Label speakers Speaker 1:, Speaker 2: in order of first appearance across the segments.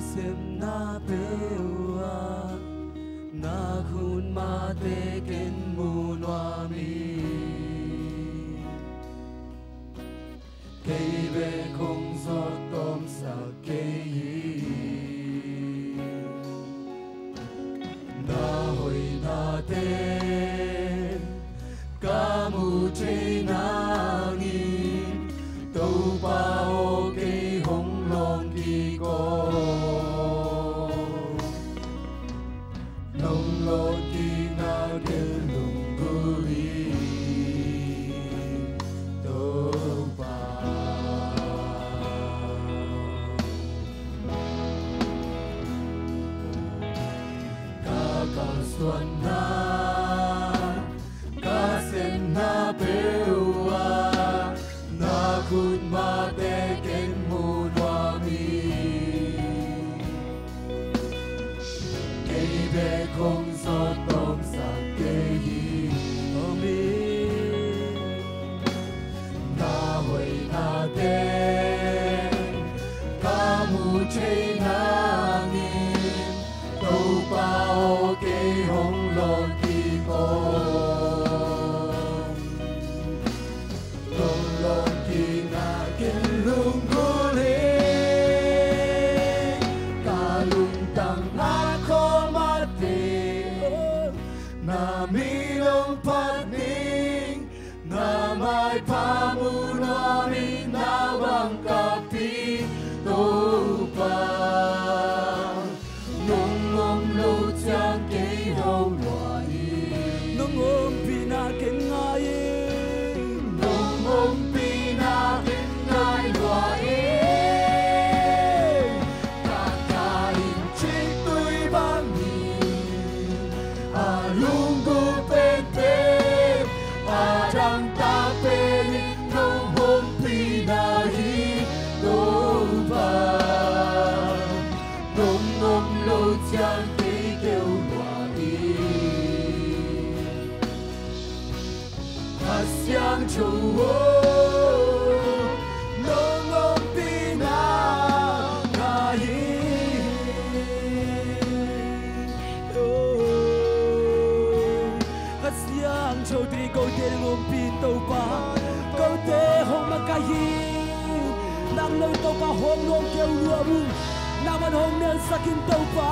Speaker 1: sem na peua na khun ma te ken munwa mi cây về không gió tôm sa cây na hồi na tên ca mu chơi na nghi tàu bao cây hồng long kỳ co nong lo kỳ na ke lung guri tàu bao ca Suan na ca sen na peua na khun ma te ken munwa mi cây về không gió tôm sa cây mi na hồi na tên ca mu chơi na nghìn tàu bao cây hồng lo kỳ con lon lon kỳ na kiến lung cô lên cả lung tăng na khó mà thế na mi long phát ninh na mai pa mu na mi na vang cà pi tô pa nong om lo chang cây hồng loài nong om pina ken ngai nong om pina ken ngai loài ta ta in chiếc túi bám mi à lung gu pe pe à răng ta pe nong om pina hi do ba nong om lo chang cây kêu loài Siang châu nong om pina ngai siang châu tri câu te om pin tàu pa câu te hong ma kai nang loi tàu pa hong long kêu lua bu nam an hong nen sakin tàu pa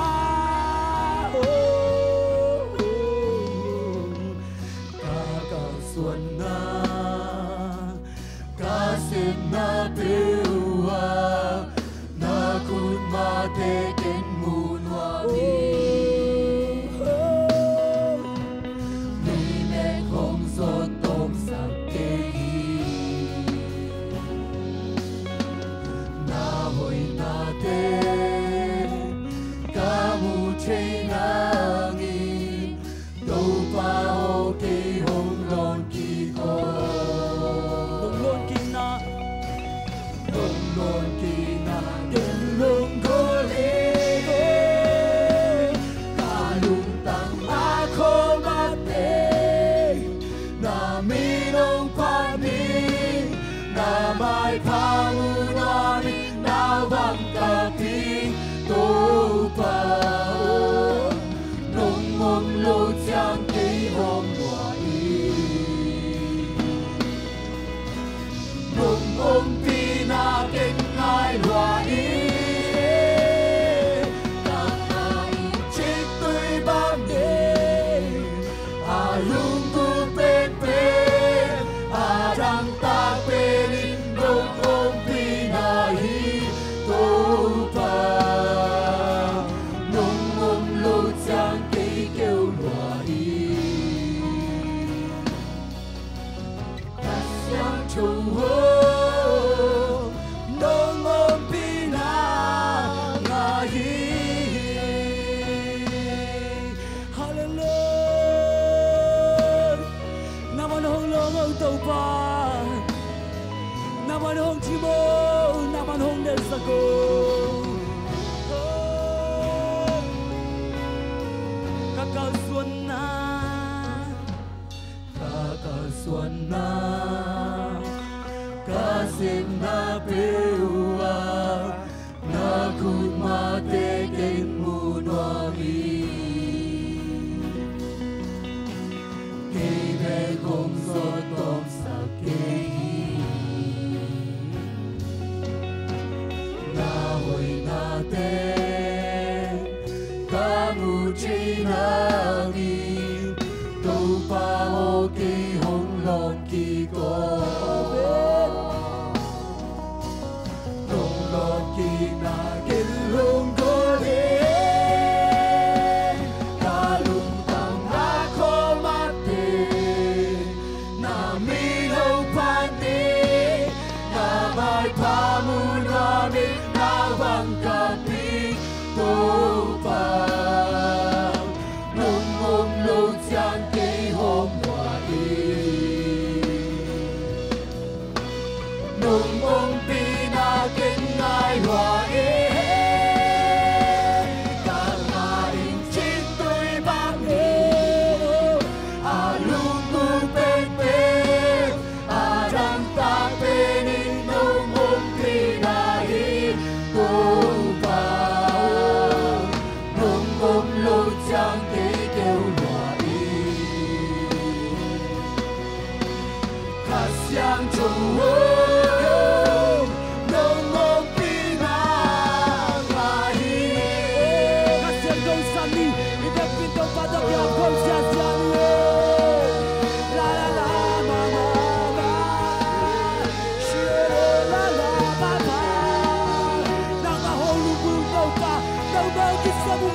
Speaker 1: Suan na ca sen na peua na khun ma te ken munwa mi mi me không gió tôm sa cây na hồi na tên ca mu chơi na nghi tàu bao cây hồng lon kỳ co nong lon kỳ na ken lung cô lên cả lung tăng na khó mà thế na mi nong pa ni na mai pa mu na mi na vang cà pi tô pa nong om lo chang cây hồng loài nong om pina ken ngai loài ta ta chiếc túi bám đê à lung gu pe pe à răng ta pe linh nong om pina hi tô pa nong om lo chang cây kêu loài siang châu nong om pina ngai hallelujah nam an hong long ông tàu pa nam an hong chi mo nam an hong den sa ko ka Suan na Suan na ca sen na peua na khun ma te chỉ na đi đâu ba ô kỳ hồng lòng kỳ có đông lòng kỳ na kinh lung có đi ta lung tăng na khó mắt đi na mi đâu pan đi na mai pa mu na mi na vang ca đi tô pa nong om lâu chang kỳ hôm hòa đi nong om pi na kinh ngài hòa đi cả ngài chín tuổi bang đi à lu tu bên bên à đam ta bên in nong om pi na hi tô pa nong om lâu chang kỳ kêu hòa đi khát giang trùng nong om pi na ngài khát giang trùng san đi đi đẹp pin tông pa tông yam không xa xa đi la la la ma ma ma la la ba ba nang ma hồ lu bu tông pa tông ba kí sa bu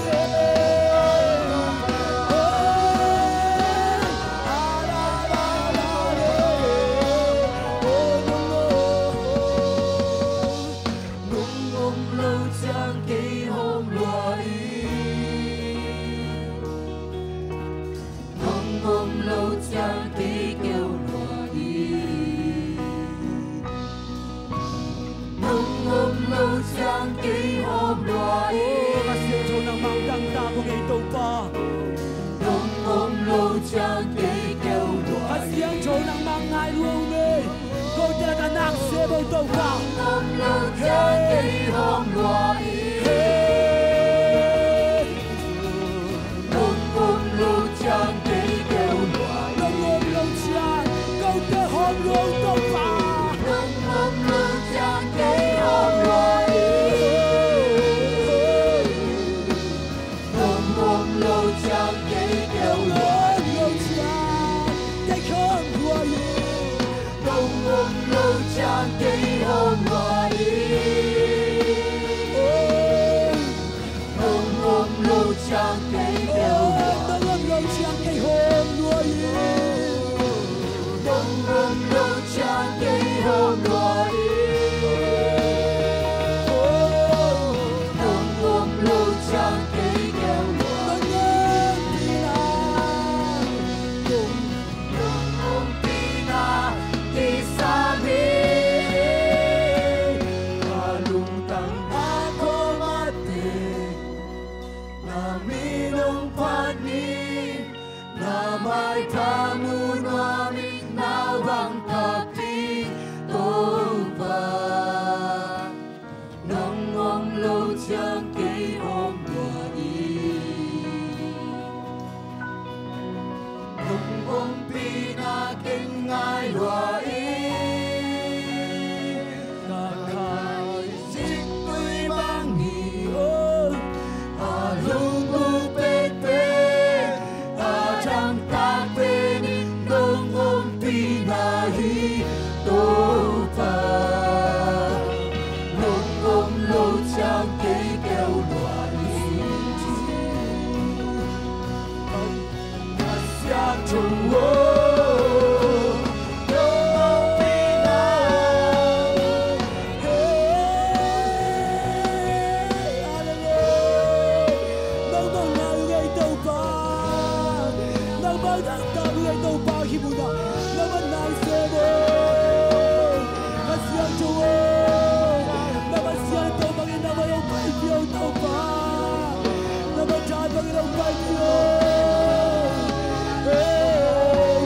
Speaker 1: Hãy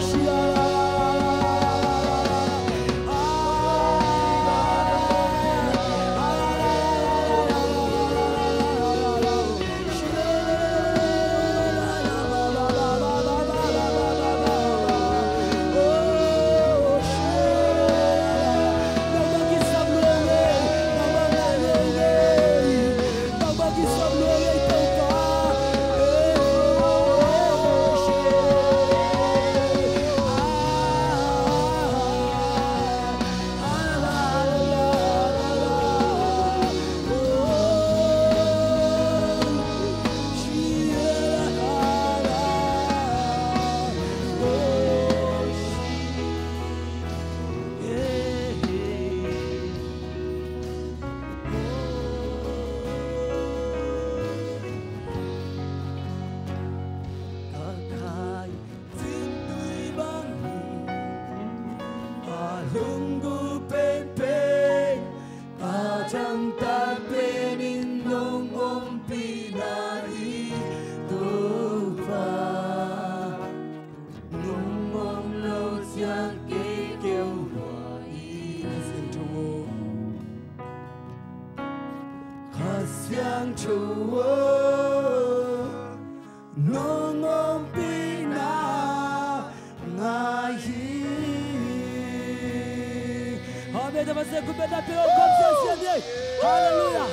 Speaker 2: se kupenda peo komse sende. Hallelujah.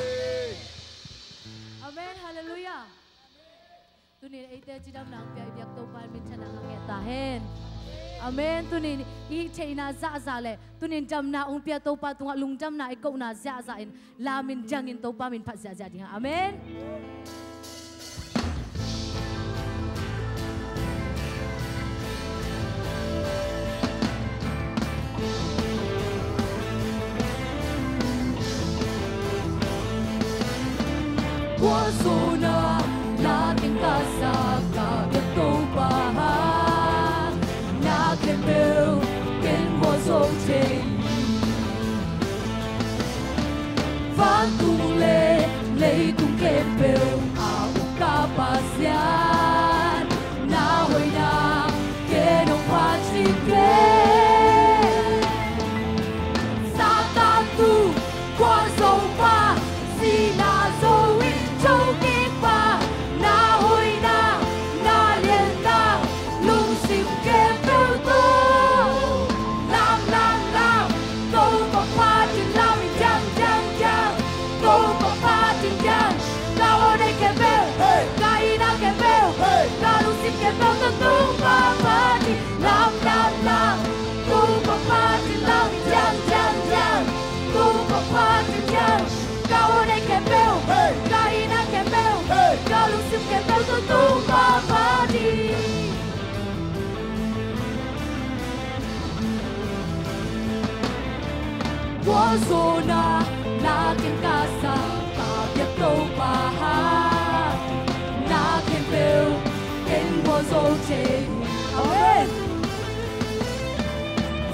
Speaker 3: Amen, hallelujah. Tunin ay te chidam nang PIAKPIAK to pan min chana ngetahen. Amen. Tunin I cheina za za le. Tunin jam na ung pia to pa tunga lungdam na ikaw na za za in lamin jangin to pa min pat za za dinga. Amen. Qua zona nating kasaka to pa na kemel ken was okay van tule lei tung kepel au kapasian na hoi na ke no pachike satan tu qua zona si na zo châu kiếp ba na hoi na liền na lung sim kẹp bêu tô làm tô bọc pha trên lao mình chang tô bọc pha trên chang lao ở đây kẹp bêu cái na kẹp bêu la lung sim kẹp bêu tô ba pha đi làm tô bọc pha trên lao mình chang tô bọc pha trên chang lao ở đây kẹp bêu cái na kẹp bêu la lung sim kẹp bêu tô ba pha đi. Qua zona na ken kasa PIAKPIAK to pa na ken bêu ken was okay. Amen.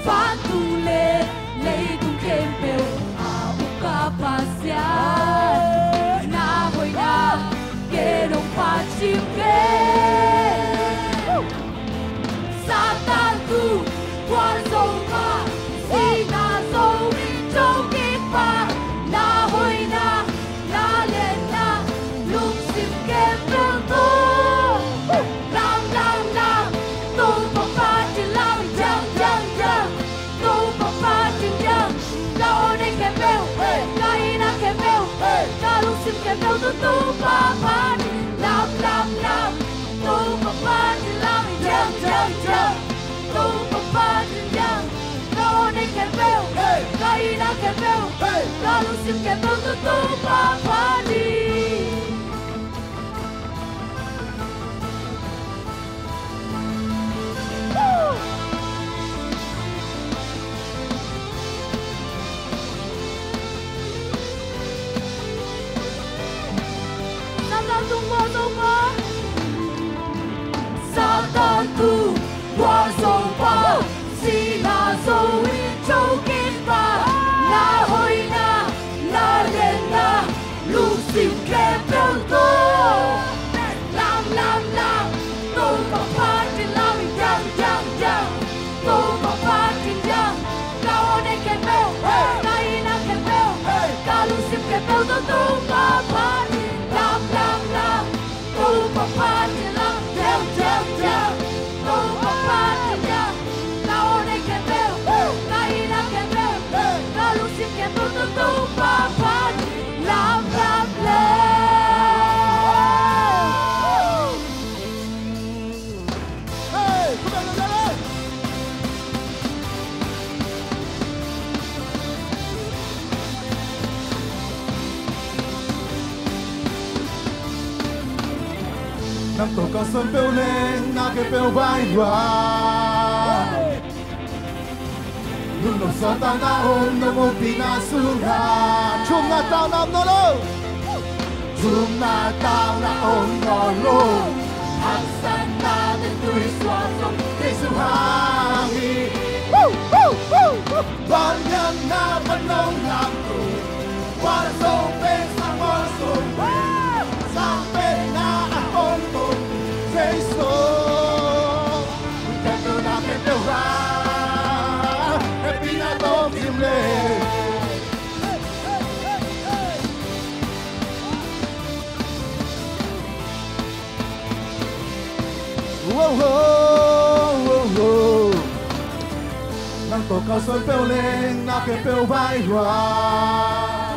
Speaker 3: Van tu le tung ken bêu au kapasian na hoi na ke nong pa chim ke Satan tu qua zona si na zo châu kiếp ba na hoi na liền na lung sim kẹp bêu tô làm tô bọc pha trên lao chang tô bọc pha trên chang lao ở đây kẹp bêu cái na kẹp bêu la lung sim kẹp bêu tô ba pha đi làm tô bọc pha trên lao chang tô bọc pha trên chang lao ở đây kẹp bêu cái na kẹp bêu la lung sim kẹp bêu tô ba pha đi. Satan tu qua dòng ba si na dâu châu kiếp ba na hoi na lên na lung sim kẹp bêu tô làm tô bọc pha trên lao mình chang tô bọc pha trên chang lao ở đây kẹp bêu cái na kẹp bêu ca lung sim kẹp bêu tô ba pha đi làm tô bọc pha trên lao chang tô bọc pha trên chang lao ở đây kẹp bêu cái na kẹp bêu ca lung sim kẹp bêu tô ba pha đi làm
Speaker 1: Nang to ka son bêu lên na ke bêu vai hoa Nung no sa ta na om no mo pinasura Chum na tao nam no lo Chum na tao na om no lo Haksan na den tui xóa sông Thế su hangi Ban nhân na vẫn nông làm tù Qua sông bên sang qua sông Sang bên na ăn ôn tồn Thế số Kẹp bêu na kẹp bêu ra Happy na tôm im lên Wow wow wow wow nang to cao sơn bèo lên na cái bèo vai hoa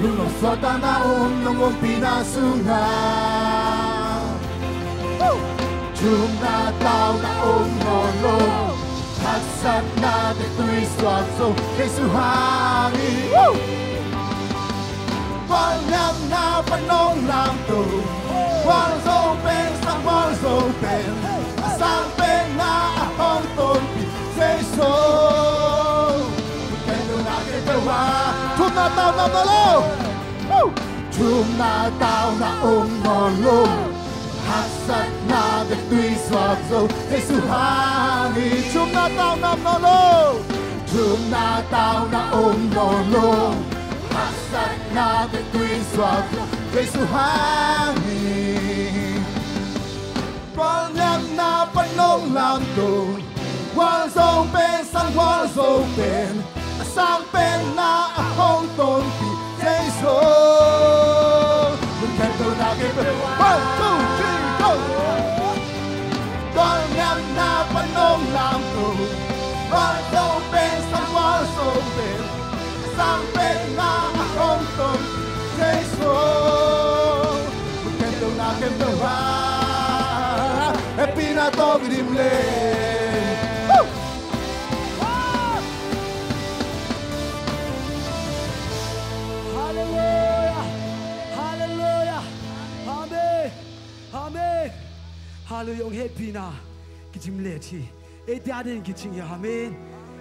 Speaker 1: lúc nó xóa ta na nong pina sunga chúng na tao na nó lô hát sát na để tươi xóa dâu để sự hàng quang nhang na vẫn nong làm tù quang dâu bên sang quang dâu bên sang bên na hong tôn bị dây số cái đồ na cái bèo hoa chúng na tao na lô chúng na tao na nó lô hát sát na để tươi xóa dâu để sự hàng chúng na tao na lô chúng na tao na nó lô hát sát na để tươi xóa dâu để sự hàng quang nhang na vẫn nong làm tù quang dâu bên sang quang dâu bên sang bên na hong tôn bị dây số Canto na que pe 1, 2, 3, go. Quang nhang na vẫn nong làm tù quang dâu bên sang quang dâu bên sang bên na hong tôn dây số Canto na que pe hoa Epina to grim lên
Speaker 2: Hallelujah, ông hết pina, cái chim lệ chi, ấy dia đến cái chim ya amen.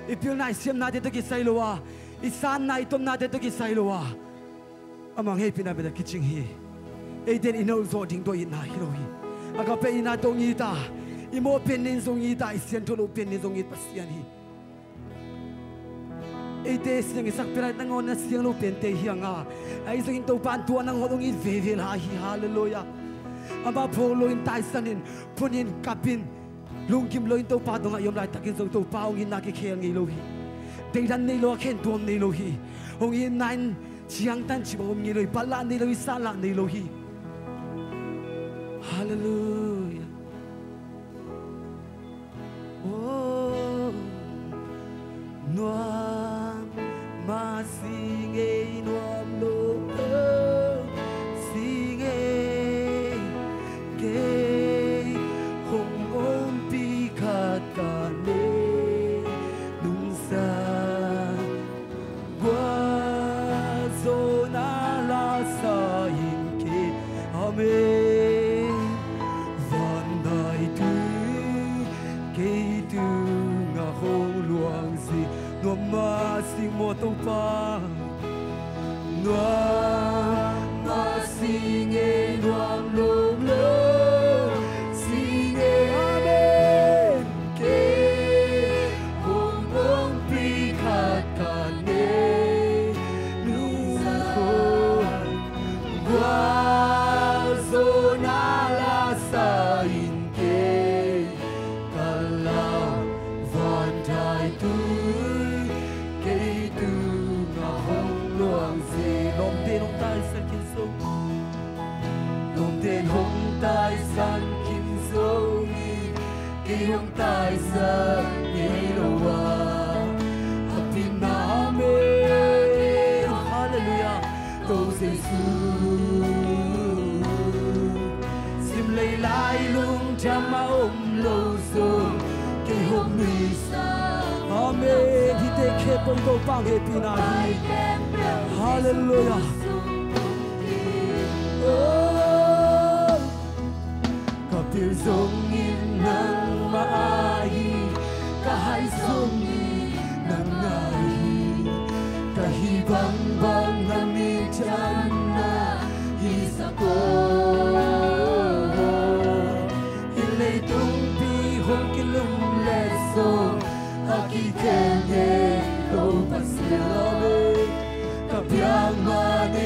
Speaker 2: Ipil nai siam na de cái sai loa, isan nai tom na de cái sai loa. Amang hết pina beda cái chim hi, ấy đến inol zo ding do ina hirohi. Aga pe ina dong ita, imo penin zong ita, isian tolo penin zong ita pasian hi. Ấy de siang isak perai nangon na siang lo pen te hianga, ấy zong into pan tuan nang hodong it ve la hi hallelujah. Aba po loin tai sanin punin kapin lungkim loin to pa dong ayom lai takin zong to pa ong in na ki khel ngi lo hi dei dan nei lo khen tuam nei lo hi ong in nine chiang tan chi bom ngi lo pa la nei lo sa la nei lo hi hallelujah oh noam ma sing ei noam lo hong ôm pi khát cả nê nung sa qua zona la sa in ke amen van dai tu ke tu nga hong luang si no ma sing mo to pa no ma sing e luang lung lo tai san kim zo ni ki hong tai sa ni lo wa apin na me hallelujah to jesu sim lei lai lung cham ma lo so ki hong ni sa amen hi te khe pon to pang he pina hi hallelujah Kapil zong in nang maahi kahai zong in nang nai kahibang bang namin dyan na isa ko hilay tung pihong kilong leso aki kenye lo pasilame kapyang mani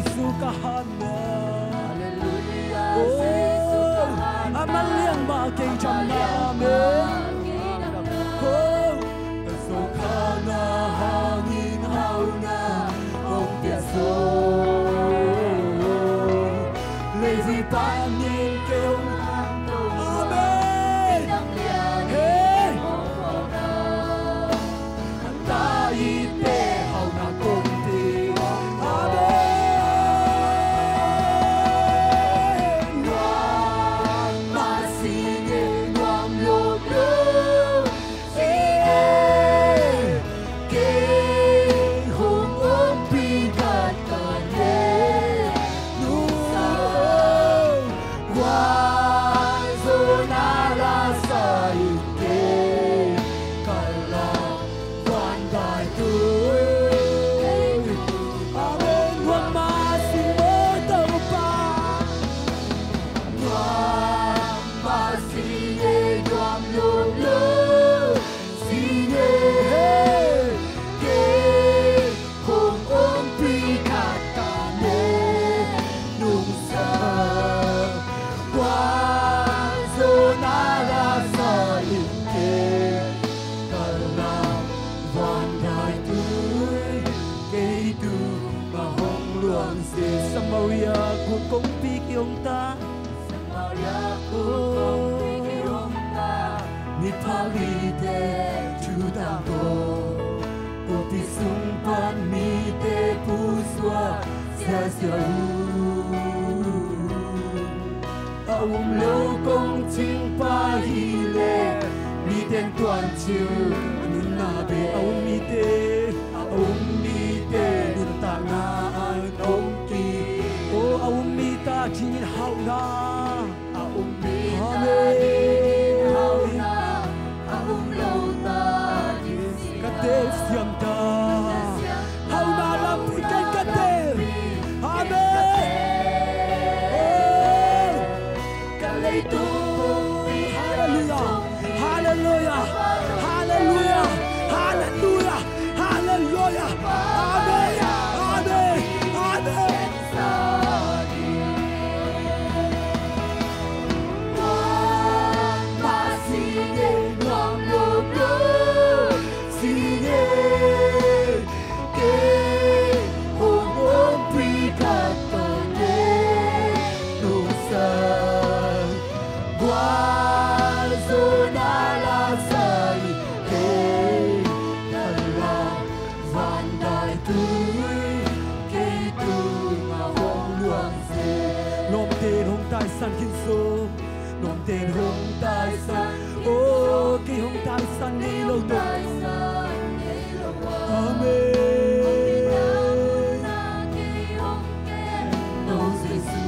Speaker 2: Giêsu kahana.
Speaker 3: Hallelujah.
Speaker 2: Oh, amalian ma kay jamame. Oh,
Speaker 1: so kana hangin hauna ong piaso. Lazy panin keong amen. Hey, taite hauna konti. Amen. Masige nuam lublu.
Speaker 2: Kung pikyong ta
Speaker 3: Samaria kung pikyong ta
Speaker 1: Ni palite judago Puti sumpan mi te puswa Sia sia Aum lo kong ching pa hile Mi ten tuan chiu Nun na be aum mi te Nun ta nga ang ong ki
Speaker 2: Aumita jingin hauna.
Speaker 3: Aumita jingin hauna. Aumlota jingin
Speaker 2: Katel Thiam ta. Hauna lampikan katel. Amen.
Speaker 1: Kalito.
Speaker 2: Hallelujah. Hallelujah. Hallelujah. Hallelujah. Hallelujah. Amen. Amen. Amen.
Speaker 1: San kinh số nôm tên hồng tai san ô cái hồng tai san đi lâu tuổi amen ô Giêsu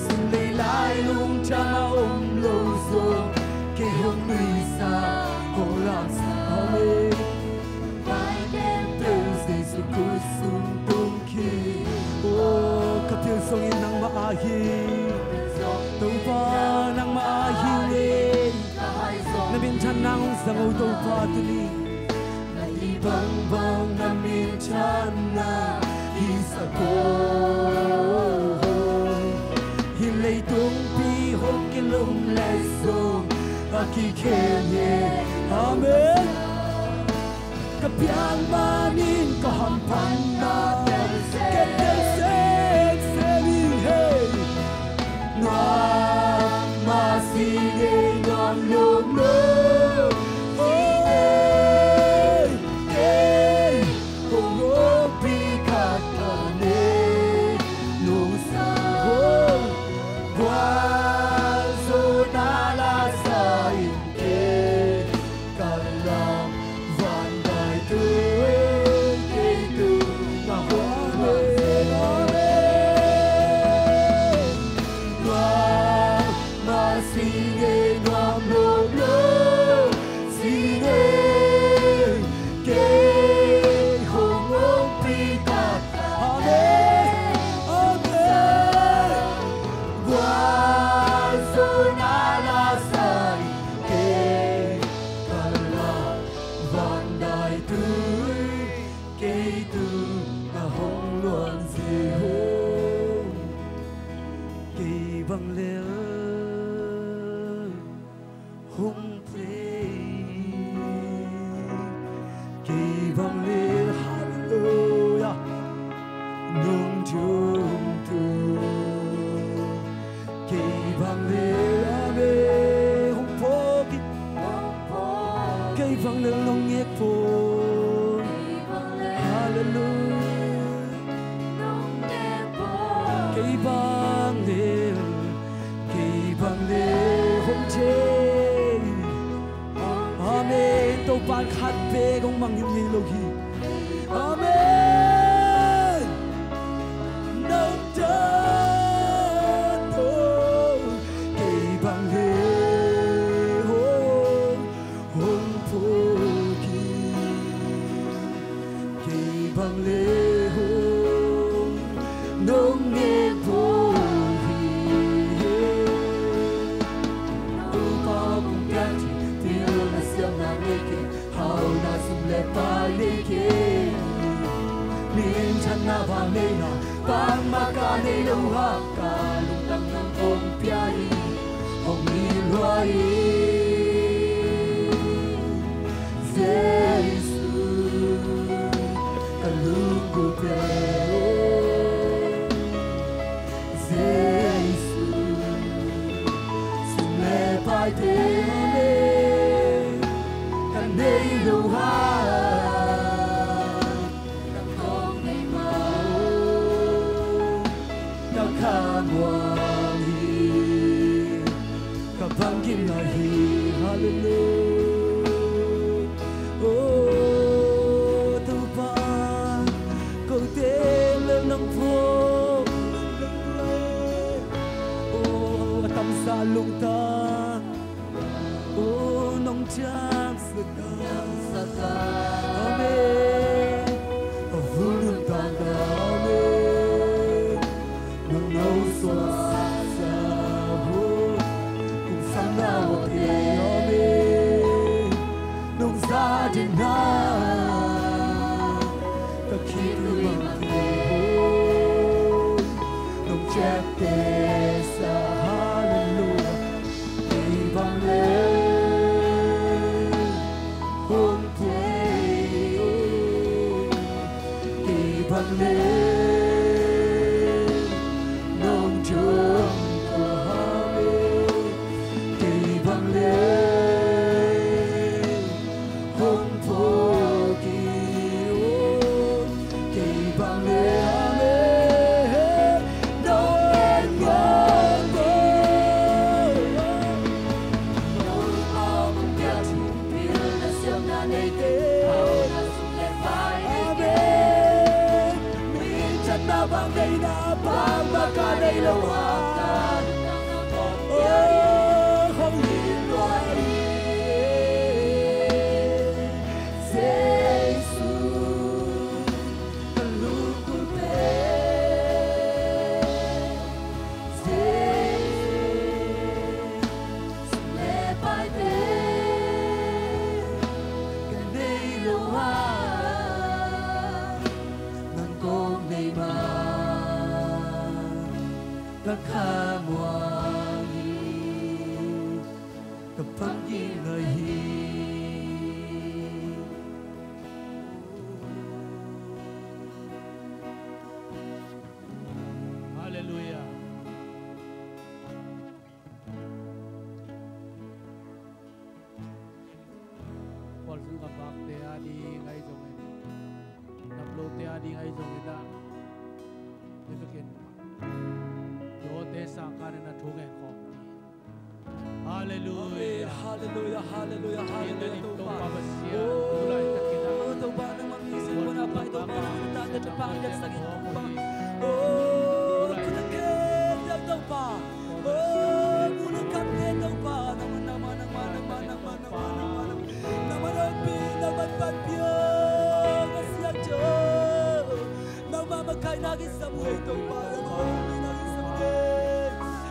Speaker 1: xin lấy lại lung cha ôm lâu rồi cái hồng nguy xa hồ làm sao amen từ Giêsu Christ tung khi kapil songin nang maahi taupa nang maahi namin chan nang zangaw taupa tuli natibang bang namin chan na isa ko hilay tung pihong kilong leso akikenye amen kapiang manin kahampan natin Masih ngom lum lum, oi, hey, kung pikat kane, nusa, guazo nala sa inke, kalam vandai tu, kay tu.
Speaker 2: bang le long ngek po hallelujah cây bang le hong che amen to ban khat pe gong mang yin yin lo hi amen no done cây bang le hong po ki cây bang le hong nong nghe po Lian chan na vang nei na bang ma ka nei lo ha ka lungdam nang ong piai hong ni loi Jesu ka lungu pe Jesu sum le pai te me ka nei lo ha Kapangin na hi hallelujah oh tu pa câu tên lên nong pho oh tâm sa lung ta oh nong chang sa ta amen oh vulun ta amen nong no so gia đình na ta khi lưu mang hồn nông chép tê sa hallelujah đi vang lên hôm tuổi đi vang lên nông trường của Hallelujah đi vang lên đây lâu hoa không nhìn loài Giêsu cần lúc cuối thế Giêsu lẽ bài thế cần đây lâu hoa ngang con đây mà Kapmang kapangin na hi
Speaker 4: Hallelujah Paul sun kapak te adi ngai jongin naplo te adi ngai jongin da Nifikin Sa karena thungen khop hallelujah
Speaker 2: hallelujah hallelujah hallelujah
Speaker 4: to pabasia ulai takina
Speaker 2: to ba nang mangisip mo na pa ito mga nagtanda sa pangkat sa gitna oh kunagin lang daw pa oh kunagin daw pa naman ang pinagman pagpiyong asiyang Diyos nang mamagkay naging sa buhay daw pa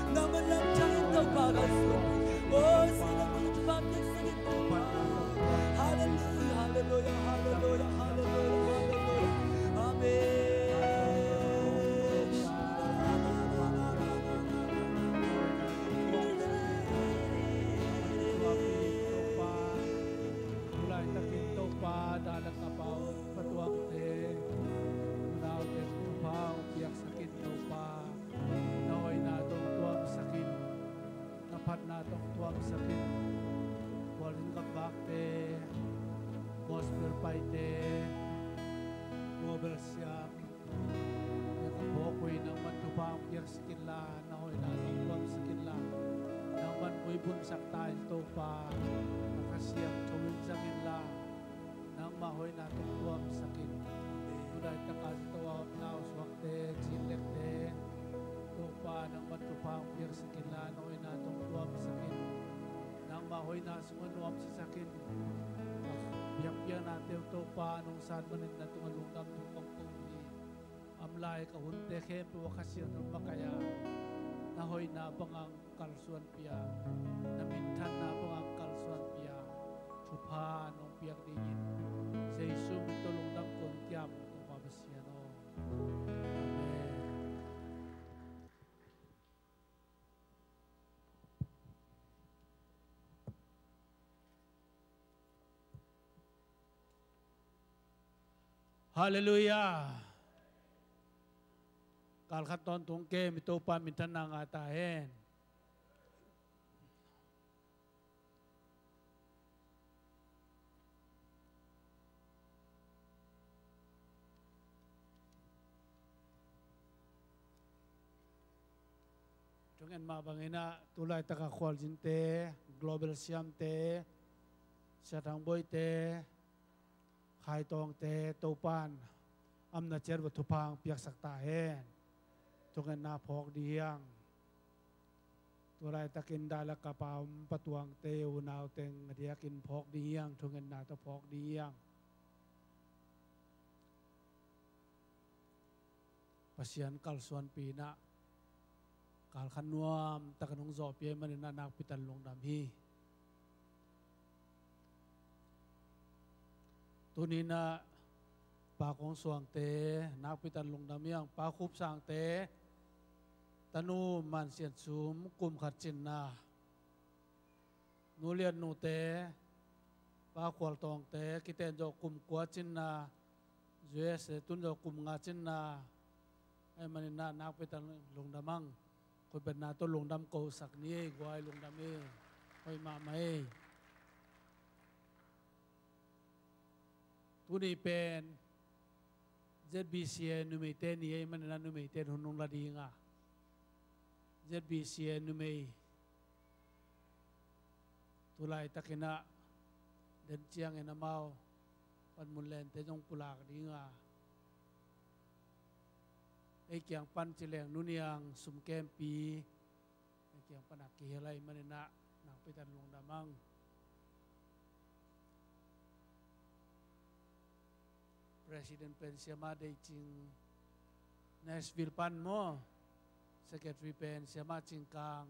Speaker 2: naman lang tiyangin daw pagkasun oh silang mga tupapyak sa gitna pa hallelujah hallelujah hallelujah hallelujah hallelujah amen
Speaker 4: ulai takin to pa dalat na pa patuwak te unaw te pao เตโนเบลเซียมยังกับพวกคุยนังมันทุบางเพียงสกินลาหน่อยนะต้องรวมสกินลานังมันคุยบุญสักตายโตปานักเสียงทวินสกินลานังมาหอยนาต้องรวมสกินผู้ใดตะการตัวน่าวสวักเตจินเล็กเตโตปานังมันทุบางเพียงสกินลาหน่อยนะต้องรวมสกินนังมาหอยนาสมุนรวมสกินbiak-biak na teo to pa nung saan manin na tunga lungdam nung pangpong ni amlay ka hunte kempe wakasir nung makaya nahoy na bangang kalsuan pia namintan na bangang kalsuan pia chupa nung piak digin sa isu mito lungdam kong Thiam nung pabasya no Amen. Hallelujah. Kalkaton tungke mitupan mintan ng atahen. Tungen mabangina tulay takakwal jinte, global siam te, satang boy te,ไข่ตองเตโตปานอำนาจเจรวัตถุพังเปียกสักตาเฮนทุกเงินนาพอกดียังตัวไรตะกินได้ละกระเป๋าปะตวงเตวนาเต็งเดียกินพอกดียังทุกเงินนาตะพอกดียังปัสยันกัลส่วนปีนะกัลขันนวมตะกนงจอบเยมันนานักพิตันลงดำฮีตัวนี้นะปากของสวงเตนักพิตันลงดำยังปาคุบสางเตตนูมันเสียนสูมกุมขัดจินนานูเลียนนูเตปาขวลตองเตกิเตนจกุมกัวจินนาเจสตุนจกุมงาจินนาไอ้มันน่านักพิตันลงดำมั่งคนเป็นนาตัวลงดำโกสักนี้กวายลงดำเองคอยมาไหมทุนี้เป็น ZBCM นุ่มเตนี่มันนั่นนุ่มเตหุ่นนุ่งละดีงา ZBCM นุ่มตุลายตะกินะเดินเจียงเอ็นมาปันมุนเลนเตจงปุลากดีงาไอ้เกียงปันจิเลงนุ่นยังสุมแกมปีไอ้เกียงปันอักเกอะไรมันน่ะนักไปตันลงดามังPresiden Pensiama de Ching Nashville Pan mo Secretary Pensiama Ching Kang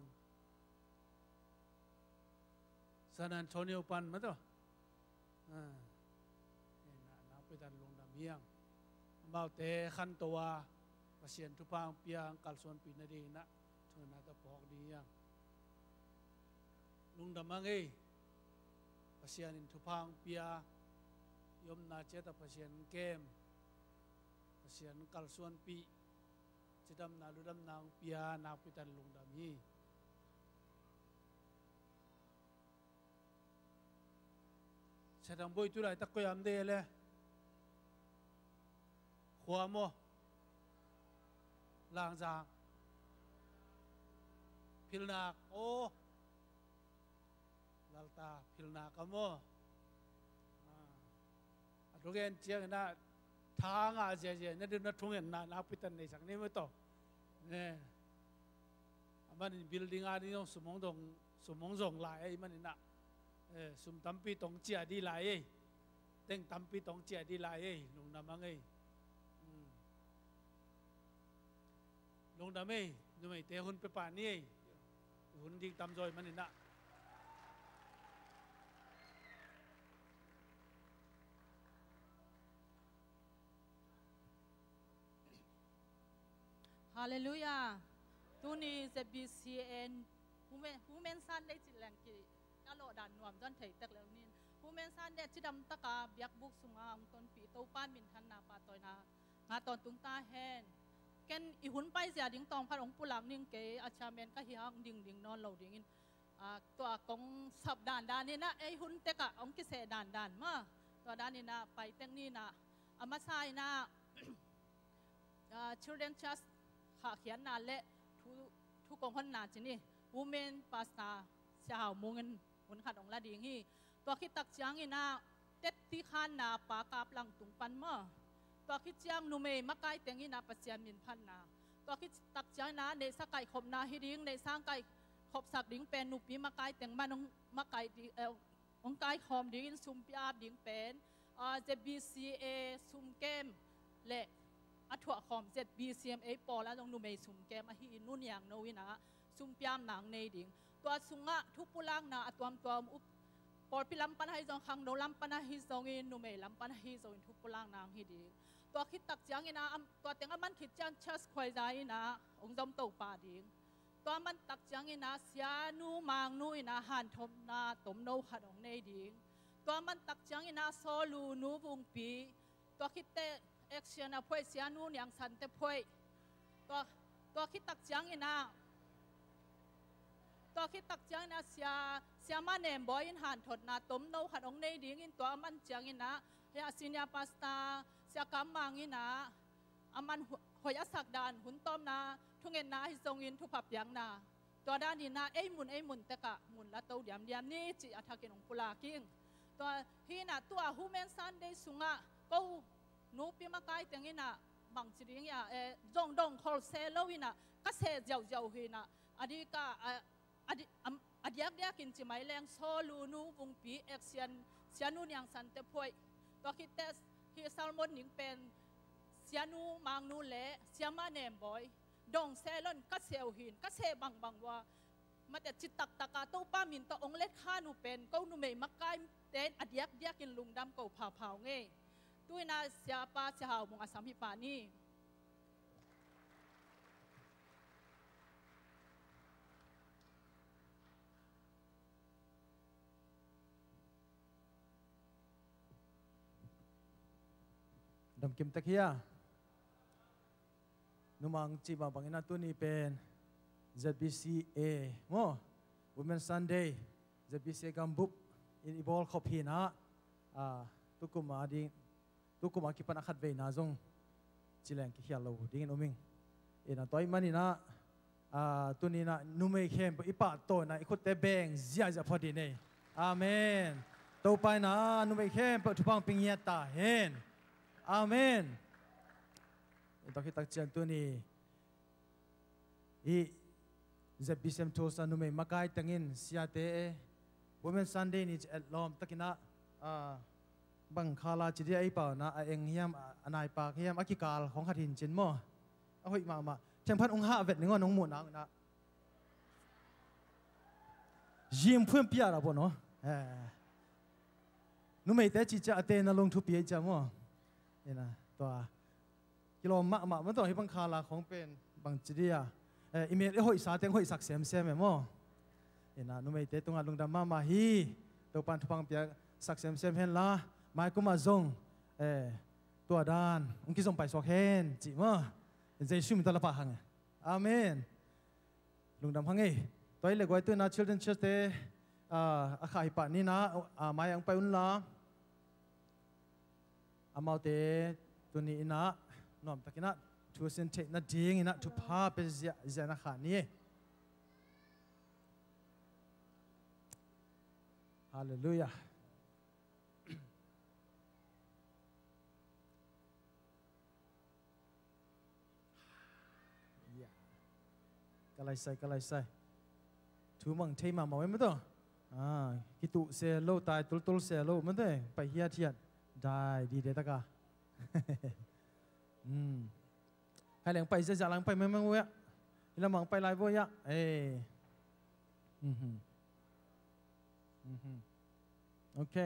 Speaker 4: San Antonio Pan mo to napitan lung damiyang about te khan towa pasien tupang piang kalson pinadi na tuna ta pok diyang lung damang pasien in tupang pia yom na cheta pasien kem pasien kalsuan pi chidam na ludam nang pia na pitan lungdam hi chadang boy tu lai tak ko yam de le khwa mo lang jang philnak o lalta philnak amo rogen chiang na thang a je je na du na thungen na pitan nei sang ne mo to ne aman building a ni sumong jong lai man na sum tampi tong chia di lai teng tampi tong chia di lai lung na mang lung da me nu mai te hun pe pa ni hun ding tam joi man na
Speaker 5: Hallelujah. Tuni ZBCM Women Sunday chilang ki kalo dan nuam don thei tak lew nin Women Sunday chidam taka biak buk sunga ang ton pi to pan min than na pa toy na nga ton tung ta hen ken I hun pai sia ding tong phan ong pulam ning ke achamen ka hiang ding ding non lo ding inตัวกงสับด่านด่านนี่นะไอหุ่นเตกะองกิเสด่านด่านมาต ตัวด้านนี้นะไปเต็งนี่นะอามาใส่นะ children just ขาเขียนนานเละทุกกองคนนานจีนี่ women pasta ชาวมุงเงินหุ่นขัดองละดีงี้ตัวคิดตักจังอีนะเต็ดที่ขันนาปากาบลังตุงปันมั่วตัวคิดจังนุ่มมักไก่เต็งอีนะปัจจัยมินพันนาตัวคิดตักจังนะในสักไก่ขบนาฮิดิ้งในสร้างไก่ขบสักดิ้งเป็นนุปีมักไก่เต็งมันมักไก่องไก่หอมดิ้งซุ่มปีอาบดิ้งเป็นZBCA ซุ่มเกมเละอัฐวหอม ZBCM ปอแล้วต้องนุ่มซุ่มเกมฮีนุ่นอย่างโนวินะซุ่มปีอาบหนังในดิ้งตัวสุงะทุกปุลังนะตัวอุปปอดพิลัมปันให้จงขังโนลัมปันให้จงอินนุ่มลัมปันให้จงอินทุกปุลังนางฮีดิ้งตัวคิดตักจังอินะตัวเต็งมันคิดจังเชสควายใจนะองจอมโตป่าดิ้งตัวมันตักจังอินะเสียนูมังนูอินะหันทมนาตมโนขัดองในดิ้งตัวมันตักจังอินะโซลูนูบุงปีตัวคิดเตะเอ็กซ์นะพ่อยเสียนูยังสันเตพ่อยตัวคิดตักจังอินะตัวคิดตักจังอินะเสียมันเอ็มบอยอินหันทดนาตมโนขัดองในดิ้งอินตัวมันจังอินะเฮียซินยาพาสตาเสียกำมังอินะอามันหอยสักดานหุ่นต้มนะทุกเงินนะฮิซงอินทุกผับยังนะตัวด้านนี้นะหมุนแต่กะหมุนละตัวเดียมนี่จีอัฐกินองปุลากิ้งตัวฮีน่ะตัวฮูแมนซันได้สุงะก็นูปีมาไกเตียงอินะบังจีริงยาจงดงคอลเซลวินะก็เสเจ้าฮีนะอดีกะอดียกกินจีไม่แรงโซลูนูวงปีเอ็กเซียนูยังสันเตพวยตัวคิดเตสฮีซัลมอนหนิงเป็นเสียนูมังนูเละเสียมาเนมบอยดงเซลอนก็เซลหินก็เซบังว่ามาแต่จิตตักตะกาตู้ป้ามินตัวองเล็ดข้านูเป็นก็นูไม่มักไก่เต้นอดียกกินลุงดำก็เผาเงี้ยด้วยน่าเสียป้าเสียหาวมงอาสามิปานี่
Speaker 6: ดำกิมตะเคียนุมังจีบบังอินาตัวนี้เป็น ZBCA โม่ Women Sunday ZBCA กัมบุบอินอีบอลขบหินะตุกุมาดิ้งตุกุมาคิปันขัดเวน่าจงจิเลงกิเขียลเราดิ้งนุมิงนะตัวมันนี่นะตัวนี้นะนุเมเข้มอีปะโตนะอีคุดเตเบงเสียจะพอดีเนี่ยอาเมนตัวไปนะนุเมเข้มเปิดทุบังปิงเยตาเห็นอาเมนต้องคิดตักเจียนตัวนี้อีZBCMTulsaนุเมมักไก่ตั้งอินเสียเตะ Women Sunday นี่จะล้อมตะกินะบังคาลาจิเดียไอ้เปล่านะเองเฮียมนายปากเฮียมอักิกาลของขัดหินจินมั่วเอาหิมาเชียงพันองค์ห้าเวทหนึ่งว่าน้องหมุนนะยิมเพื่อนเปียระบเนาะนุเมเตจิจะเตนลงทุบเปียจะมั่วนี่นะตัวกิโลมันต้องให้บังคาลาของเป็นบังจิเดียอีเมลหอยสาเต็งหอยสักเสียมเมั่วนี่นะนุเมเตตรงลงดำมาฮีตัวปันทุพังเปียสักเสียมเห็นละไม่ก็มาส่งตัวด้านองค์กิส่งไปสวกเห็นจีมั่วใจชุ่มตลอดปะหังอาเมนลงดำพังเอ้ตัวเล็กไว้ตัวน่าชิลเดนเชสเตอาขายปะนี่นะมายังไปอุ่นละอามาเตตัวนี้นะนอมตะกินะทัวเซนเทนะดิ้งนะทุพาเป็นเจนะขานี่ฮาเลลูยาก็เลยใส่ถูมังเทมาไว้มั้ยตัวกิตุเซโลตายตุลเซโลมั้ยตัวไปเฮียเทียนได้ดีเดตะกาให้หลังไปจะหลังไปไม่เว้ยแล้วมังไปไลฟ์เว้ยโอเค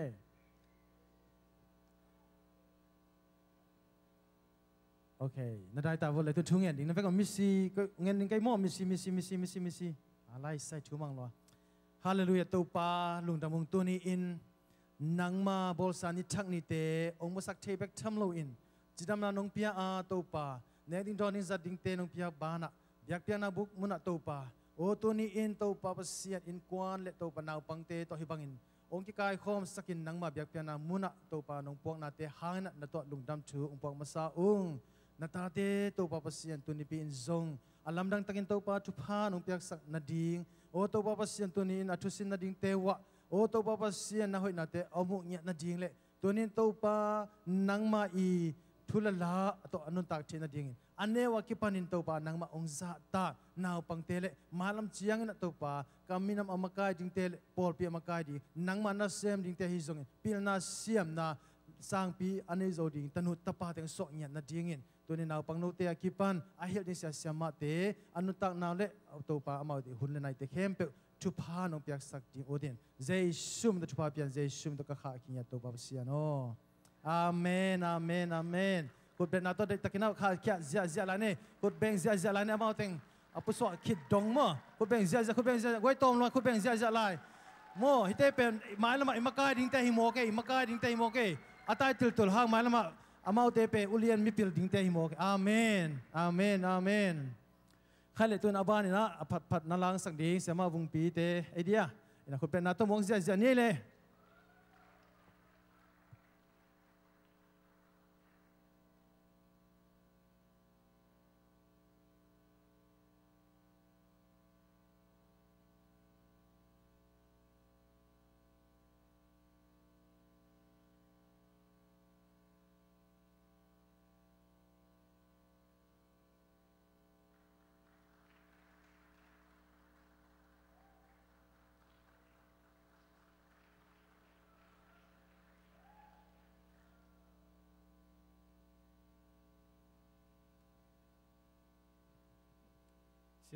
Speaker 6: โอเคนั่นได้แต่ว่าเลยตัวทุ่งเงินดิ้งนั่นเป็นก็มิสซี่ก็เงินดิ้งไก่หม้อมิสซี่อะไรใส่ทุ่งมังล้อฮาเลลูยาตัวป้าลุงตามงตัวนี้อินนังมาบอลสานิทักนิเตองค์มาสักเทเบกทำโลอินจิตามนาน้องพิยาตัวป้าเนดิ้งตอนนี้จัดดิ้งเตน้องพิยาบ้านะอยากพิยานาบุกมุนตัวป้าโอ้ตัวนี้อินตัวป้าภาษาอินกวนเละตัวป้านาวปังเตตัวฮิบังอิน องค์กิกายคอมสกินนังมาเบียกเปียนามุนะตัวปานองพวกนาเตหางนะตัวลุงดำชูองพวกมาซานาตาเตตัวปาเสียนตัวนี้เป็นซงอาลัมดังตักินตัวปาจุพานองเปียกสักนาดิงโอตัวปาเสียนตัวนี้นาทุสินนาดิงเตวะโอตัวปาเสียนนาหอยนาเตอมุเนี่ยนาดิงเละตัวนี้ตัวปานังมาอีทุลลาตัวอนุตักเชนาดิงอันเนวกิปันินตัวปานังมาองซาตานาวปังเตเลมาลำเชียงนะตัวปากามินำอมกายดิงเตเลปอลเปียมกายดีนังมานาเซมดิงเตฮิซงปีนาเซียมนาสร้างปีอันนี้โจดิงตนุตปาเตงสอกเนี่ยนาดิงตัวนี้นาวปังโนเตะกิปันอาเฮลดิเสียมาเตอนุตักนาวเลตัวปาอมาดิหุ่นเลนัยเตเข้มเปชุพานองเปียกสักดิงโอดินเจชุมตัวชุพาเปียนเจชุมตัวกะขาขิญะตัวปาเสียโนอาเมนอาเมนอาเมนกุดเป็นนาตัวเด็กตะกินเอาขาเขียเสียละนี่กุดเบงเสียละนี่เอาเต็งอาปุสวะคิดดงมั้งกุดเบงเสียกุดเบงเสียไว้ตรงเลยกุดเบงเสียลายมั้งฮิตเตเป็นไม้ละมาอิมากายดิงเตหิโมเกอิมากายดิงเตหิโมเกอาตายตุลหางไม้ละมาอามาเตเปอุเลียนมิปิลดิงเตหิโมเกอาเมนอาเมนอาเมนใครเลยตัวนาบานี่นะผัดนาลังสักดิงเสียมาวุงปีเตไอเดียนะกุดเป็นนาตัวมงเสียนี่เลย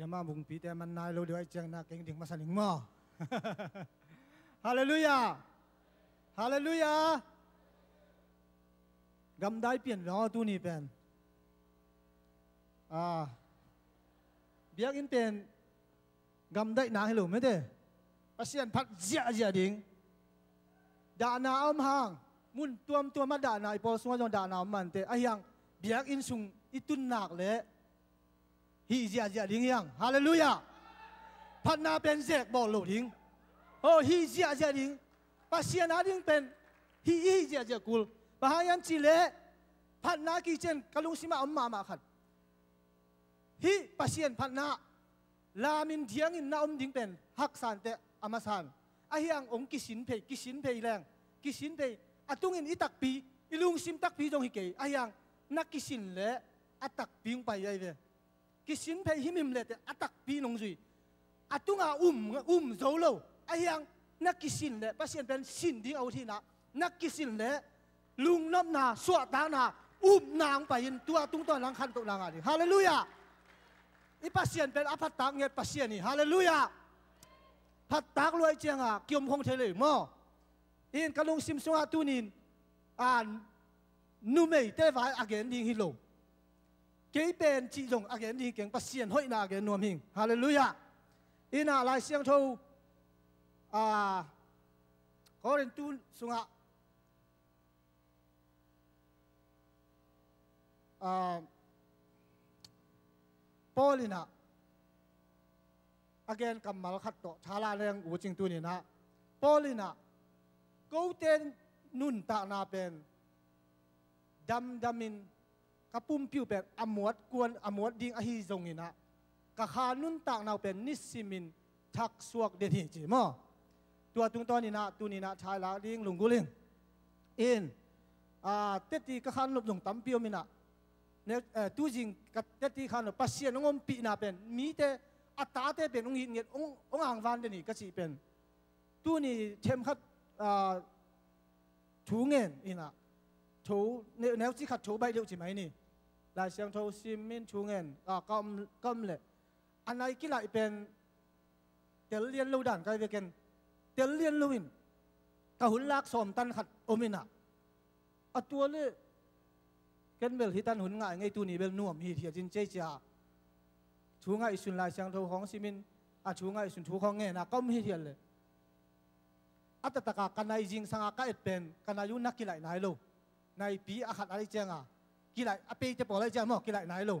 Speaker 1: เสียมาบุงปีแต่มันนายเราเดี๋ยวไอ้เจียงนาเก่งถึงมาสนิงหม้อฮาเลลูยาฮาเลลูยากำได้เปลี่ยนล้อตัวนี้เป็นเบียกอินเป็นกำได้หนาให้หลุมไม่ได้ปัสเซียนพัดเจียดิ่งด่านาอ้อมห่างมุนตัวมาด่านาไอปอสวงจงด่านามันแต่ไอ้ยังเบียกอินซุงอิตุนหนักเลยฮีเจียดิ่งยังฮาเลลูยาพัดนาเป็นเสกบอลลูดิ่งโอ้ฮีเจียดิ่งปัสเซียนนาดิ่งเป็นฮีเจียกุลบางยันจิเลพัดนากีเจนกะลุงสิมาอมมาขัดฮีปัสเซียนพัดนาลามินเทียงอินนาอมดิ่งเป็นฮักสันเตอามาสันไอ้ยังองกิสินเพยแรงกิสินเพยอะตุงอินอิตักปีอิลุงซิมตักปีจงฮิเกไอ้ยังนักกิสินเลอะตักปีงไปยัยเวกิสินเพยหิมิมเลเตอะตักปีนงจุยอะตุงอาโจโลไอ้ยังนักกิสินเลปัสเซียนเป็นสินดิ่งเอาที่นะนักกิสินเลลุงน้ำนาสวดตานานางไปยินตัวตุ้งตัวนังคันตัวนางอะไรฮาเลลูยาอีปัสเซียนเป็นอภัตตักเงียปัสเซียนนี่ฮาเลลูยาพัดตักรวยเจียงเกี่ยมคงเทเลยมั้งอินกะลุงซิมซุงตุนินนูเมย์เตวายอาเกนดิงฮิโลเกี่ยเป็นจีจงอาเกนดิงเก่งปัสเซียนห้อยนาอาเกนนวมหิงฮาเลลูยาอินาลายเสียงโทขอเรียนตูซุงปอลินะagain กำมาลขัดโตชาลาเรื่องอูจิงตัวนี้นะปอลินะกูเตนนุนตานาเป็นดำมินกระปุ่มผิวเป็นอมวดกวนอมวดดิ่งอหิจงนี่นะกะขานุนตานาเป็นนิสิมินทักสวกเดนิจิมอตัวตุงตอนนี้นะตัวนี้นะชายลาดิ่งลุงกุลิงอินเตตีกะขานลบลงตั้มเปียวมินะเนี่ยตัวจริงกับเตตีขานลบปัสเซียนงมปีนาเป็นมีแต่อัตตาเตเป็นองค์เงียองอ่างวันเดนี่ก็สิเป็นตัวนี้เทมขัดถูเงินอีน่ะถูแนวที่ขัดถูใบเดียวใช่ไหมนี่ลายเสียงถูซิมมินถูเงินก้มเลยอันไหนกี่หลายเป็นเตลเลียนลูดันก็จะเป็นเตลเลียนลูวินกะหุ่นลักสมตันขัดโอมินะอัตัวเลยกันเบลที่ตันหุ่นง่ายไงตัวนี้เบลน่วมฮีเทียจินเจจ่าชูง่ายสุนลายเสียงถูของซิมินชูง่ายสุนถูของเงินนะก้มฮีเทียเลยอัตตะกากันในจิงสังอาก็เป็นกันอายุนักกีฬาไหนลูในปีอาขัดอะไรเจ้ากีฬาอเปย์จะบอกอะไรเจ้าหมอกีฬาไหนลู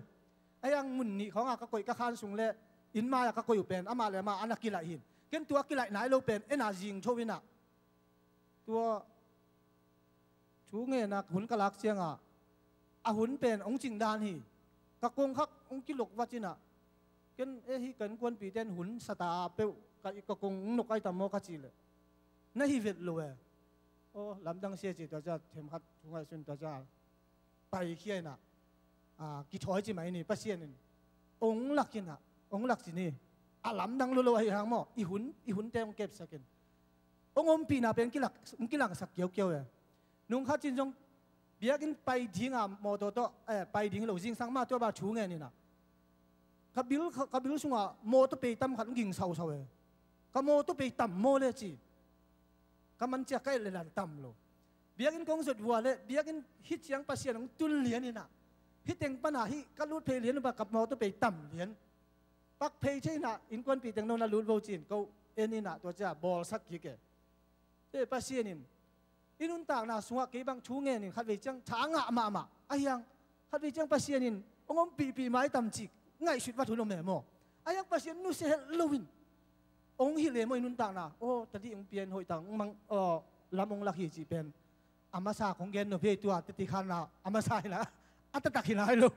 Speaker 1: ไอ้ยังมุนนี่ของอาก็กอยกระคานสูงเลยอินมาก็กอยอยู่เป็นอามาเลยมาอันนักกีฬาหินเกินตัวกีฬาไหนลูเป็นเอ็นอาจิงโชวินะ
Speaker 6: ตัวชูเงินนะหุ่นกะลักเสียงหุ่นเป็นองค์จิงดานฮีกะกงคักองค์กิลกวัจินะกันฮีกันกวนปีเต้นหุ่นสตาเปวกะกงนกไอตามโมกะจิเลยนั่นฮีเวทโลโอ้ลำดังเสียจิตัวจะเทมขัดทุกไอซุนตัวจะไปเขี้ยนะกี่ถอยจิไหมนี่ป้าเสียนี่องค์หลักจินะองค์หลักจินี่ลำดังโลๆหางหม้ออีหุ่นเต็มเก็บสักกันองค์ปีน่ะเป็นกิลังสักเกี่ยวนุ่งข้าจินจงเบียกินไปทิ้งมอตัวไปทิ้งหลูจิงสังมาตัวบาชูเงี้ยนี่นะขับบิลสุงมอตัวไปตั้มขัดยิงเสาขับมอตัวไปตั้มโมเลยจีขับมันจะใกล้เลยหลังตั้มโลเบียกินกงสุดวัวเลยเบียกินฮิตยังภาษาของตุลเลียนนี่นะฮิตเต็งปัญหาฮิกัดรูดเพลเลียนกับมอตัวไปตั้มเลียนปักเพย์ใช่นะอินควนปีแต่งโนนาลูดโวจินเขานี่นะตัวจะบอลสักกี่แก่เอ้ภาษานี่อินุนต่างนะสวะเก็บังชูเงินนี่ขัดไปจังช้างมาไอ้ยังขัดไปจังภาษานี่องค์ปีไม้ตำจิกง่ายสุดวัตถุลมแม่โมไอ้ยังภาษานุเสหลวินองค์ฮิเลโมอินุนต่างนะโอ้ตอนที่องค์เปลี่ยนหอยต่างมังลำองค์ลักฮิจีเป็นอามาซาของเกนโนเพย์ตัวติขันนะอามาซานะอัตตะขินายลู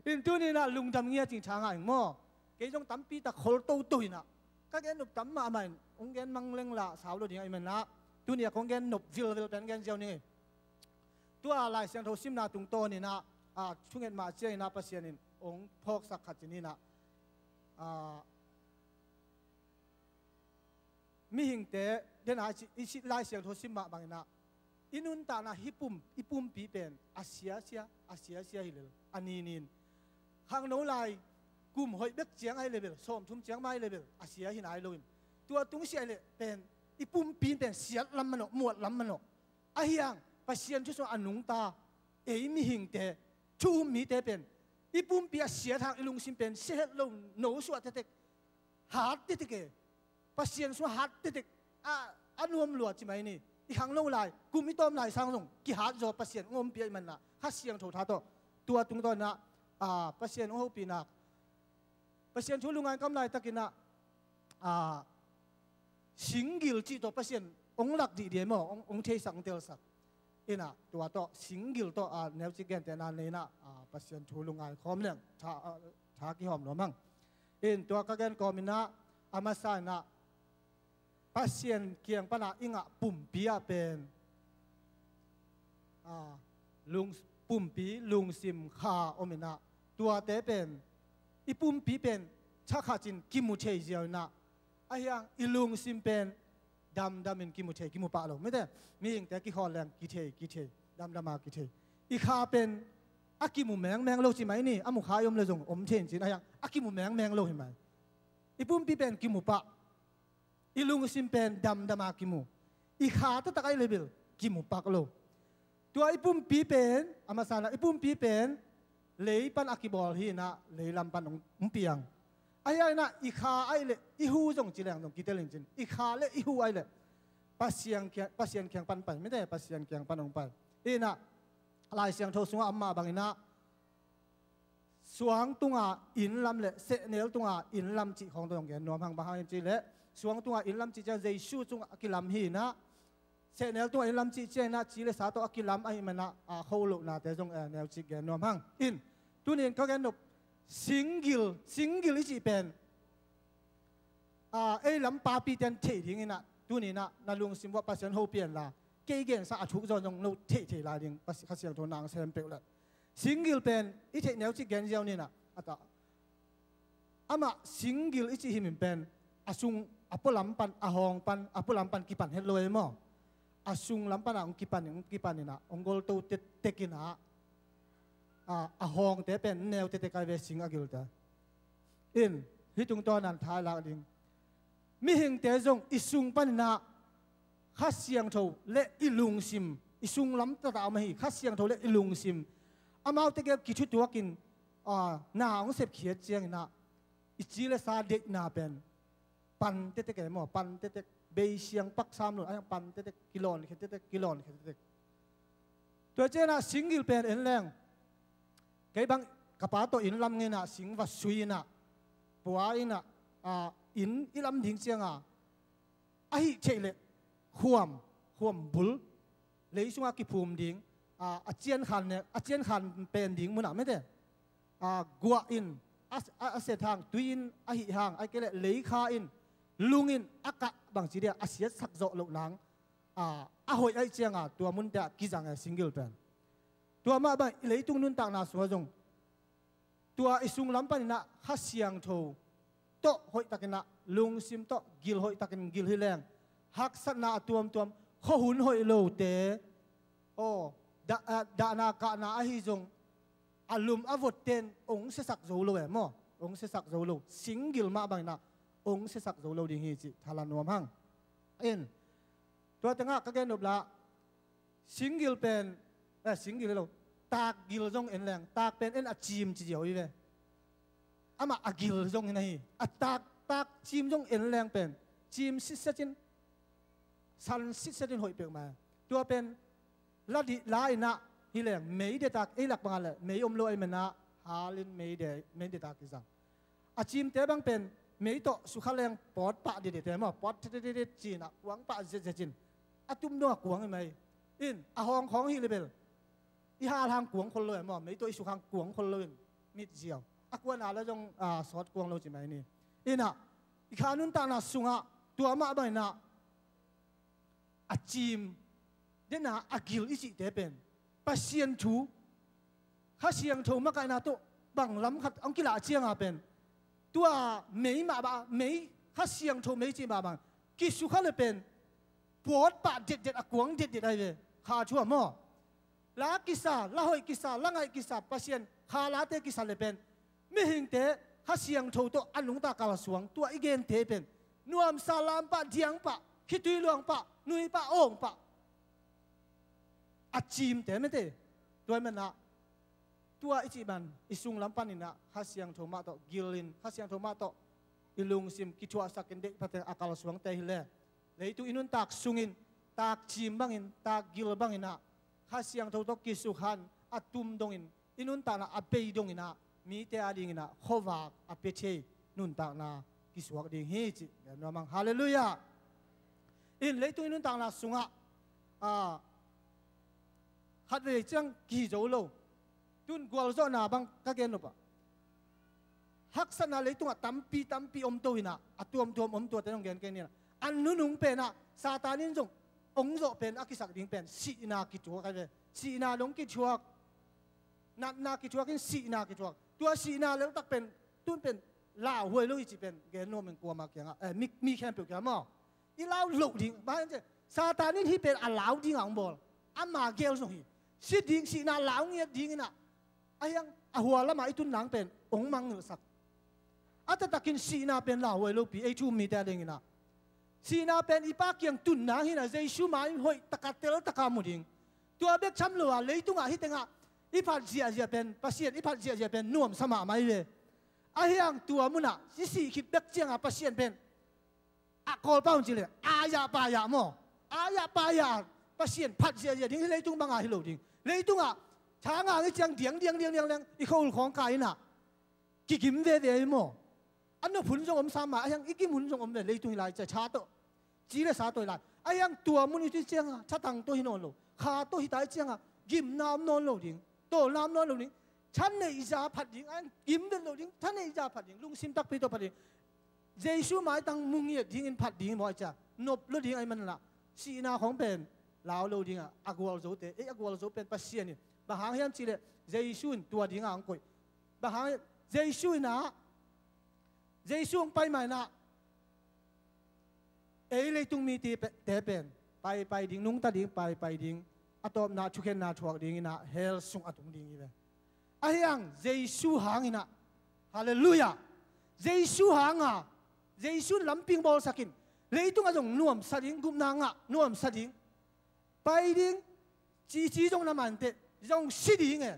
Speaker 6: อินตัวนี้นะลุงทำเงี้ยจริงช้างไอ้โมเกยจงตั้มปีตะโคลโตตุยนะก็แกนบตั้มมาใหม่องแกนมังเล่งละสาวเราดีไอ้มันนะตัวนี้ของแกนบวิลเป็นแกนเจ้านี่ตัวอะไรเสียงโทซิมนาตุงโตนี่นะช่วงเงินมาเจ้านะภาษานี่องพอกสักขัดนี่นะมีหิงเตะเดินหาอิชิไลเสียงโทซิมมาบางนะอินุนตานะฮิปุ่มปีเป็นอาเซียเซียฮิเลอันนี้นินข้างโน้นไลกลุ่มหอยเบ็กเจียงไอเลเวลส้มทุ่มเจียงไม้เลเวลอาเซียหินไอโลอิมตัวตุ้งเสียเลยเป็นอีปุ่มปีนเป็นเสียลำมันหมวดลำมันไอยังภาษาชุดส่วนอันนุงตามีหิงเตะชูมีเตะเป็นอีปุ่มปีเสียทางลุงซิมเป็นเสียลงโนส่วนเตะหาดเตะเกภาษาส่วนหาดเตะอันรวมหลวดใช่ไหมนี่อีข้างโน้นลายกลุ่มมิตรลายสร้างส่งกี่หาดจอภาษางมปีมันนะฮัสเสียงโถท่าตัวตุ้งตอนนะภาษาองค์ปีนักภาษาชุลุงงานกำไรตะกินะสิงกิลจีตัวภาษาองค์หลักดีเดียมองค์เทสังเตลสักเอ็นะตัวต่อสิงกิลตัวแนวจิเกนแต่นานเลยนะภาษาชุลุงงานคอมเนี่ยชากี่หอมหรือมั่งตัวกระเกนกอมินะอามาซานะภาษาเกียงปนาอิงปุ่มปีเป็นลุงปุ่มปีลุงซิมคาโอมินะตัวเตเป็นอีปุ่มปีเป็นชักขาจินกิมุเชยเจียวนะไอ้ยังอีลุงซิมเป็นดำมินกิมุเชยกิมุปะโลไม่ได้มีอย่างแต่กิฮอลแรงกิเทดำมากิเทอีขาเป็นอากิมุแมงโลใช่ไหมนี่อามุขายมเลยส่งอมเชนจินไอ้ยังอากิมุแมงโลเห็นไหมอีปุ่มปีเป็นกิมุปะอีลุงซิมเป็นดำมากิมุอีขาตั้งแต่ไอ้เลเวลกิมุปะโลตัวอีปุ่มปีเป็นอามาซานะอีปุ่มปีเป็นเลยปันอากิบอลฮีนะเลยลำปันองเปียงไอ้ยัยนะอีขาไอ้เล่อีหูจงจีแรงจงกิเตลินจินอีขาเล่อีหูไอ้เล่ปัสเซียงเคียงปันไปไม่ได้ปัสเซียงเคียงปันองไปนะลายเสียงโทสวงอัมมาบางนะสวงตุงอินลำเล่เสเนลตุงอินลำจีของตัวของแกนวมพังบางจีเล่สวงตุงอินลำจีจะเจชูตุงอากิลำฮีนะเสเนลตุงอินลำจีเจนะจีเลสาตัวอากิลำไอ้มันนะเขาลุนะแต่จงแนวจีแกนวมพังอินตัวนี้เขาแกนบสิงกิลอีจีเป็นไอ้ลำปาปีเตนเททิ้งนะตัวนี้นะลุงซิมว่าภาษาเขาเปลี่ยนละเกี่ยงสะอาดชุกจนโน้เทลายดิ้งภาษาเสียงโทนางเซมเปลเลยสิงกิลเป็นอีเทแนวจีแกนเจ้านี่นะอามาสิงกิลอีจีหิมเป็นอาซุงอาปุลำปันอาหองปันอาปุลำปันกีปันเฮลโลเอมออาซุงลำปันองกีปันนี่นะองกอลโตเตกินะอาหองแต่เป็นแนวเตะไกเวสิงอากิลตาฮิตุงตอนนั้นท้ายละดิ้งมีหิงเตจงอิสุงปันนะข้าเสียงโทเละอิลุงซิมอิสุงล้ำตะตามาฮีข้าเสียงโทเละอิลุงซิมอามาเอาตะเกียบกิชุดตัวกินหน้าของเสพเขียดเจียงนะอิจิเลสาเด็กนาเป็นปันเตะแก่หมอปันเตะเบยเสียงปักซ้ำหนุนอะไรปันเตะกิโลนเตะกิโลนตัวเจ้านะสิงกิลเป็นเอ็นแรงไก่บางกระป๋าตัวอินลำเงินสิงวัดสุยนะปัวอินะอินลำทิ้งเชียงไอ้เฉลขวม
Speaker 7: huam bul lấy xuống cái phùm điếng chiên khăn pen điếng muốn làm thế gua in sẽ thang tuy in hi hàng ai cái lại lấy kha in lung in cả bằng chỉ để siết sắc dọ lộ nắng hồi ai chiang tua muốn đã kí rằng single pen tua mà bạn lấy tung nun tang na xuống dùng tua isung lắm pan na hát siang thâu to hội takin na lung sim to gil hội takin gil hileng hak sát na tuam kho hun hội lâu tế đã na cả na hi dùng alum avot ten ông sẽ sắc dấu lâu em mo ông sẽ sắc dấu lâu single mà bằng na ông sẽ sắc dấu lâu đi hi chị thalan nuam hang in tua tengah các cái nộp là single pen single lâu tag gil dùng en leng tag pen en chim chỉ diệu vậy ama agil dùng này tag chim dùng en leng pen chim sit setin san sit setin hội bèo mà tua pen la di la ina hi leng mấy de tag ấy lạc bằng là mấy lôi mình na halin mấy de tag cái rằng chim té bang pen mấy to sukha leng pot pa de te mà pot de chin quang pa je chin tum no quang mai in hong khong hi level i ha hang quangคนเลยmà mấy to sukha quangคนเลยmít diao quan là trong sót quang lâu chỉ mấy nè ina khá nun ta na sunga tua ma bài na chim đến na agil isi te pen pasien thu khá siang thu mà cái na to bằng lắm khát ông kia là chiang pen tua mấy mà ba mấy khá siang thu mấy chỉ mà bằng kí su khá là pen bột ba det quang det đây về khá chua mo lá kisa lá hội kisa lá ngày kisa pasien khá lá te kisa le pen mi hình thế hát siang thâu to ăn lúng ta cao xuống tua igen thế pen nuam salam pa diang pa khi tuy luang pa nuôi pa ong pa chim thế mấy thế tua mình na tua ichi ban isung lam pan ina hát siang thâu ma to gilin hát siang thâu ma to ilung sim kichua sakin de pateng akal xuống te hile lấy tu inun tak sungin tak chim bangin tak gil bangina hát siang thâu to kisuhan atum dongin inun ta na apei dongina mi te ading na khova apeche nun ta na kisuak ding hi chi no mang hallelujah in le tu nun ta na sunga hat ve chang ki zo lo tun gwal zo na bang ka gen no pa hak san na le tu tampi om to ina atuam om to te nong gen ken ni an nu nung pe na satanin jong ong zo pen akisak ding pen si na ki chu ka ve si na long ki chuak na ki chuak in si na ki chuak tua si na leo tak pen tun pen lao huay lo chỉ pen gen no men kwa ma kyang mi khem pe kyang mo i lao lo ding ba je satanin hi pen a lao ding ang bol ama gel so hi si ding si na lao nge ding na ayang a hua la ma itun nang pen ong mang ngel sak ata takin si na pen lao huay lo pi e chu mi ta ding na si na pen ipa kyang tun na hi na jesu mai hoi takatel takamuding tua bek cham lo a leitung a hi tenga ipat zia pen pasien ipat zia pen nuam sama mai le ahyang tua muna si khip bek chiang pasien pen kol paung chi le aya pa ya mo aya pa ya pasien phat zia ding le tung banga hi lo ding le tung changa ngi chiang diang i khol khong kai na ki kim ve mo an no phun jong om sama ahyang iki mun jong om le tung lai cha to chi le sa to lai ahyang tua mun ti chiang cha tang to hi no lo kha to hi tai chiang gim nam non lo ding tổ nam nói lục đình, thân này ra phát đình anh kiếm đến lục đình, thân này ra phát đình, lung sim tắc pi to phát đình, Giêsu mãi tăng mung nhiệt đình phát đình mọi cha, nộp lục đình anh mình là, si na không bền, lão lục đình agwal dấu tế, agwal dấu bền pasien, bà hàng hiếm chỉ là Giêsu tua đình ang coi, bà hàng Giêsu na, Giêsu bay mãi na, ấy lấy tung mi tế bền, bay đình nung ta đình bay đình atom na chuken na chuak ding ina hell sung atung ding ibe ahyang Jesu hang ina hallelujah Jesu hanga Jesu lamping bol sakin leitung ajong nuam sading gumna nga nuam sading pai ding chi jong na man te jong si ding e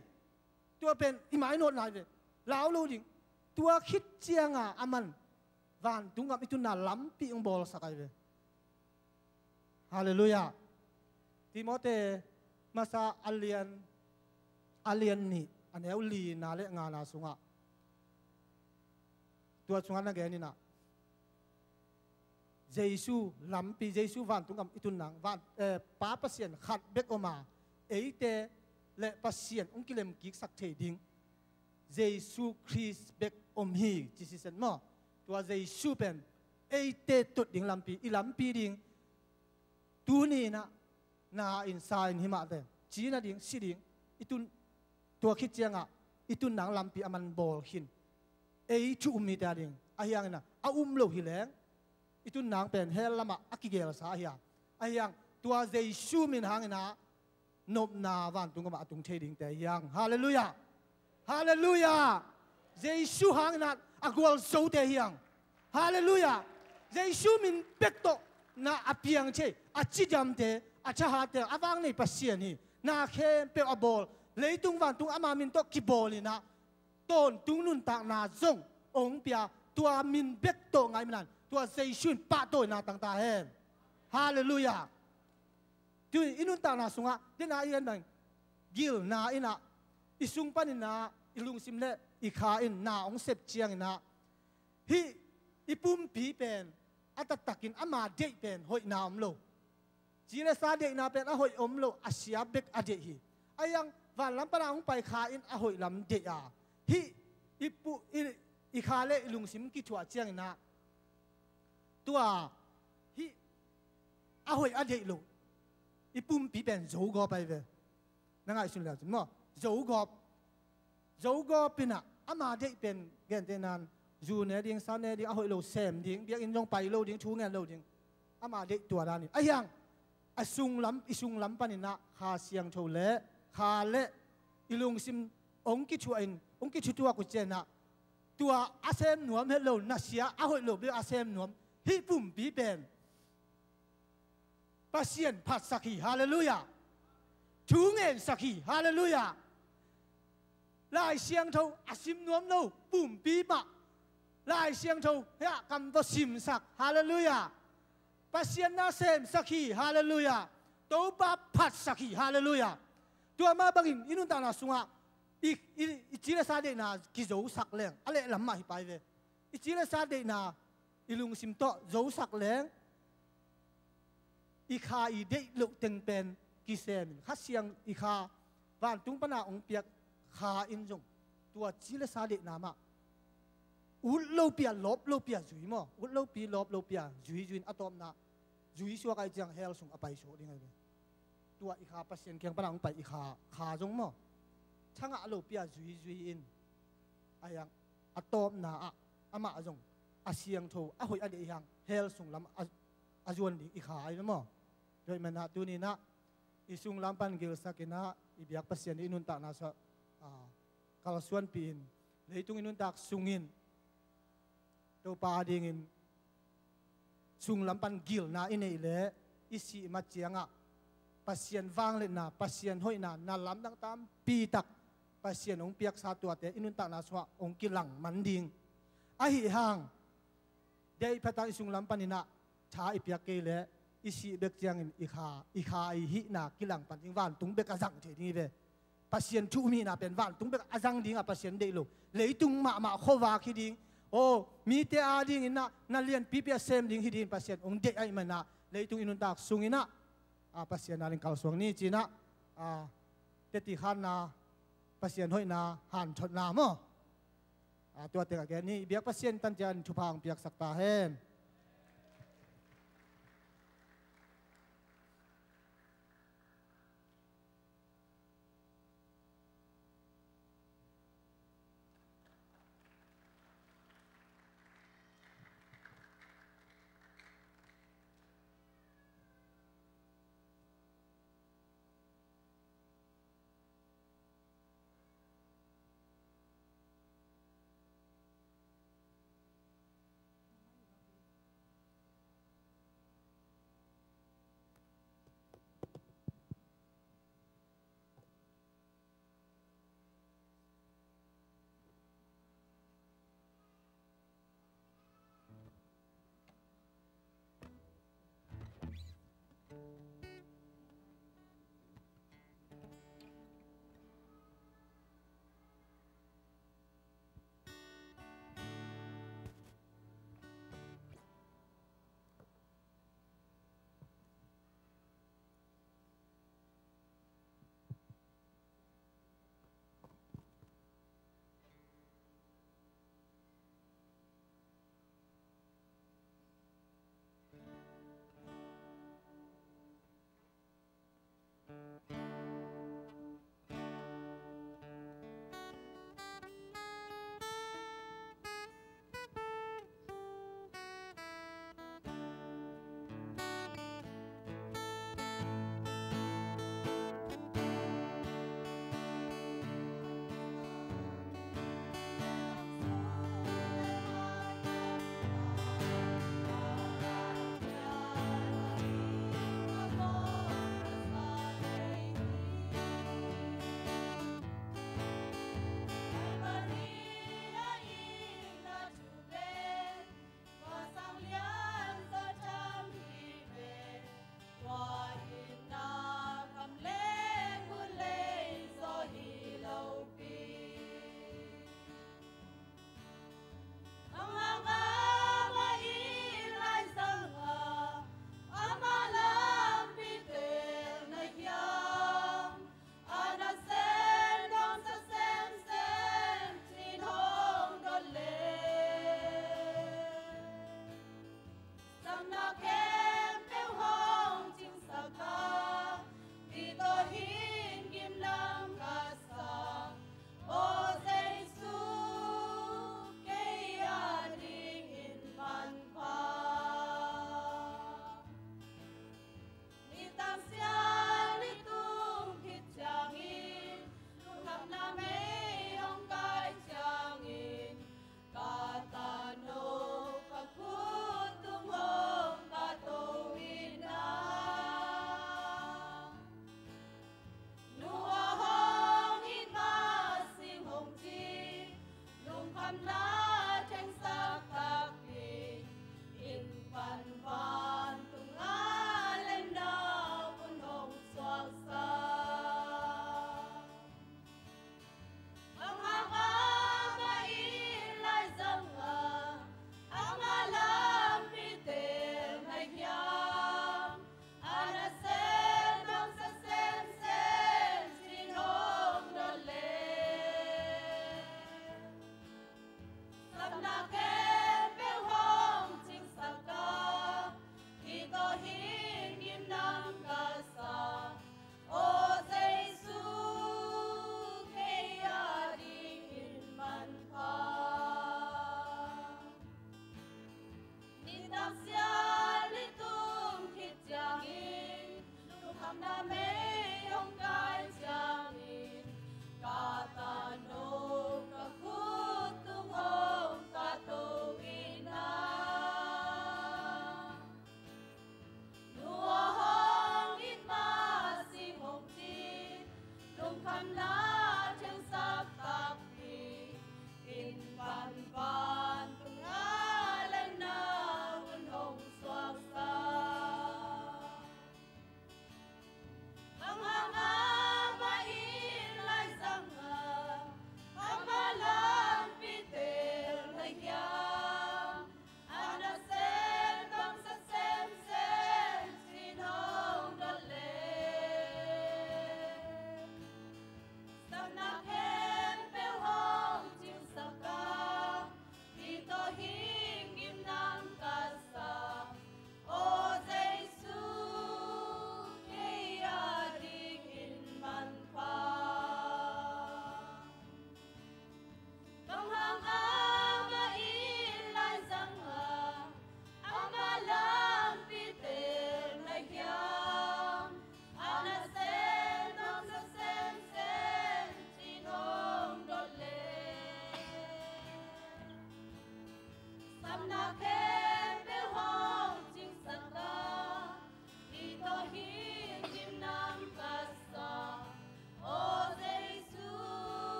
Speaker 7: tua pen imai not nai ve lao lo ding tua khit chianga aman van tungam itun na lamping bol sakai ve hallelujah Timote masa Lian ni aneu li na le nga na sunga tua sunga na ge ni na Giêsu lắm pi Giêsu van tung cầm itun nang van pa pasien khát bek oma ấy te lệ pasien ông kilem kik sak thei ding Giêsu Christ bek hi chỉ sen mo tua Giêsu pen ấy te tut ding lam pi ding tu ni na inside hima te chỉ na ding si ding itun tua khit chianga itun nang lam pi aman bol hin ấy chu mi ta ding ayang na lo hi leng itun nang pen hel lama akigel sa hiya ayang tua Giêsu min hangina nộp na van tung ma tung thei ding te yang hallelujah hallelujah Giêsu hangina agwal so te hiang hallelujah Giêsu min bekto na apiang che achijam te achaha te awang nei pasien hi na khe pe abol leitung van tung ama min to kibolina ton tung nun ta na zong ong pia tua min bekto ngai minan tua Giêsu pa to na tang ta hen hallelujah tu inun ta na sunga dina yen bang gil na ina isung panina ilung simle ikha in na ong sep chiang ina hi ipum pi pen atatakin ama de pen hoi na omlo jile sa de na pen a hoi omlo asia bek ade hi ayang van lam para ong pai kha in a hoi lam de a hi ipu ikha le ilung sim ki thua chiang ina tua hi a hoi ade lo ipum pi pen zo go pai ve nangai sun la mo zo go pina ama de pen gen te nan zu ne ding san ne ding a hoi lo sem ding biak in jong pai lo ding chu ngan lo ding ama de tua da ni ayang isung lam panina kha siang tho le kha le ilung sim ong ki chu in ong ki chu tua ku chena tua asem nuam he lo na sia a hoi lo bi asem nuam hi pum pi pen pasien phat sakhi hallelujah thu ngen sakhi hallelujah lai siang tho asim nuam lo pum pi ma lai siang tho ya kam to sim sak hallelujah pasien na sem sakhi hallelujah to pa phat sakhi hallelujah tua ma bangin inun ta na sunga i chile sa de na ki zo sak leng ale lam ma hi pai ve i chile sa de na ilung sim to zo sak leng i kha i de lu teng pen ki sem kha siang i kha van tung pana ong piak kha in jong tua chile sa de na ma ul lo pia lop lo pia zui mo ul lo pi lop lo pia zui juin atom na zui suwa kai jang hel sung apai so ding ai tua i kha pasien kyang pana ong pai i kha jong mo changa lo pia zui in ayang atom na ama jong asiang tho a hoi ade yang hel sung lam ajuan ding i kha ai mo doi mana tu ni na isung lam pan gil sakina ibiak pasien inun ta na sa kal suan pin leitung inun tak sungin to pa ding in sung lam pan gil na inei le isi ma chianga pasien wang le na pasien hoi na lam dang tam pi tak pasien ong piak sa tua te inun ta na swa ong kilang manding a hi hang dei pata isung lam panina tha ipiak ke le isi bek chiang in i kha i hi na kilang pan ding van tung bek azang the ni ve pasien thu mi na pen van tung bek azang ding a pasien de lo leitung ma khowa khi ding o mi te a ding in na lian pi pia sem ding hi ding pasien ong de ai mana leitung inun tak sungina a pasien na ling kal suang ni china te ti khan na pasien hoi na han thot na mo tua te ka ni biak pasien tan jan thu phang piak sakta hen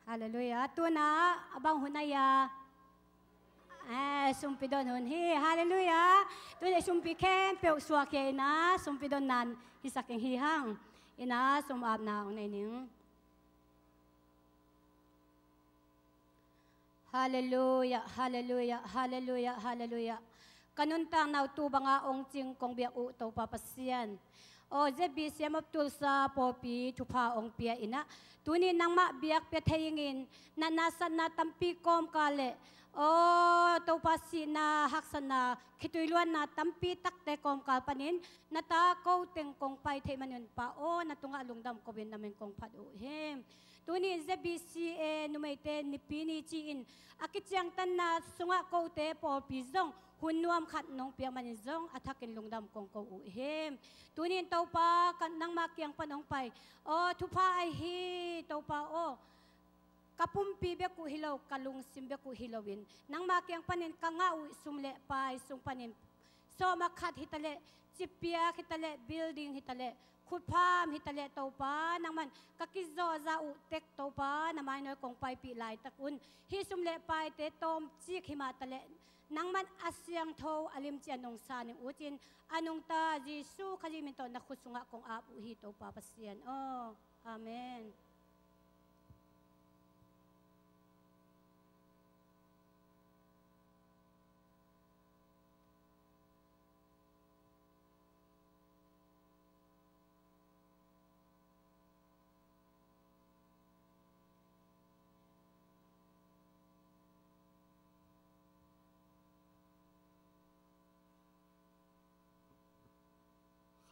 Speaker 3: Hallelujah. Tu na abang hunaya. Sumpidon hun hi. Hallelujah. Tu na sumpiken pe suake na sumpidon nan hisaking hihang. Ina sumab na unay ning. Hallelujah. Hallelujah. Hallelujah. Hallelujah. Kanuntang na utuba nga ong ting kong biyak utaw papasyan. O ZBCMTulsa popi tupa ong pia ina. Tunin nang BIAKPIAK tayingin na nasa na tampikom kale. O tupasi na haksan na kituyluan na tampi takte kom kalpanin. Natakaw ting kong pay taymanin pa o natunga lungdam ko bin namin kong paduhim. Tunin ZBCM numayten ni pinichiin. Akit siyang tan na sunga ko te popi zong. Hunuam kat nong piang manizong atakin lungdam kong ko uhim. Tunin tau pa kan nang makiang panong pay. O tupa ay hi tau pa o. Kapumpi be ku hilaw kalung simbe ku hilawin. Nang makiang panin kangau sumle pay sung panin. So makat hitale cipia hitale building hitale. Kupam hitale tau pa nang man kakizo za utek tau pa namay noy kong pay pilay takun. Hi sumle pay te tom cik himatale. Nang man asyang tau alim siya nung saning utin anong ta Jisu kaji minto nakusunga kong apu hito papasyan. Oh, amen.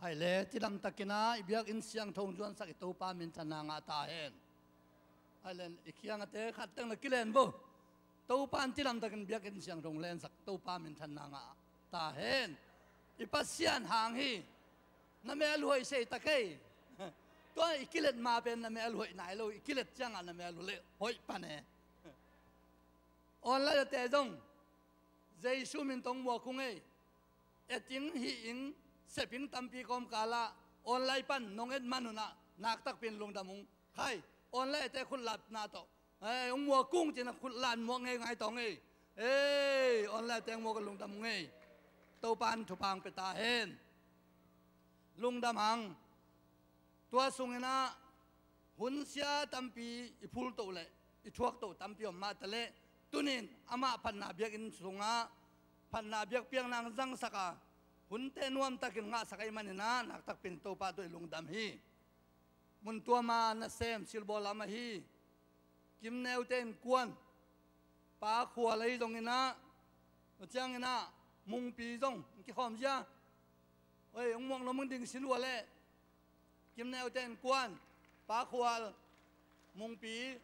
Speaker 1: Hai le tilam takina ibiak in siang thong juan sak to pa min thana nga ta hen hai len ikiang ate khat tang na kilen bo to pan tilam takin biak in siang thong len sak to pa min thana nga ta hen ipasian hang hi na me alhoi sei takai to ikilet ma pen na me alhoi nai lo ikilet chang na me alhoi hoi pane online te jong Jisu min tong mo kung ei eting hi ing seping tampi kom kala online pan nonget manuna naktak pin lungdamung hai online te khun lat na to ong mo kung china khun lan mo ngai ngai tong ei online te mo lungdamung ei to pan thu pang peta hen lungdam hang tua sungena hun sia tampi ipul to le ithuak to tampi om ma tale tunin ama pan na biak in sunga pan na biak piang nang jang saka HUNTE nuam takin nga sakay manina naktak pinto pa to lungdam hi muntua ma na sem silbola ma hi kim neuten kuan pa khua lei dong ina chang ina mung pi dong ki khom ja oi ong mong lo mung ding silwa le kim neuten kuan pa khua mung pi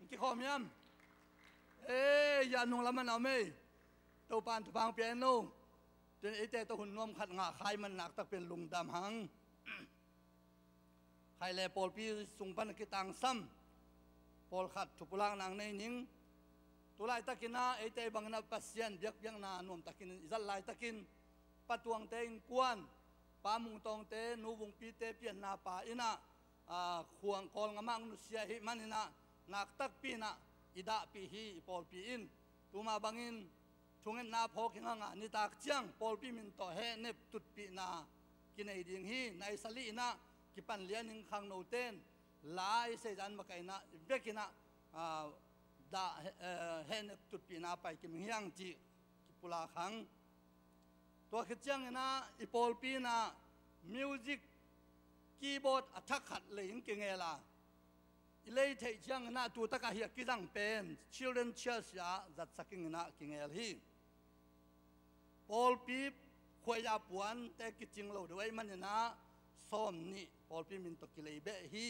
Speaker 1: ki khom yam ya nong laman ame to pan to pang pianoจนไอ้เจ้าตัวหุ่นนวมขัดงาใครมันหนักตักเป็นลุงดำหังใครแลปอลปีสุงปันกิตังซ้ำปอลขัดทุบลางนางในนิ่งตัวลายตะกินนะไอ้เจ้าบางนาปัสยันเบียกเบียงนานวมตะกินจัลลายตะกินปัตวงเตงกวนปามุงตองเตนูวงปีเตเปียนนาป่าอินะขวงกอลงามังนุเสียหิมันอินะหนักตักปีนะอิดาปีฮีปอลปีอินตัวมาบังอินช่วงนั้นนาพอกินงานิตากจังปอลปีมินต่อเฮเนบตุดปีนากินไอดิ่งฮีในสลีนะกิปันเลียนหิงขังโนเตนลายเสจันมาไกนะเวกินะดาเฮเนบตุดปีนาไปกิมเฮียงจีกิปุลาขังตัวขจังนะอีปอลปีนะมิวสิกคีย์บอร์ดอัฐขัดเลยหิงเกงเอลาเลยเทจังนะตัวตะกะเฮียกิจังเป็น Children Church ยาจัดสักกิงนะกิงเอลฮีปอลปี ขวยยาปวนแต่กิจริงเราด้วยมันเนี่ยนะซ้อมนี่พอพี่มินตกิเลยเบะฮี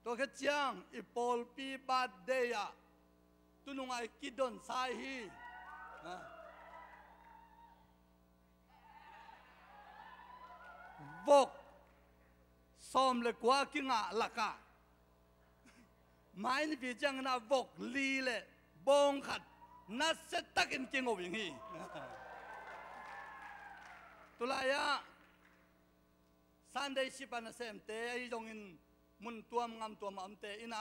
Speaker 1: ตัวขจียงอีพอลปีบาดเดียตุนุงไอกิดอนไซฮีวกซ้อมเลยกว่ากิงะลักะไม่นี่พี่จังนะวกลีเลยบงขัดนัดเซตักอินกิงเอาอย่างนี้ตุลายะซันเดย์ชิปานะเซมเตไอจงอินมุนตัวงามตัวมันเตอินะ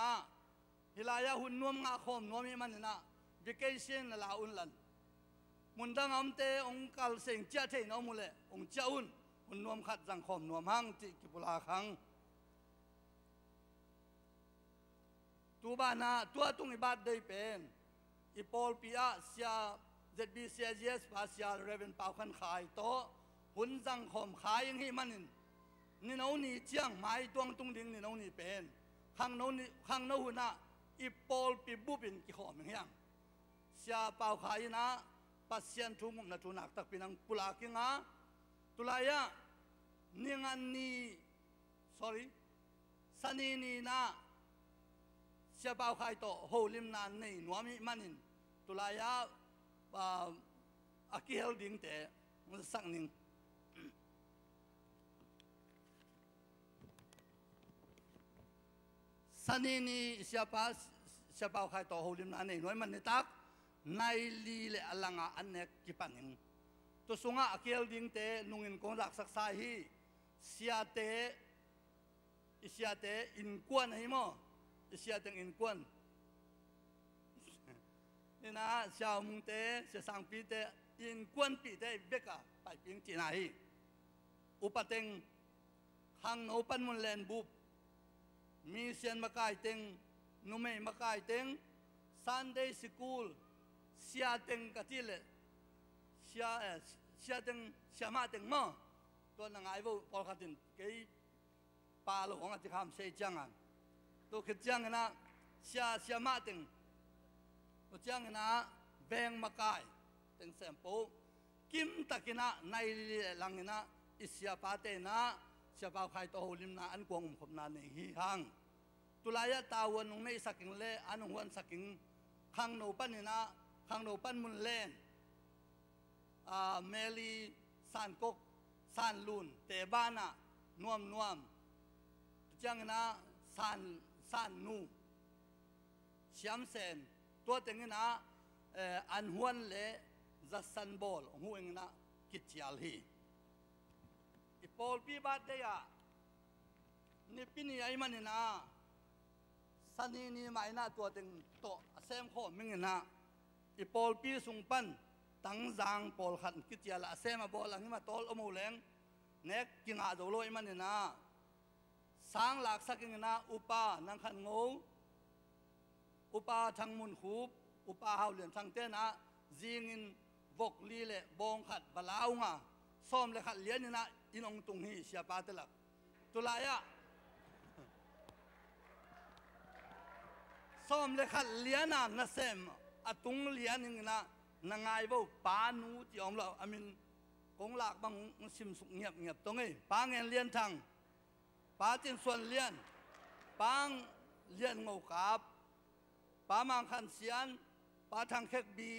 Speaker 1: ฮิลายะหุ่นนวมงาคมนวมมีมันนะวิกเกชันลาอุนลันมุนดังอัมเตองคัลเซิงเจ้าเทนอมุเลองเจ้าอุนหุ่นนวมขัดจังคมนวมหังติกิปุลาขังตัวบ้านะตัวตุงอิบาดได้เป็นอีพอลปีอาเซีย ZBCM ภาษาเรเวนเป่าขันขายโตหุ่นจังคมขายยังให้มันนี่น้องนี่เจียงไม้ตวงตุงดิ่งนี่น้องนี่เป็นข้างโน้นข้างโน้นนะอีพอลปีบุบินกี่ข้อมึงยังเสียเป่าขายนะปัสเซียนทุ่งมุมนะทุนักตักปีนังปุลากิงะตุลายะนี่งันนี่ sorry สันนี่นะเสียเป่าขายโตโฮลิมนานนี่หนัวมีมันนินตุลายะอากิเฮลดิ่งเตะมันสักหนึ่งสันนี่เสียเป่าขายโตโฮลิมนานนี่หน่วยมันนี่ตักในลีเลอลังอันเนกกิปันหนึ่งตัวสุงะอากิเฮลดิ่งเตะนุ่งอินกงรักสักสายฮีเสียเตอินกวนให้มั้งเสียตึงอินกวนนี่นะเสียมุงเตะเสียสังปีเตะอินกวนปีเตะเบกะไปพิงจีน่าฮีอุปเต็งหังโนปันมุนเลนบุบมีเสียนมาไกเต็งนุ่มมาไกเต็งซันเดย์สกูลเสียตึงกะทิเลเสียตึงเสียมาตึงมั้งตัวนังไอ้บุพอขัดตินเกยปาโลของอาจจะทำเสียจังอ่ะตัวขจังนะเสียมาตึงตัวจังนะแบงมาไกตึงเซมโปกิมตะกินะในหลังนะอิเสียปาเตนะเสียปาใครตัวลิมนะอันกวงผมนาในฮีฮังตุลายะตาวันงในสักิงเล่อันวันสักิงขังโนปันนี่นะขังโนปันมุนเล่นเมลีสันกกสันลุนเตบ้านะนวมจังนะสันนูเชียมเซนตัวเต็งนะอันหวนเล่จัสันบอลหัวเองนะกิจยาลีอีพอลปีบาดเดียนี่ปีนี้ไอ้มันนะสันนี่ไม่น่าตัวเต็งโตเซมข้อมึงนะอีพอลปีสุงปันตั้งจางพอลขันกิจยาละเซมาบอลหลังนี้มาโตลอมูเลงเน็กกินอาโดโลไอ้มันนะสร้างหลักสักอย่างนะอุปานังขันงูอุปาทางมุนคูบอุปาเฮาเหรียญทางเต้นะจิงินบกลีเล่บงขัดบลาวงาซ้อมเลยขัดเหรียญนี่นะอินองตุงฮีเสียปาเตลักตุลายะซ้อมเลยขัดเหรียญนะเซมอตุงเหรียญนี่นะนางไงบ่ปานูที่อมเราอามินกงหลักบางซิมสุกเงียบตรงนี้ปาเงินเหรียญทางปาจินส่วนเลียนปังเลียนงูกับปามังขันเสียนปาทางเค็กบี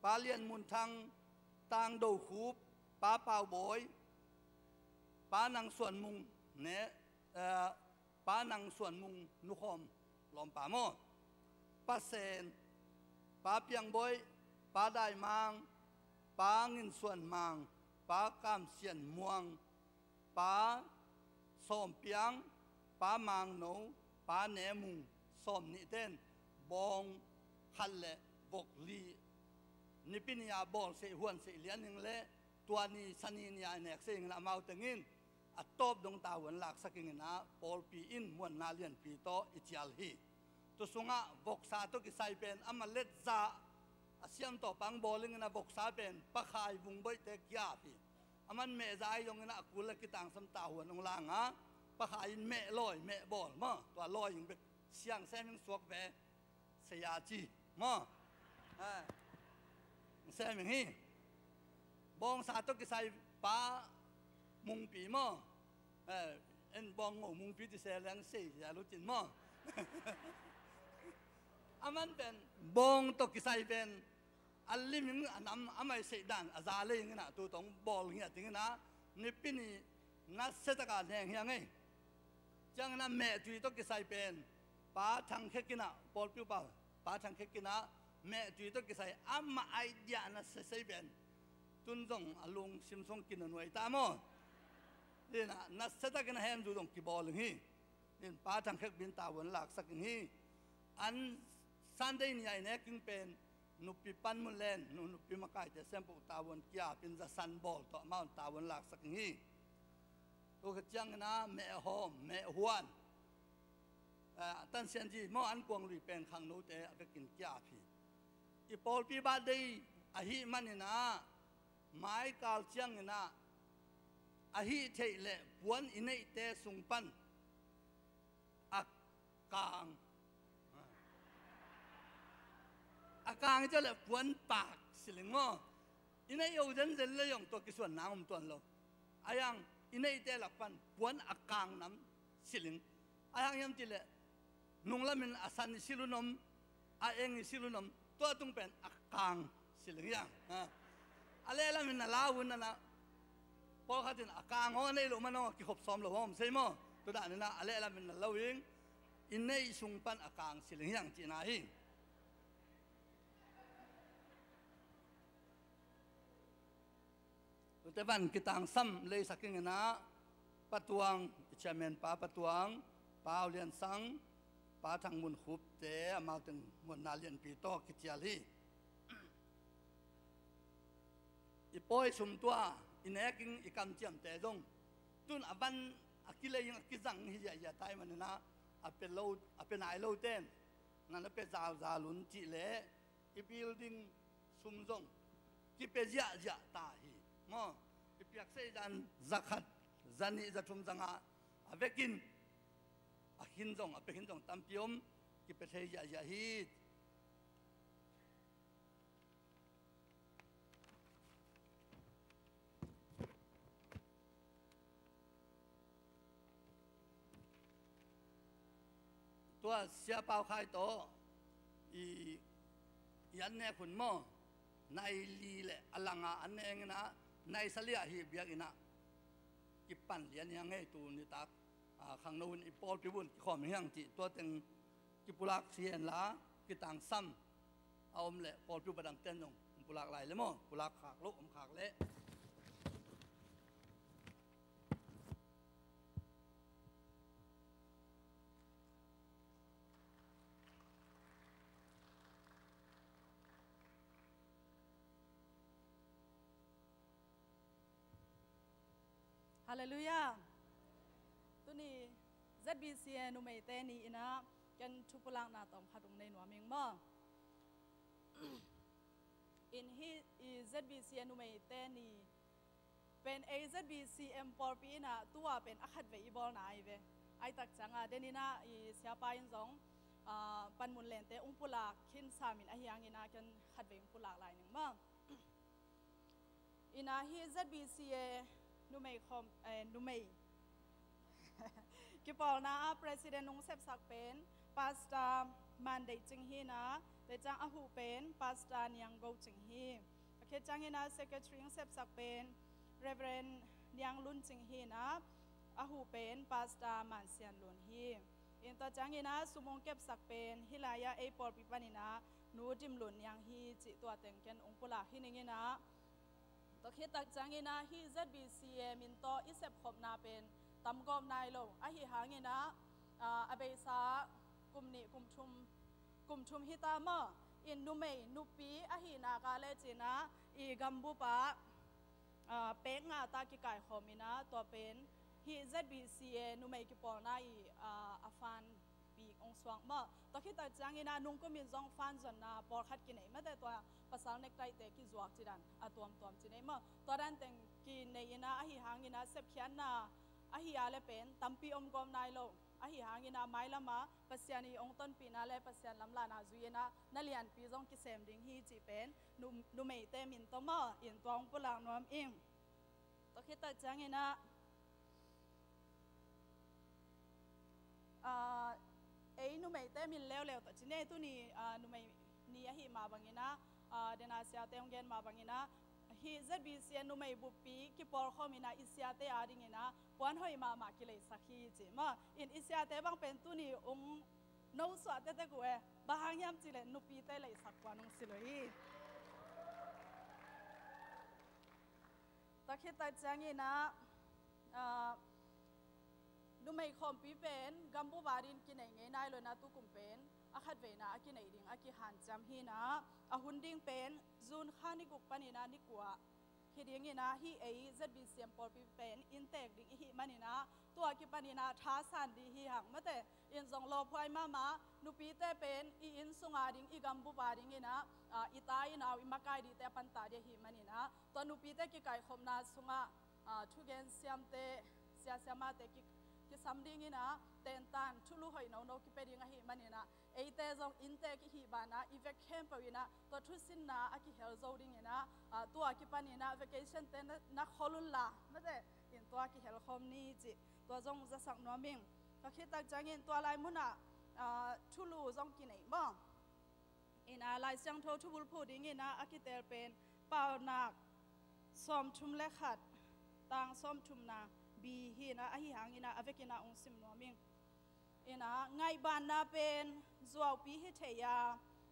Speaker 1: ปาเลียนมุนทางต่างโดคูบปาเป่าบอยปานังส่วนมุงเนี่ยปานังส่วนมุงนุคอมลอมปาโมปาเซนปาเปียงบอยปาได้มังปาเงินส่วนมังปากามเสียนม่วงปาส้มเปียงปามังโนปาเนมุงส้มนิเต้นบองคันเละบกลีนิปินยาบอลเสียหวนเสียเลี้ยนหนึ่งเละตัวนี้สันนิยาเนกเสียงละเมาตึงอินอัตตบดงตาวันหลักสักอย่างนะปอลปีอินมวนนาเลียนปีโตอิจลฮีตัวสุงะบกซาตุกิไซเป็นอามาเล็ดซาอาเซียมต่อปังบอลลิงนะบกซาเป็นปะขายวุงใบเตกยาพีอามันเมใจยงนะกุลกิตังสัมตาหัวนงลางอ่ะปะขายเมลอยเมบอลมั้งตัวลอยอย่างเป็นเสียงแซมยังสวกแวเสียจีมั้ง
Speaker 8: เสียอย่างนี้บองสาตุกิใส่ป้ามุงปีมั่อเอ็นบองงูมุงปีที่เสียแรงสี่อย่ารู้จินมั่ออามันเป็นบองตุกิใส่เป็นอันลิมิงอันนั้นอาไม่เสียดันอาซาเลยอย่างนั้นตัวตรงบอลอย่างนี้นะนี่ปีนี้นัดเซตการแห่งอย่างนี้จังนั้นแม่จุยตุกิใส่เป็นป้าทางเขกินะบอลผิวป้าป้าทางเขกินะแม่จุยตุกิใส่อามาไอเดียนัดเสียเป็นตุนจงอารมณ์ซิมซงกินหน่วยตามอ่ะนี่นะนัดเซตกันแห่งดูตรงกีบอลอย่างนี้นี่ป้าทางเขกบินตาวันหลักสักอย่างนี้อันซันเดย์นี่ไอ้เนี่ยกินเป็นนุปีปันมุลเลนนุปีมาไก่จะเซมปุตาวันกี้เป็นจะซันบอลต่อมาตาวันหลักสักอย่างนี้ตัวกจังนะแม่หอมแม่หวนตั้งเสียงจีมออันกวางลุยเป็นขังโนเตะไปกินกี้พี่อีพอลปีบาดดีอาหิมันนี่นะไม้กาลจังนะอาหิเทเลปวนอินเนเตสุงปันอักกางอากางจะเลยปวนปากสิลิงอ๋ออินเนยอุดนเจเลยองตัวกิส่วนน้ำตัวเราอายังอินเนยเตลักปันปวนอากางน้ำสิลิงอายังยังจิเลยนุ่งละมันอาสันสิลุนมอาเองสิลุนมตัวตุงเป็นอากางสิลิงยังอะไรละมันลาวุนนะพอเขาถึงอากางอ๋อในหลวงมันอ๋อกี่ขบซ้อมหลวงใช่ไหมตัวด่านนี่นะอะไรละมันลาวิงอินเนยสุงปันอากางสิลิงยังจีน่าหิแต่วันกิตังซ้ำเลยสักอย่างนะปัตวงเชมเมนป้าปัตวงป้าเลียนสังป้าทางมุนขุบเตะมาถึงมุนนาเลียนปีโตกิจยาลีอีปอยสมตัวอินเอกิงอีกำเจียมเตะจงตุนอบันอากิเลยยังอากิจังฮิจายาไตมันนะอาเป็นโลอาเป็นไอโลเต้นนั่นเป็นซาลุนจิเล่อีบิลดิ้งสุมจงที่เป็นยะตาฮีมอพิยักเสดันzakat zani zatum zanga avekin ahin jong apehin jong tampiom ki pethe ya hitตัวเสียเปล่าใครโตอียันเนี่ยคุณหมอในลีเละอลังอันเองนะในสลียฮีเบียกินะกิปั่นเลียนยังไงตูนิตักขังนูนอีปอลพิบุญขอมเฮียงจิตัวเต็งกิปุลักเสียนละกิตังซ้ำเอาเละปอลพิบุญดังเต้นลงปุลักไหลเลยมั้งปุลักขากลุกขากเละ
Speaker 5: ฮาเลลูยาตัวนี้ ZBCM นุ่มเตนี่นะกันชุบลังนาตอมขัดตรงในหนัวเมียงบ่อินฮีZBCM นุ่มเตนี่เป็น ZBCM ปอร์ปีนะตัวเป็นอัคดเวอีบอลนายเวไอตักจังเดนินะอีเสียไปยังสองปันมุนเลนเตอุ้งปุลากขินสามินอาฮิยังอินะกันขัดเวอุ้งปุลากหลายหนึ่งบ่อินะฮี ZBCMนุ่มคอมนุ่มกิปอลนะประธานนงเซฟสักเป็นพาสตามันเดจิงฮีนะแต่จังอาหูเป็นพาสตาเนียงโกจิงฮีโอเคจังฮีนะเซคเรตรีเซฟสักเป็นเรเวรนเนียงลุนจิงฮีนะอาหูเป็นพาสตามันเซียนลุนฮีอินตัวจังฮีนะสุมงเก็บสักเป็นฮิลายาเอปอลปิปานินะนูดิมลุนยังฮีจิตัวเต็งเกนองปุลาฮินิงินะตัวคิดตักจังกินะฮี ZBCM มินโตอิเซปขบนาเป็นตำกอมนายโลอาฮิหางินะอเบซากลุ่มนี้กลุ่มชุมฮิตามะอินนุเมนุปีอาฮินากาเลจินะอีกัมบุปะเป็กงาตากิกายขมินะตัวเป็นฮี ZBCM นุเมกิปอนาอีอาฟันปีองสวงมะตัวคิดตักจังกินะนุ่งก็มีจงฟันจนนาปอร์ขัดกินเองไม่ได้ตัวภาษาเนกไตเตกิจวักจีดันตัวจีนเองมั้งตัวนั้นแต่งกินในนะอาฮิหางินะเซปเขียนนะอาฮิอาเลเป็นตัมปีอมกอมนายโล hi hangina mai lama pasiani ong ton pina le pasian lamla na zuina na lian pi zong ki sem ding hi chi pen nu mei te min to ma in tong pulang nom im to khita changina nu mei te min leo to chine tu ni nu mei ni hi ma bangina dena sia te ong gen ma bangina hi ZBCM nu mei bu pi ki por khomina isia te adingina puan hoi ma ki le sakhi chi ma in isia te bang pen tu ni ong no swa te ku e bahang yam chi le nu pi te le sak kwa nong siloi ta khita changina nu mei khom pi pen gambu barin ki nei nge nai lo na tu kum pen akhat ve na aki nei ding aki han cham hi na a hunding pen zun khani guk panina ni kwa khiding ina hi ei ZBCM por pi pen intek ding hi manina to aki panina tha san di hi hang mate in zong lo phai ma nu pi te pen I in sunga ding I gambu baring ina itai na imakai di te pan ta de hi manina to nu pi te ki kai khom na sunga thugen siam te sia siama te ki samding ina ten tan thulu hoi no ki peding hi manina eite zong inte ki hi bana evek camp wina to thusin na aki hel zoding ina to aki panina vacation ten na kholun la mate in to aki hel khom ni chi to zong za sak no ming to khitak changin to lai muna thulu zong ki nei mo ina lai sang tho thubul phuding ina aki tel pen pau nak som thum le khat tang som thum na bi hi na hi hangina avekina ong sim no ming ina ngai ban na pen zuaw pi hi theya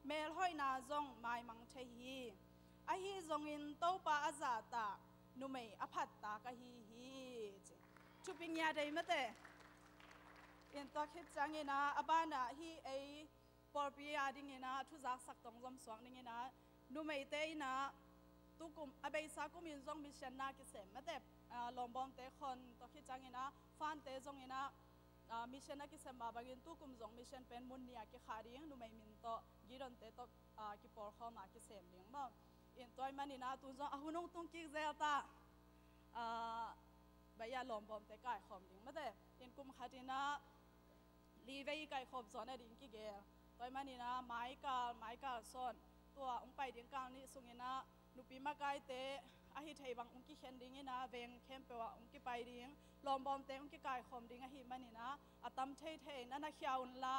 Speaker 5: mel hoi na zong mai mang the hi a hi zong in to pa azata nu mei aphat ta ka hi chuping ya dei mate in to khit changina abana hi ei por pi ading ina thu zak sak tong zom swang ning ina nu mei te ina tukum abei sa kum in zong mission na ki sem mate lombom te khon to khi changina fan te zong ina mission na ki sem ba bagin tu kum zong mission pen mun nia ki khari nu mai min to giron te to ki por khoma ki sem ling mo in toy manina tu zong ahunong tung ki zelta baya lombom te kai khom ling mate in kum khatina li vei kai khom zona ding ki ge toy manina mai ka son to ong pai ding kang ni sungina nupi ma kai te a hi thei bang ungki khen ding ina veng khempewa ungki pai ding lombom te ungki kai khom ding a hi manina atam thei na na khiaun la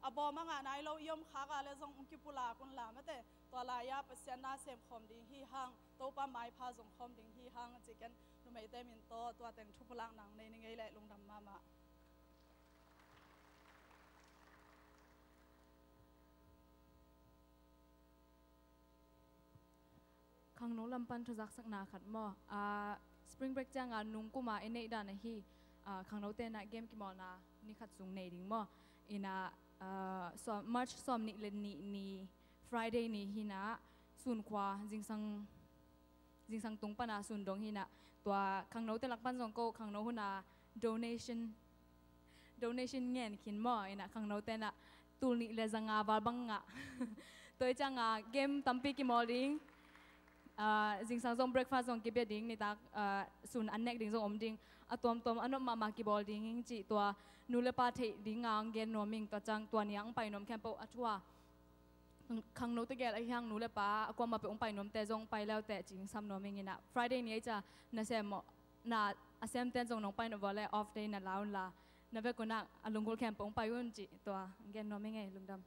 Speaker 5: abo manga nai lo yom kha ga le zong ungki pula kun la mate to la ya pasyan na sem khom ding hi hang to pa mai pha zong khom ding hi hang chicken nu mei te min to teng thu pulang nang nei ngei le lungdam mama
Speaker 9: khang no lampan thuzak sakna khat mo spring break changa nung kuma ene da na hi khang no te na game ki mo na ni khat sung nei ding mo ina so march som ni len ni friday ni hina sun kwa jingsang tung pana sun dong hina tua khang no te lakpan jong ko khang no huna donation ngen kin mo ina khang no te na tul ni le zanga wal banga toy changa game tampi ki mo ding jingsang zong breakfast zong kibia ding ni tak sun anek ding zong om ding atom anom mama ki bol ding chi tua nulepa the ding ang gen noming to chang tua niang pai nom campo athwa khang no te gel ai hang nulepa akwa ma pe ong pai nom te zong pai lau te ching sam noming ina friday ni cha na se mo na asem ten zong nong pai no vale off day na laun la na ve ko na alungul camp ong pai un chi tua gen noming ai lungdam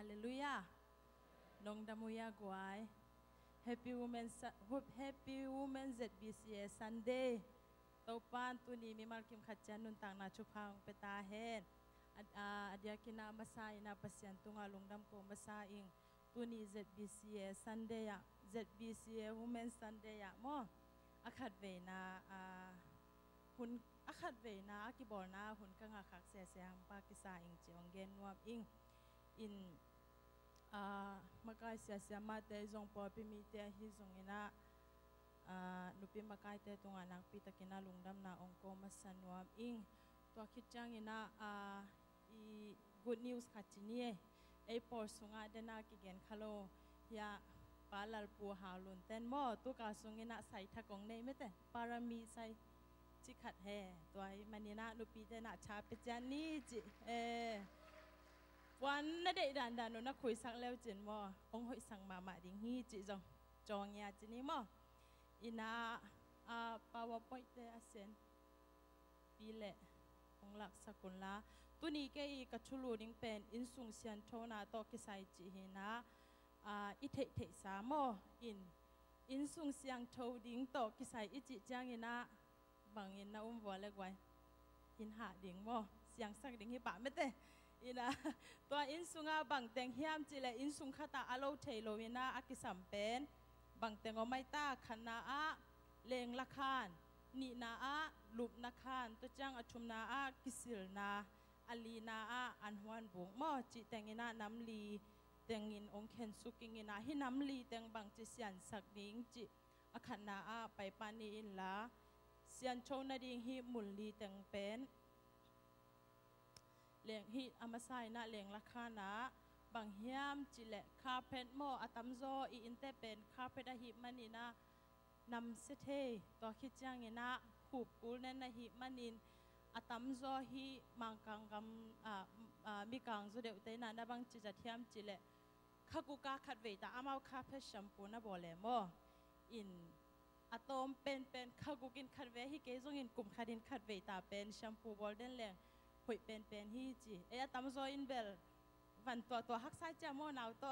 Speaker 5: Hallelujah. Lungdam ya guai. Happy Women's ZBCM Sunday. Taupan tu ni mimal kim khajan nun tang na chupang petahen. Adia kina masai na pasyan tunga lungdam ko masaing tu ni ZBCM Sunday ya. ZBCM Women's Sunday ya mo. Akad ve na hun akad ve na akibol na hun ka nga khak se se hang pa kisa ing jiong gen wam ing in makai sia sia mate zong po pimite hi zong ina nupi makai te tunga nang pita kina lungdam na ongko masanwam ing to kitjang ina i good news khachini e por sunga dena kigen khalo ya palal pu halun ten mo tu ka sungina sai thakong nei mete parami sai chikhat he to ai manina nupi te na cha pe jani jiวันนั่นเด็ดดันนักคุยสักแล้วจินว่าองค์หอยสังมาดิ่งฮีจิจงจองยาจินี่มั้งอินาปาวปอยเตอเซนปีเล่องหลักสกุลละตัวนี้ก็อีกัจจุลูดิ่งเป็นอินสุงเซียนโทนาโตกิไซจิฮินะอิเทสามอินสุงเซียงโทดิ่งโตกิไซอิจิจางอินะบางอินนะวัวเล็กไว้อินหาดิ่งมั้งเสียงสักดิ่งฮิปะไม่เตอินะตัวอินสุงาบังเตงเฮียมจิเลอินสุงขตาอโลเทโลวินาอากิสัมเป็นบังเตงอไม่ตาขนาอาเลงละคานนีนาอาลุบนาคานตัวจังอชุมนาอากิสิลนาอลีนาอาอันฮวนบุงมอจิเตงินาน้ำลีเตงินองเคนสุกิงินาฮิน้ำลีเตงบังจิเสียนสักดิ้งจิอขนาอาไปปานีอินลาเสียนโชนาดิ้งฮิมุลลีเตงเป็นเลี้ยงฮีอามาไซนะเลี้ยงราคานะบางเฮียมจิเลคาเพนโมอัตัมโซอีอินเตเป็นคาเพดหิมันนี่นะนำเสเทตัวคิดจังเงินะหูปูนั่นนะหิมันนินอัตัมโซฮีมังกังกำมีกังสุดเดียวแต่นั่นนะบางจิจัดเทียมจิเลข้ากูกาขัดเวตาอามาคาเพแชมพูนะบอกเลยโมอินอะตอมเป็นข้ากูกินขัดเวฮิเกซงอินกลุ่มขัดินขัดเวตาเป็นแชมพูบอลเดนเลี้ยงหอยเป็นฮีจีตั้มโซอินเบลวันตัวฮักไซจ้าโมนาวตั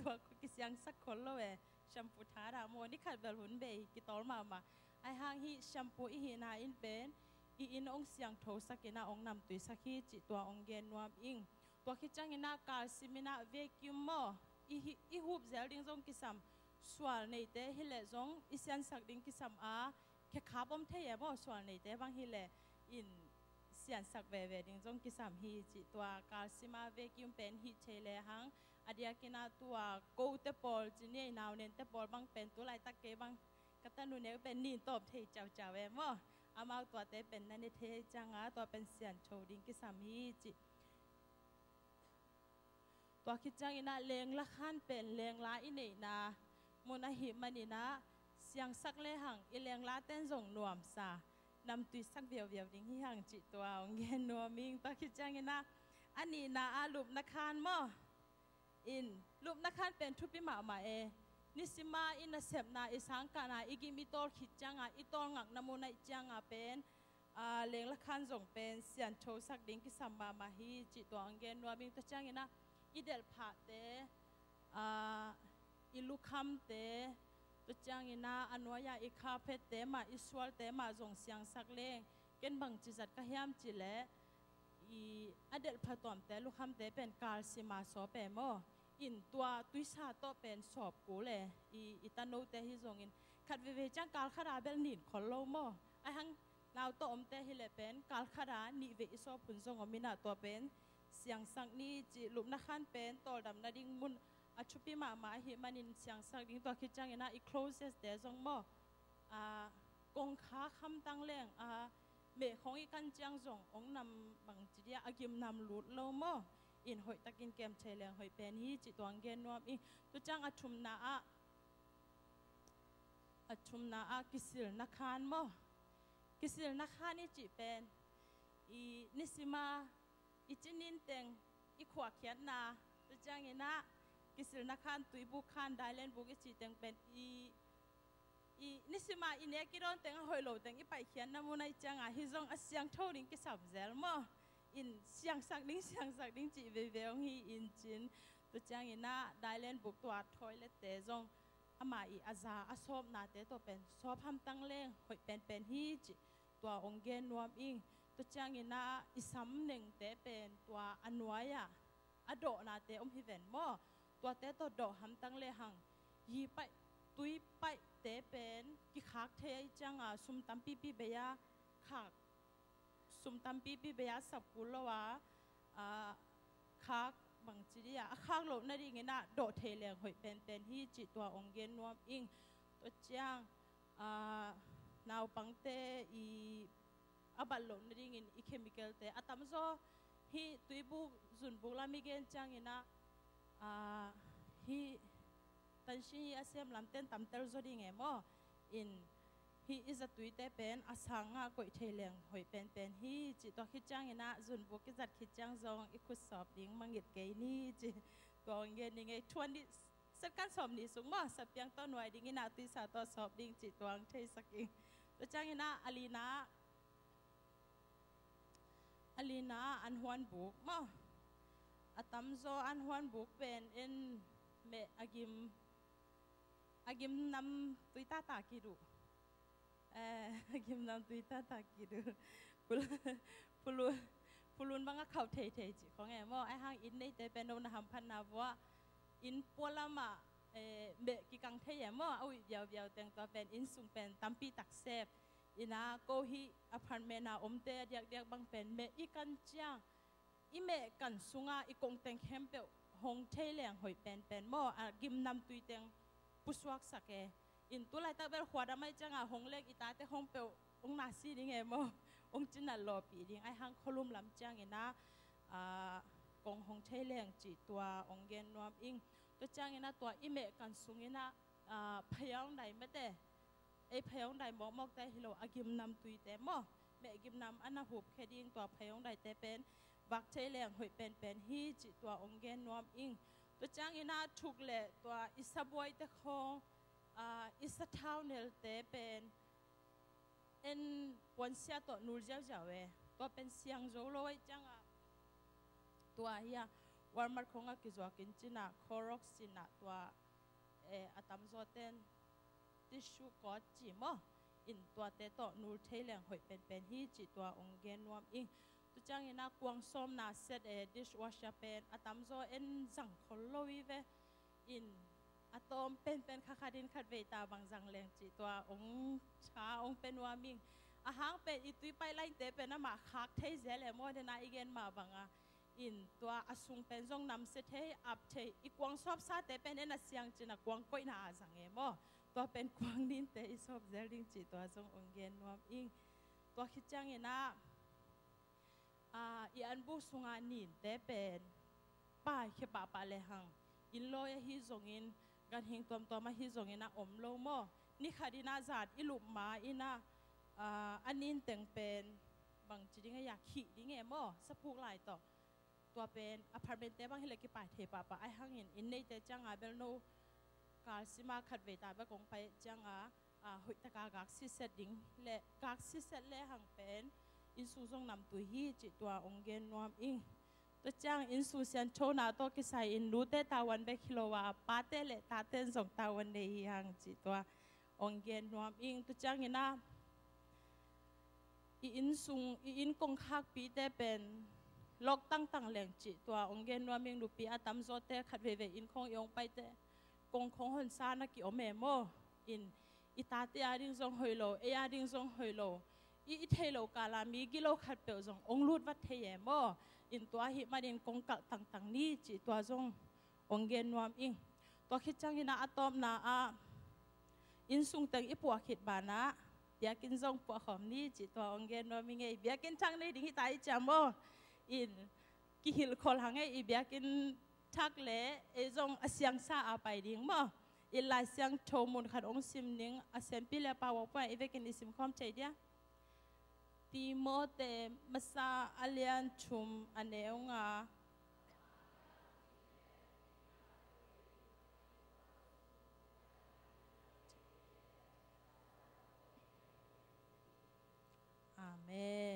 Speaker 5: วกิเสียงสักคนเลยแชมพูทาราโมนี่ขัดเบลหุ่นเบย์กิตอลมาไอห่างฮีแชมพูอีฮีนาอินเป็นอินองเสียงโทสักนาองนำตุยสักฮีจีตัวองเกนวามอิงตัวคิดจังอินาการซิมินาเวกิมโมอีฮูบเซลดิ้งซงกิสัมสวาในเตฮิเลซงอิเซียนสักดิ้งกิสัมแค่ขาบอมเทียบสวาในเตบางฮิเลอินเสียนสักเวดิ่งจงกิสามฮีจิตัวการสิมาเวกิมเป็นฮีเชเลหังอดียกินาตัวโกเตปอลจีเนียนาวเนนเตปอลบางเป็นตัวไรตะเกบังกัตนุเนเป็นนินตบเทเจ้าเวมอามาตัวเตเป็นนันเทจังตัวเป็นเสียนโชดิ่งกิสามฮีจิตัวคิดจังอินาเลงละขันเป็นเลงลาอินเนนามุนหิมันอินาเสียงสักเลหังอิเลงลาเต้นส่งนวมซานำตุยสักเวียวดิ้งที่ห่างจิตตัวองเงินนัวมิงตัวคิดจังเงินนะอันนี้นะลูกนักขานมั้งอินลูกนักขานเป็นทุพิมานิสิมาอินเสพนาอิสังกานาอิกิมิตอลคิดจังอิตอลงักน้ำมันจังเป็นเลี้ยงละขันส่งเป็นเสียนโชสักดิ้งที่สัมมาฮีจิตตัวองเงินนัวมิงตัวจังเงินนะอิเดลผาเตอิลูคัมเตตัวจังอินาอันวายาอิคาเพเตมาอิสวลเตมาส่งเสียงสักเลงเกินบังจิจัดกะเฮียมจิเลอีอเดลพัตอมเตลูกคำเตเป็นการสิมาสอบเปโมอินตัวตุยซาโตเป็นสอบกูเลยอีตาโนเตฮิส่งอินขัดเวจังการขราเบลนินขอโลโมไอหังนาวโตอมเตฮิเลเป็นการขรานิเวอิสอบผุนส่งอมินาตัวเป็นเสียงสักนี้จิลุมนักขันเป็นต่อดำนาดิ่งมุนอาชุปีมาหิมันอินเสียงสักดิ้งตัวคิดจังอินะอี closest เดซงโมกงค้าคำตั้งแรงเมฆของอีกันจังส่งองนำบางจิตยาอากิมนำหลุดโลโมอินหอยตะกินเกมเชลงหอยเป็นฮีจิตวงเกนนวมอิตัวจังอาชุมนากิสิลนักขานโมกิสิลนักขานนี่จิเป็นอีนิสิมาอีจินินเตงอีขวาเขียนนาตัวจังอินะกิสิลนักขานตุยบุกขานได้เล่นบุกจิตเตงเป็นอีนิสิมาอินเนกิรอนเตงหอยโลเตงอีไปเขียนน้ำมันในจังฮิซงเสียงเท่าดิ้งกิสับเซลโมอินเสียงสักดิ้งจีเวลฮีอินจินต ตัวจ้างอินะได้เล่นบุกตัวทอยเล็เตจงอามาอีอาซาอาซอบนาเตตัวเป็นซอบทำตั้งเล่งหอยเป็นฮีจิตัวองเกนนวมอิงตัวจ้างอินะอิสัมหนึ่งเตเป็นตัวอันวายะอโดนาเตฮิเวนมอตัวเตตัวโดทำตั้งเล่หังยีไปตุยไปเตเป็นกิขากเทจังสุมตัมปีเบียขากสุมตัมปีเบียสับกุลวะขากบางจีเดียขากโลกนั่นเองนะโดเทเลียงหอยเป็นที่จิตตัวองเกนนวมอิงตัวจ้างนาวปังเตอีอาบัลโลกนั่นเองอีเคมีคอลเตอาตามโซฮีตุยบุจุนบุลามิเกนจังอินะฮีตันชีอาเซียมลำเต้นตำเตลโซดิ้งเอโมอินฮีอิสตุยเตเป็นอาสังก์ก็อิเทเลียงหอยเป็นฮีจิตัวคิดจังอินะจุนบุกิจัดคิดจังซองอีคุสอบดิ้งมังเกตเกนี่จิตัวเงินยังไงทวนนี้สักการสอบนี้สูงมากสับยังต้นหน่วยดิ้งอินะตุยสาตัวสอบดิ้งจิตัวเทสักอิงตัวจังอินะอาลีนาอันฮวนบุกมั้งอาตัมโซอันฮวนบุกเป็นเอ็นเมอากิมนำตุยตาตากิดูอากิมนำตุยตาตากิดูพูลุนบางก็เข้าเทจิของไงมั้งไอ้ห้างอินในแต่เป็นโนนหำพันนาว่าอินปัวละมาเมกิกังเทียมั้งเอาเดียวแต่งตัวเป็นอินสุงเป็นตัมปีตักเซฟอินาโกฮีอพาร์ตเมนต์อมเตเดียกบางเป็นเมอีกันจ้างอีเมกันสุงาอีกงเต็งเข้มเปลหงเทเลียงหอยเป็นมั้งอากิมนำตุยเต็งปุสวักสักอินตัวไรตั้งเป็นขวดไม่จังหงเล็กอีตาแต่หงเปลองนาซีนี่ไงมั้งองจินนัลลอปีดิ้งไอ้ห้างขลุ่มลำจังอินะกงหงเทเลียงจีตัวองเกนนวมอิงตัวจังอินะตัวอีเมกันสุงอินะพยองใดไม่ได้ไอ้พยองใดมอกแต่ฮิโลอากิมนำตุยแต่มั้งเมกิมนำอันน่ะหุบแค่ดิ้งตัวพยองใดแต่เป็นบักเทเลียงหอยเป็นฮีจิตัวองเกนนวมอิงตัวจ้างอินาถูกเละตัวอิสบวยเตคงอิสทาวเนลเตเป็นเอ็นวันเสียตัวนูเจ้าตัวเป็นเสียงโจโลไว้จังตัวเฮียวันมาคงกิจวัตรกินจินะคอร็อกซินะตัวอาตามโซเตนทิชชูกอดจิมอินตัวเตตัวนูเทเลียงหอยเป็นฮีจิตัวองเกนนวมอิงตัวจังอินะกวางส้มนาเซตดิชวอชเป็นอาตามโซเอ็นจังคอลโลวิเวอินอะตอมเป็นคาดินขัดเวตาบางจังแรงจิตัวองชาองเป็นวามิงอาหางเป็นอิตุยไปไล่เตเป็นน้ำมาคักเทเซเลโมเดนาอีเกนมาบังอินตัวอาสุงเป็นจงนำเสเทอับเทอีกวางชอบซาเตเป็นเอ็นเสียงจินะกวางก้อยนาจังเอโมตัวเป็นกวางดินเตอีชอบเซลิงจิตัวจงองเกนวามอิงตัวคิดจังอินะอีอันบุสุงานินเตเป็นป้ายเขปปาเลหังอินโลยฮิจงอินกันหิงตัวมาฮิจงอินะอมโลโมนี่ขาดินาจัดอิลุมาอินะอันนี้แต่งเป็นบางจีดิ้งอยากขี่ดิ้งเอโมสะพูกหลายต่อตัวเป็นอพาร์ตเมนต์แต่บางที่เล็กป่ายเทปะไอหังอินในแต่จังเบลโนกาซิมาขัดเวตาเบกงไปจังหุยตะกากซิเซตดิ้งเละกากซิเซตเละหังเป็นอินซูซงนำตัวฮีจิตัวองเกนนวมอิงตัวจ้างอินซูเซียนโชนาตัวกิสัยอินรู้เตตาวันเบคิโลวาปาเตเลตาเต้นส่งตาวันเดียงจิตัวองเกนนวมอิงตัวจ้างอินะอินซุงอินกงคักปีเตเป็นลอกตั้งแหล่งจิตัวองเกนนวมอิงดูปีอาตัมโซเตขัดเวอินคงยองไปเตกงคงหนซานักกิโอเมโมอินอิตาเตียดิ้งซงหอยโลเอียดิ้งซงหอยโลอีเทโลกาลามีกิโลขัดเปลจงองลูดวัดเทียมอินตัวหิมาดินกงกักต่างนี้จิตัวจงองเกนนวมอิงตัวคิดจังอินะอะตอมนาอินสุงเตงอีปัวขิดบานะเบียกินจงปัวหอมนี้จิตัวองเกนนวมอิงเบียกินจังในดิ้งตายจามอินกิหิลคอลหังอีเบียกินทักเละจงเสียงซาอาไปดิ้งอินลายเสียงโทมุนขัดองซิมนิ่งเสียงพิเลปาวไปอีเวกินอิสิมคอมใจเดียตีโมเตมาซาอาเลียนชุมอันเนองอาเม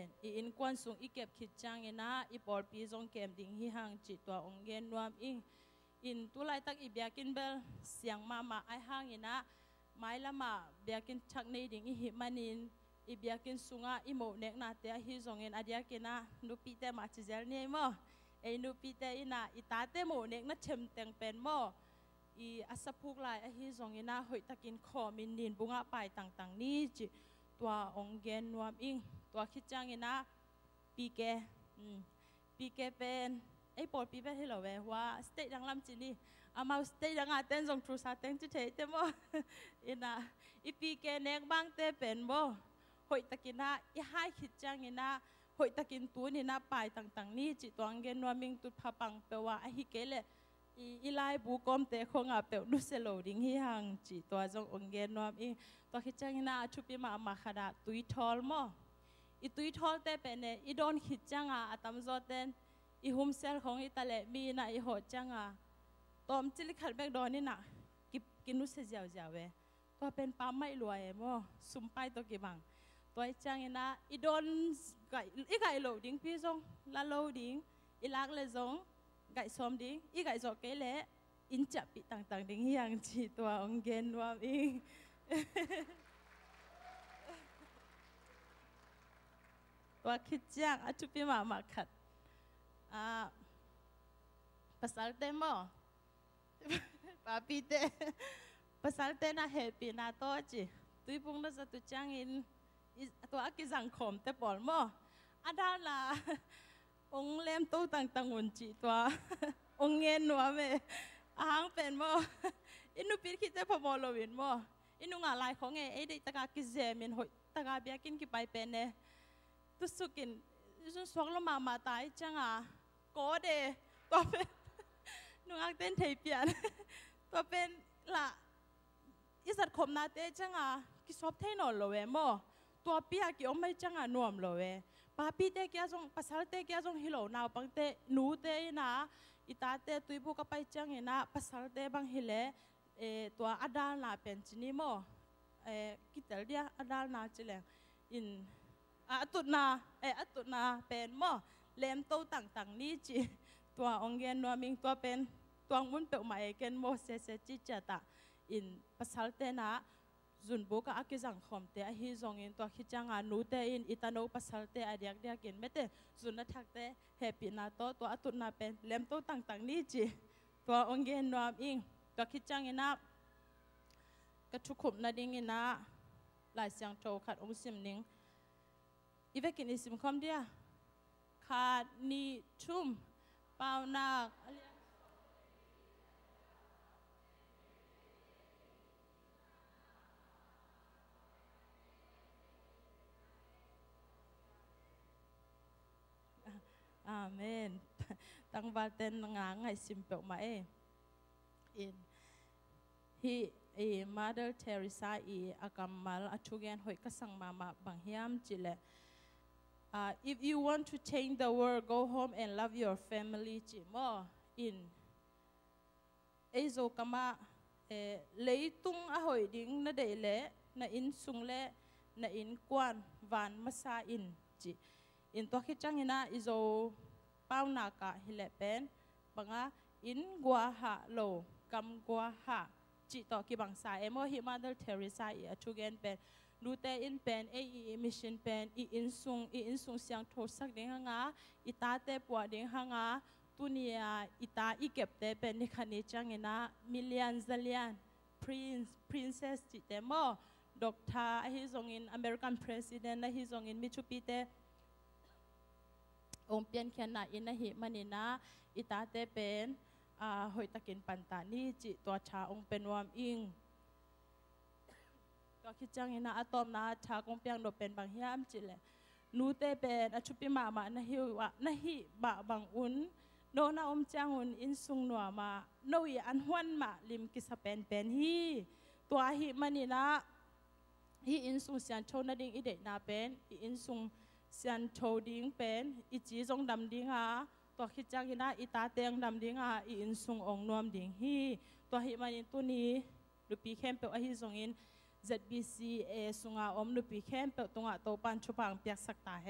Speaker 5: นอินควันสุงอีเก็บคิดจังเอนะอีปอลปีจงเก็บดิ่งฮิฮังจิตตัวองเกนนวมอิง อินตุไลตักอีเบียกินเบลเสียงมาไอห้างอินะไม้ละมาเบียกินชักในดิ่งอีหิมันินอีเบียกินสุงาอีโมเนกนาเตะฮิซงเงินอเดียกินะนูปีเตมาจิเจลเนี่ยมั้งไอนูปีเตอินะอีตาเตโมเนกนัดเชมเต็งเป็นมั้งอีอาสพุกไลไอฮิซงเงินนะหอยตะกินคอมินดินบุงะไปต่างๆนี่จิตัวองเกนนวมอิงตัวคิดจังเงินนะปีเกเป็นไอปอดปีเป็นที่เราเวว่าสเตย์ดังลำจีนี่อามาสเตย์ดังอาเต้นส่งทรูซาเต้นจุดเทเตมั้งอินะอีปีเกเนกบางเตเป็นมั้งหอยตะกินนะอีให้คิดจังเงินนะหอยตะกินตัวนี่นะไปต่างๆนี่จิตตัวองเกนนวมอิงตุดพะปังเปว่าไอฮิเกเลอีไลบุกอมเตะคงอาเปวนุเซโลดิ้งฮิฮังจิตัวจงองเกนนวมอิงตัวคิดจังนะชุบิมาขดาตุยทอลมั้งอีตุยทอลเตเป็นเนี่ยอีโดนคิดจังอาตามจอเต้นอีหุมเซลของอีตะเลมีนะอีหดจังอาตอมจิลิขัดแบกดอนนี่นะกินนุเซเจียวเวตัวเป็นปลาไม่รวยมั้งสุ่มไปตัวกี่บังตัวจังนะอีโดนไก่โหลดิ้งพี่จงละโหลดิ้งอีลักเลยจงไก่ซ้อมดิ้งอีไก่จอกเกลเล่อินจับปีต่างๆดิ้งอย่างจีตัวองเกนว่าอีตัวคิดจังอาชุปีมาขัดpasal temo papi te pasal te na happy na to chi tui pung na sa tu changin to akizang khom te pol mo ada la ong lem to tang un chi to ong ngen no me ahang pen mo inu pir ki te pamo lo win mo inu nga lai khong e de taka ki zemin hoi taka bia kin ki pai pen ne tu sukinจนสวกลมาตายจังอ่ะก็เดตัวเป็นนุ่งอักเต้นไทยเปียนตัวเป็นละอิสัตคมนาเตจังอ่ะกิสอบเทนอลโลเวมอตัวเปียกิอมไม่จังอ่ะนวมโลเวป้าปีเตแกจงภาษาเตแกจงฮิโลนาวปังเตนูเตนะอิตาเตตุยบุกไปจังเห็นะภาษาเตบังฮิเลตัวอดาลนาเป็นจินิโมกิเตลเดียอดาลนาจิเลงอินอัตุนาเป็นหม้อเล่มโตต่างๆนี่จีตัวองเกนนัวมิงตัวเป็นตัวมุนเปิลมาเอเกนโมเซจิจตาอินภาษาเตนะจุนบุกอากิจังคอมเตอฮิจงอินตัวคิดจังอานูเตอินอิตาโนภาษาเตอเดียกกินไม่เตจุนนัทักเตเฮปีนาโตตัวอัตุนาเป็นเล่มโตต่างๆนี่จีตัวองเกนนัวมิงตัวคิดจังอินะกระชุกุมนาดิงอินะหลายเสียงโจขัดองซิมนิงอีเวกินอิสิมคอมเดียขาดนิชุมเปล่านักอาเมนตั้งบาเตนงางไงสิมเปลมาอินMother Teresa อากำมัลอัจฉริยะหอยกษังมาบางเฮียมจิเลif you want to change the world go home and love your family จิมออินโซกามาเลยตุงหอยดิ้งนาเดเลนาอินสุงเลนาอินกวนวันมาซาอินจิอินตัวคิดจังนะโซเป้านาคาฮิเลเป็นบังอินกัวหะโลกำกัวหะจิตต่อกีบังสายโมฮิมาเดลเทริซาอัจฉริยะเป็นนูเตอินเป็นมิชชันเป็นอินซุงเสียงโทสักเด้งหางอิตาเตปวดเด้งหางตุนียอิตาเก็บเตเป็นนิคันิจังเงินะมิลเลียนซัลเลียนพรินเซสจิตเตโมด็อกเตอร์ฮิซงอินอเมริกันประธานาธิบดีฮิซงอินมิชูปีเตองเปียนแค่ไหนอินะฮิมันนะอิตาเตเป็นหอยตะกินปันตานี่จิตัวชาองเป็นวามอิงตัวคิดจังนะอะตอมนะชากงเปียงโดเป็นบางเฮียมจิเลนูเตเป็นอชุปิมานะฮิวะนะฮิบะบางอุนโนนาอมจังอุนอินซุงนัวมาโนยอันฮวนมาลิมกิสเป็นฮีตัวฮิมันนี่นะฮีอินซุงเสียนโชนาดิงอิเดนาเป็นอินซุงเสียนโชดิงเป็นอิจีจงดำดิงฮะตัวคิดจังนะอิตาเตียงดำดิงฮะอินซุงองนวมดิงฮีตัวฮิมันนี่ตัวนี้ลูปีเข้มเปอฮิซงอินZBCM สุงาอมลูปีเข้มเปอตัวโตปันชุปังเปียกสักตาเฮ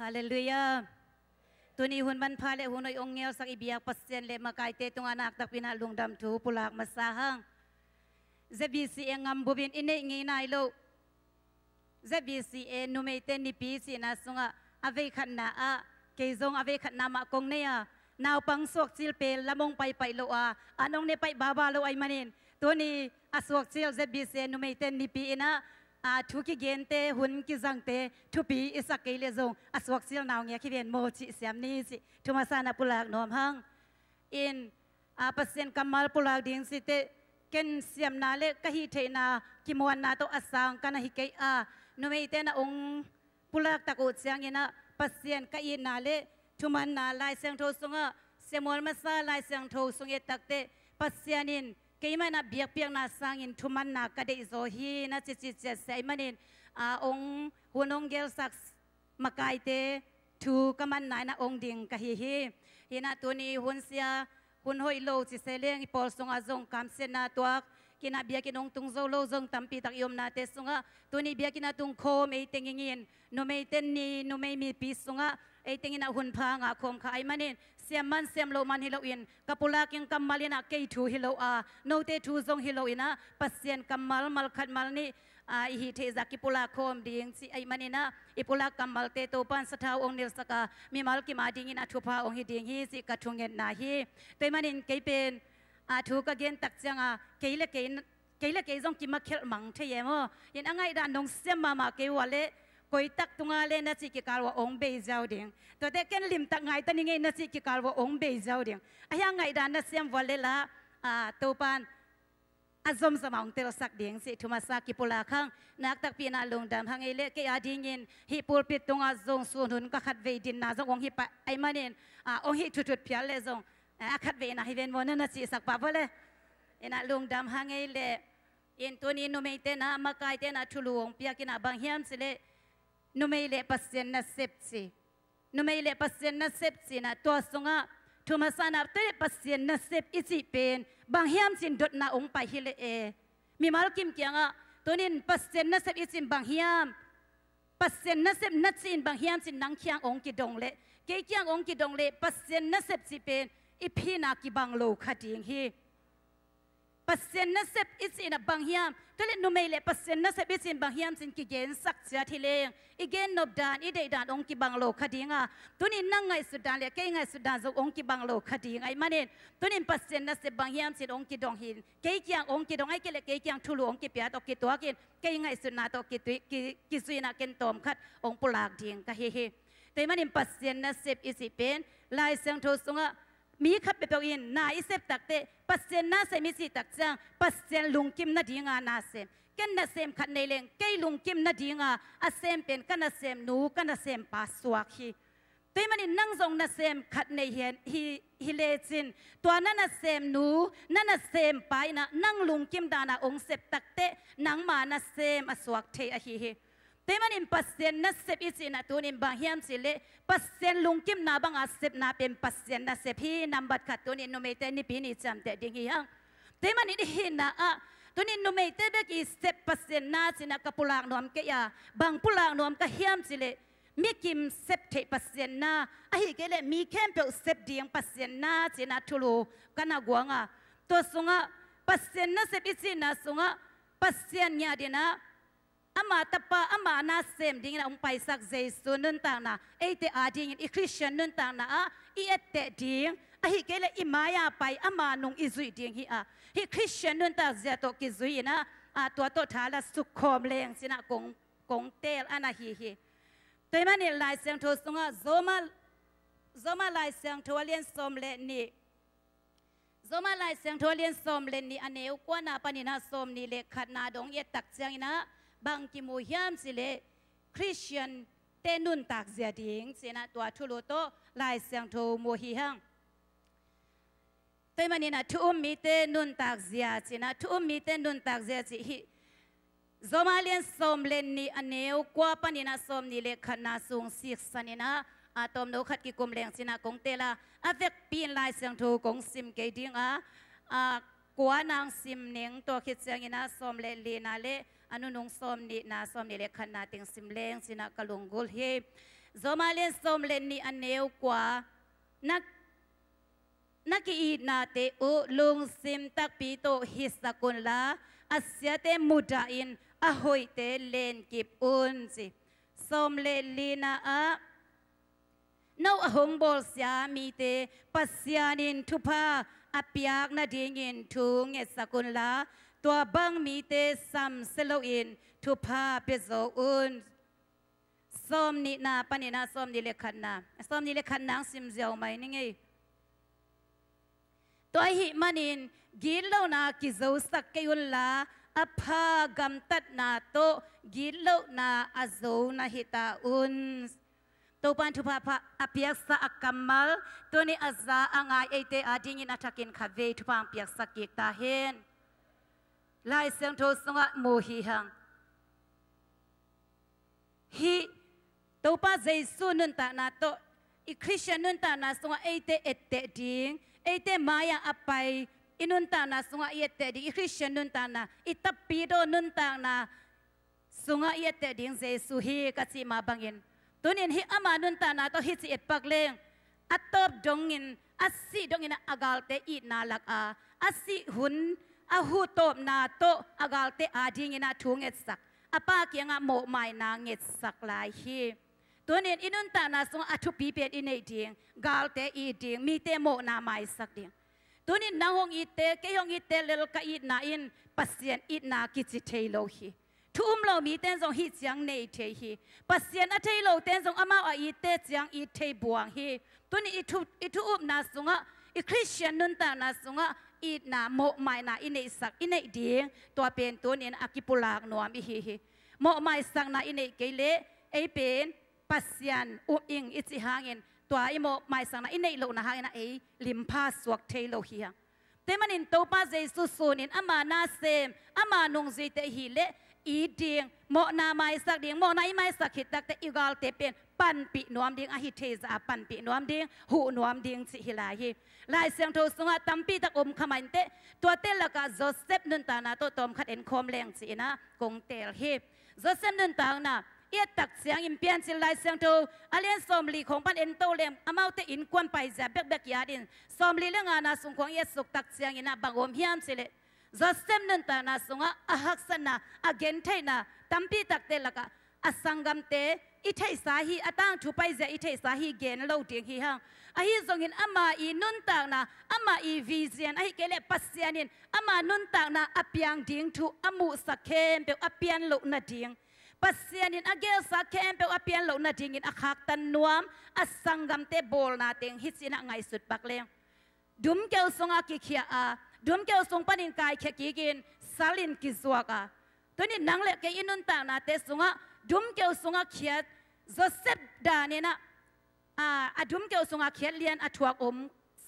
Speaker 10: ฮาเลลูยาตัวนี้หุ่นบันพาเลหุ่นอยองเงลสักอิบิยากปัสเซนเลมากายเตตุงอานักตักพินาลุงดำทูปุลากมาสาหังZBCM ngam bubin ine ngi nai lo ZBCM nu mei ten ni pi si na sunga ave khat na a ke zong ave khat na ma kong ne a naw pang suak chil pel lamong pai lo a anong ne pai baba lo ai manin to ni asuak chil ZBCM nu mei ten ni pi ina a thu ki gen te hun ki jang te thu pi isak ke le zong asuak chil naw nge ki ven mo chi siam ni si thu ma sa na pulak nom hang in a pasien kamal pulak ding si te ken siam na le ka hi the na ki mon na to asang kana hi kai a no mei te na ong pulak ta ko chiang ina pasien ka i na le thuman na lai sang tho sunga semol ma sa lai sang tho sung e tak te pasianin ke ma na biak piak na sang in thuman na ka de zo hi na chi chi che sai manin a ong hunong gel sak makai te thu ka man nai na ong ding ka hi hina tu ni hun sia hun hoi lo chi se leng i pol sunga zong kam se na tuak kina bia kinong tung zo lo zong tampi tak yom na te sunga tuni bia kina tung khom ei tengingin no mei ten ni no mei mi pi sunga ei tengina hun pha nga khom kha ai manin siam man siam lo man hilo in kapula king kamalina ke thu hilo a no te thu zong hilo ina pasien kamal mal khat mal ni hi the zaki pula khom ding si ai manina ipula kamal te to pan sathau ong nil saka mi mal ki ma ding ina thupa ong hi ding hi si ka thungen na hi te manin ke pen thu ka gen tak changa keile ke zong ki ma khel mang the yemo in angai dan nong sem ma ke wale koi tak tunga le na chi ki kalwa ong be jaw ding to te ken lim tak ngai tan ngai na chi ki kalwa ong be jaw ding aya ngai dan na sem wale la to pan azom samang tel sak ding si thuma sa ki pula khang nak tak pina lungdam hang ele ke adingin hi pulpit tunga zong sunun ka khat ve din na zong ong hi pa ai manin ong hi thutut phial le zong khat ve na hi ven mon na chi sak pa bole ina lungdam hang ele in tuni no mei te na makai te na thuluong pia kina bang hiam sile no mei le pasien na sepsi no mei le pasien na sepsi na to sunga thuma sana te pasien na sep ichi pen bang hiam sin dot na ong pai hile mi mal kim kyanga tonin pasien na sep ichim bang hiam pasien na sep na chin bang hiam sin nang kyang ong ki dong le ke kyang ong ki dong le pasien na sep si pen iphina ki bang lo khating hi pasien na sep ichina bang hiam tole no mei le pasien na sep ichim bang hiam sin ki gen sak cha thileng igen nob dan i dei dan ong ki bang lo khadinga tunin nang ngai sudan le ke ngai sudan zo ong ki bang lo khading ai manen tunin pasien na sep bang hiam sin ong ki dong hin ke kyang ong ki dong ai ke le ke kyang thulu ong ki pya to ki to kin ke ngai sunna to ki suina ken tom khat ong pulak ding ka he te manin pasien na sep isi pen lai sang tho sungaมีขับไปตัวอินนาอิเซฟตักเตปัสเซนนาเซมิสิตักจังปัสเซนลุงกิมนาดีงานาเซมกันนาเซมขัดในเลงเกยลุงกิมนาดีงาอาเซมเป็นกันนาเซมนูกันนาเซมปาสวกฮีแต่มันนั่งทรงนาเซมขัดในเฮียนฮิเลจินตัวนั้นนาเซมนูนั่นนาเซมไปนะนั่งลุงกิมดานาองเซฟตักเตนังมานาเซมอสวกเทอฮีแต่มันปัสเซนนัสเซปอิสินะตัวนี้บางเฮียมสิเลปัสเซนลุงกิมนาบางอาเซปนาเป็นปัสเซนนัสเซพีนับบัดขัดตัวนี้โนเมเตนี่ปีนี้จำแต่ดิ่งยังแต่มันนี่เห็นนะตัวนี้โนเมเตเบกีเซปปัสเซนนาสินะกับปุลางนวมเกียบางปุลางนวมกับเฮียมสิเลมีกิมเซปเทปัสเซนนาไอ้เกเลมีแค่เปลเซปเดียงปัสเซนนาสินะทุลูกันนักวงตัวสุงะปัสเซนนัสเซปอิสินะสุงะปัสเซนเนี่ยดีนะอามาตปะอามานาเซมดิ่งนะองไปสักเจสุนุนต่างนะเอเตอาดิ่งอีคริสเตียนนุนต่างนะอีเอเตดิ่งฮิเกเลอิมายาไปอามานุงอิซุยดิ่งฮิคริสเตียนนุนต่างเจโตกิซุยนะตัวโตทาละสุขคอมเลงสินะกงเตลอานาฮิตัวมันนี่ลายเสียงโทสุงะโซมาลายเสียงโทเลียนสมเลนี่โซมาลายเสียงโทเลียนสมเลนี่อันเนวกว่านาปนินาสมนี่เลขัดนาดงเอตักเสียงนะบางกิมูยามสิเลคริสเตียนเตนุนตักเสียดิ่งสินะตัวทุลุโตลายเสียงโทโมหิฮังแต่มันนี่นะทุมมีเตนุนตักเสียสินะทุมมีเตนุนตักเสียสิโซมาเลียนสมเลนนี่อันเนวกว่าปนินาสมนี่เลขนาสูงสิกสันนี่นะตอมโนขัดกิกุมแรงสินะกงเตละอเวกปีนลายเสียงโทกงซิมเกดิ่งกว่านางซิมเน่งตัวคิดเสียงนี่นะสมเลนลีนาเลอนุนงสมนี่นาสมนี่เลขนาติงสิมเลงสินะกะลงกุลเฮ zoma len som len ni aneu kwaนักอีนาเตอุลุงซิมตักปีโตฮิสกุลลาอาเซียเตมุดาอินอหอยเตเลนกิบอุนสิสมเลลีนาอะนาวหงบอลสยามีเตปัสยานินทุพาอภิยักนาดิงินทุงเอสกุลลาตัวบังมีเตซัมเซโลอินทุพาเปโซอุนสมนินาปนินาสมนิเลขันนาสมนิเลขันนางซิมเจียวไหมนี่ไงตัวหิมันินกิโลนากิโซสักเกยุลลาอภากำตัดนาโตกิโลนาอาโซนาหิตาอุนตัวปันทุพาพะอภิยักษะกัมมัลตัวนี้อาซาอ่างไอเตอาดิงินอัตกินขเวทุพังเปียกสักเกตาเฮนลายเสียงโทสงะโมหิหังฮิตัวป้าเจสุนุนตานาโตอีคริสเตียนนุนตานาสงะไอเตเอเตดิงไอเตมายังอภัยอินุนตานาสงะเอเตดิงอีคริสเตียนนุนตานาอิตับปีโดนุนตานาสงะเอเตดิงเจสุฮีกัจจิมาบังอินตัวนี้ฮิอามานุนตานาโตฮิจิเอตปักเลงอัตตบดงอินอัสซีดงอินอากาลเตอีนาลักอาอัสซีหุนอาหูตบนาโตอากาลเตอาดิงอินาทุงเอตสักอปาเกียงะโมไมนางเอตสักลายฮีตัวนี้อินุนตานาสงะอัทุปีเป็นอินเอดิงกาลเตอีดิงมีเตโมนาไมสักดิงตัวนี้นางฮงอีเตเกยฮงอีเตเลลกะอีนาอินปัสเซียนอีนากิจิเทโลฮีทุ่มเรามีเต้นทรงฮิตยังในเทฮีปัสเซียนอัเทโลเต้นทรงอามาอีเตจังอีเทบวงฮีตัวนี้อิทุอุบนาสงะอีคริสเตียนนุนตานาสงะอีนาโมไมนาอินเอสักอินเอดิงตัวเป็นตัวนี้อากิปุลากนวมอีฮีโมไมสังนาอินเอเกเลไอเป็นปัสยานอุอิงอิจิหางินตัวอิโมไม่สังนะอินในโลนะฮะนะลิมพาสวกเทโลเฮียแต่มันอินโตปาเจสุสุนินอามานาเซมอามานุงจิเตฮิเลอีดิงโมนาไม่สักดิงโมนาไม่สักหิตักแต่อีกาลเตเป็นปันปีนวมดิงอหิเทซาปันปีนวมดิงหูนวมดิงจิฮิลาฮีลายเสียงโทสงะตัมปีตะอมขมันเตตัวเตลกาโจเซฟนุนตานาโตตอมขัดเอ็นคอมแรงจีนะกงเตลฮีโจเซฟนุนตานาเอียตักเสียงอิมเปียนสิลายเสียงโตอาเลียนสมลีของปันเอ็นโตเลมอามาเตอินควันไปจะเบกยาดินสมลีเรื่องงานาสุงของเอสุกตักเสียงอินะบังอมเฮียมสิเลจะเซมนันตานาสุงะอาฮักษณะอาเกนเทนะตัมปีตักเตลกะอาสังกัมเตอิเทสาฮีอาตังทุไปจะอิเทสาฮีเกนโลดิงฮีฮังอาฮิซงอินอามาอีนุนตางนาอามาอีวิเซียนอาฮิเกเลปัสเซียนินอามานุนตางนาอาเปียงดิงทุอามุสักเคมเปอาเปียนโลนาดิงปัสเซียนินอาเกลสักเคมเปอาเปียนโลนาดิงินอาคักตันนวมอาสังกัมเตโบลนาเตงฮิสินะไงสุดปักเลงดุมเกลสงอากิเขียอาดุมเกลสงปนินกายเขกิกินสาลินกิสวกาตัวนี้นังเล็กอินุนตางนาเตสงอาดุมเกลสงอาเขียดโจเซฟดานีนะดุมเกลสงอาเขียดเลียนอถวก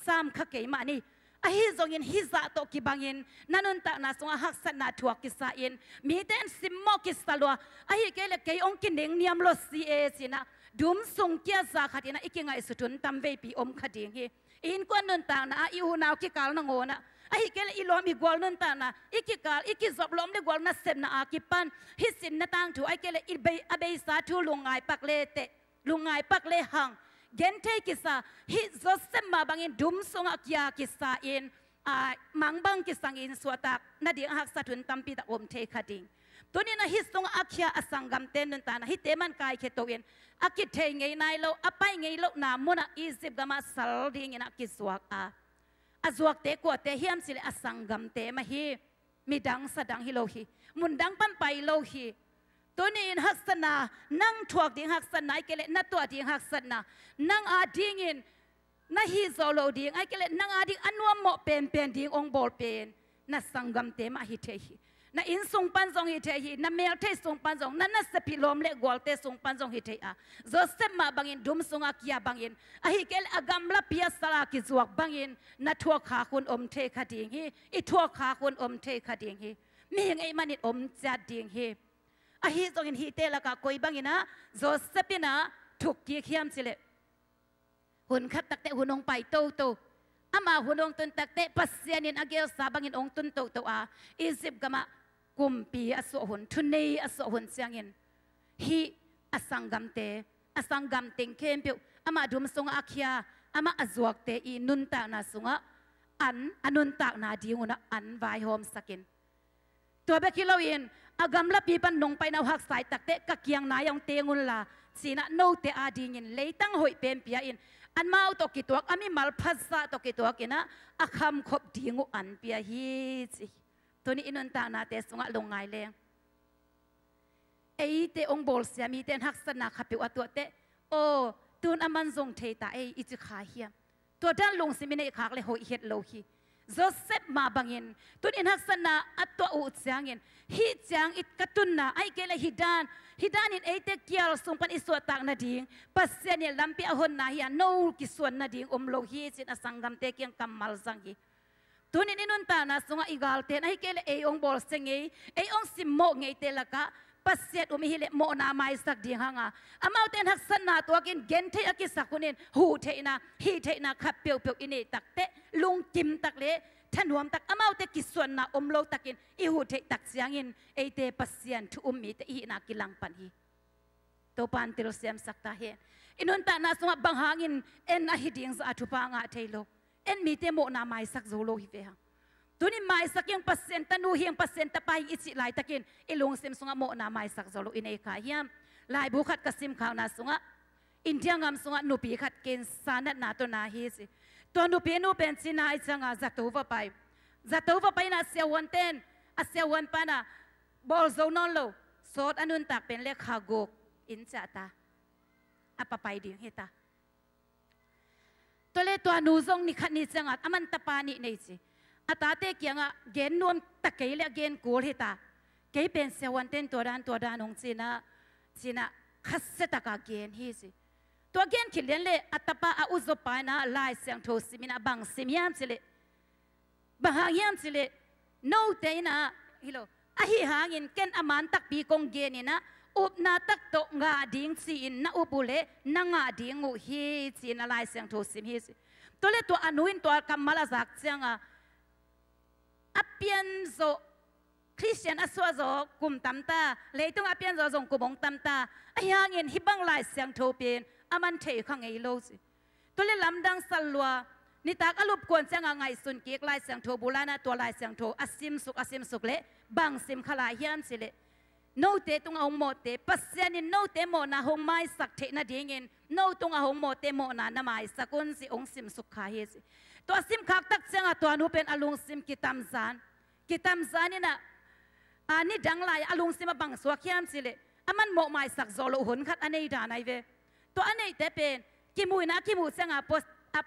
Speaker 10: สามขเกยมานี่อาฮิซงอินฮิซาโตกิบังอินนันุนตานาสงอาฮักษณะถวกิสาอินมีเต้นซิมโมกิสตาลัวอาฮิเกลเกยองกินเดงเนียมโลซีเอสินะดุมสงเกียซาขัดนะอีกไงสุดทุนตัมเวปีขัดเฮอินกวนนุนตานาอิฮูนาวกิกาลนงโอนะอาฮิเกลอิลอมอีกวอลนุนตานาอีกิกาลอีกิจบลอมเดกวอลนัสเซมนาอากิปันฮิสินนาตังถูไอเกลอิเบยอเบยสาทูลุงไงปักเลเตลุงไงปักเลหังเกนเทกิสาฮิโจเซมมาบังอินดุมสงอากิยากิสาอินมังบังกิสังอินสวตักนาดีหักสะทุนตัมปีตะอมเทคดิงตัวนี้นะฮิสงอากิยาอสังกัมเตนนันตานะฮิเตมันกายเขตตัวเองอากิเทงไงนายโลอไปไงโลนามุนะอีซิบกามาสัลดิงินะกิสวกอาสวกเตกัวเตเฮียมสิเลอสังกัมเตมาฮีมีดังสะดังฮิโลฮีมุนดังปันไปโลฮีตัวนี้หักษณะนั่งถวกดิงหักษณะเกเลนัตัวดิงหักษณะนั่งอาดิงินนาฮิโซโลดิงไอเกลนังอาดิงอันวมโมเป็นดิงองบอลเป็นนาสังกัมเตมาฮิเทฮีนาอินสุงปันซงฮิเทฮีนาเมลเทสุงปันซงนาสปิลอมเลกอลเตสุงปันซงฮิเทอาโจเซฟมาบังอินดุมสุงอากิยาบังอินอาฮิเกลอากำลาพิยาสลากิจวกบังอินนาทัวขาคุณอมเทคดิงฮีอิทัวขาคุณอมเทคดิงฮีมียังไงมันอิอมจัดดิงฮีอาฮิซงอินฮิเตละกะกอยบังอินะโจเซฟินะถูกกีเขียมสิเลหุ่นขัดตักเตะหุ่นองไปโตโตอามาหุ่นองตุนตักเตะปัสเซียนินอาเกลสาบังอินองตุนโตโตอีซิบกามะกุมปีอสหุ่นทุนเนอสหุ่นเสียงอินฮีอสังกัมเต อสังกัมเต็งเข้มเปียวอามาดุมสงอาคียอามาอจวกเตอีนุนตากนาสงอันอนุนตากนาดีงนะอันไวโฮมสกินตัวเบคิโลอินอากำลับปีปันนงไปนาหักสายตักเตะกะเกียงนายองเตงุนลาสีน่ะโนเตอาดีงินเลยตั้งหอยเป็นเปียอินอันมาเอาตกิตัวอามีมัลพัสสะตกิตัวกินะอาคำขบดีงูอันเปียฮีสิตัวนี้อินุนตากนาเตสงะลงไงเลงเอเตองโบลเสียมีเตนหักสนาขับปิวตัวเตโอตุนอามันทรงเทตาเออิจิขาเฮียตัวด้านลงสิมิเนขากเลยหอยเฮ็ดโลฮีโจเซฟมาบังเงินตุนอินหักสนาอัตตัวอุจางเงินฮิจางอิดกตุนนาไอเกลฮิดานอินเอเตเกียลส่งปันอิสวตากนาดิงปัสเซเนลลัมเปียหนนาเฮียโนกิส่วนนาดิงโลฮีสินอสังกัมเตเกียงกัมมัลสังฮีตุนอินนุนตานาสงอิกาลเตนไอเกลเอองบอลเซงเอองสิมโมเงเตละกะปัสเซตอุมิฮิเลโมนาไมสักดิงฮะอามาเตนหักสนาตัวกินเกนเทอกิสักคนนินหูเทนาฮีเทนาขับเปียวอินเอตักเตลุงกิมตักเลท่านรวมตักอามาเตกิส่วนนาโลตักินอิหูเทตักเสียงอินเอเตปัสเซียนทุมีเตอีนากิลังปันฮีตัวปันติลเซียมสักตาเฮอินุนตานาสงบังหางินเอ็นอาฮิดิงสะทุปางาเทโลเอ็นมีเตโมนาไมสักโซโลฮิเวฮตัวนี้ไมสักยังเปอร์เซ็นต์ตันูเฮียงเปอร์เซ็นต์ตะไปอิจิไลตะกินอิลุงซิมสงโมนาไมสักโซโลอินเอคาเฮียมลายบุคัดกสิมข่าวนาสงอินเดียงามสงนูปีขัดเกณฑ์สานัดนาตัวนาฮิสิตัวนูปีนูเป็นสินาอิจังอาจัตุวไปนะเสียวันเต้นอาเสียวันปานะบอลโซนอนโลโซดอนุนตักเป็นเลขาโกกอินจัตตาอาปะไปดิ่งเฮตาตัวเลตัวนูซงนิขัดนิจังอามันตะปานิเนจิอาตาเตเกียงอ่ะเกณฑ์นวลตะเกยเลเกณฑ์กูเฮตาเกยเป็นเสียวันเต้นตัวดานองจีนะคัสเซตากาเกณฑ์ฮิสิตัวเกณฑ์ขิดเลียนเลอัตปาอาอุซปานะลายเสียงโทสิมินะบังสิมยามสิเลบางยามสิเลโนเตนะฮิโลอาฮิหางินเกณฑ์อามันตักปีกงเกณฑ์นี่นะอุบนาตักโตงาดิ่งซีนนะอุบุเลนงาดิ่งอุฮีจีนลายเสียงโทสิมฮิสิตัวเลตัวอนุอินตัวกำมาลาสักเสียงอาเปียนโซคริสเตียนอสวาโซกุมตัมตาเลยต้องอาเปียนโซส่งกุมงตัมตาไอ้ยางเงินฮิบังลายเสียงโทเป็นอามันเทขังไอโลสิตัวเลลำดังสลัวนิตากอลุบกวนเสียงไงสุนเกียกลายเสียงโทบุลานะตัวลายเสียงโทอาซิมสุกเละบังซิมขลายเฮียมสิเละโนเตตุงเอาโมเตปัสเซียนินโนเตโมนาหงไม้สักเทนะดิ่งเงินโนตุงเอาหงโมเตโมนานาไม้สักุนสิองซิมสุขขาเฮสิตัวซิมขักตักเสียงตัวนูเป็นอลุงซิมกิตามซานนี่นะอันนี้ดังไลอลุงซิมบังสวกยามสิเลอามันโมไม้สักโซโลหุนขัดอันนี้ด่าไนเวตัวอันนี้แต่เป็นกิมูเสียง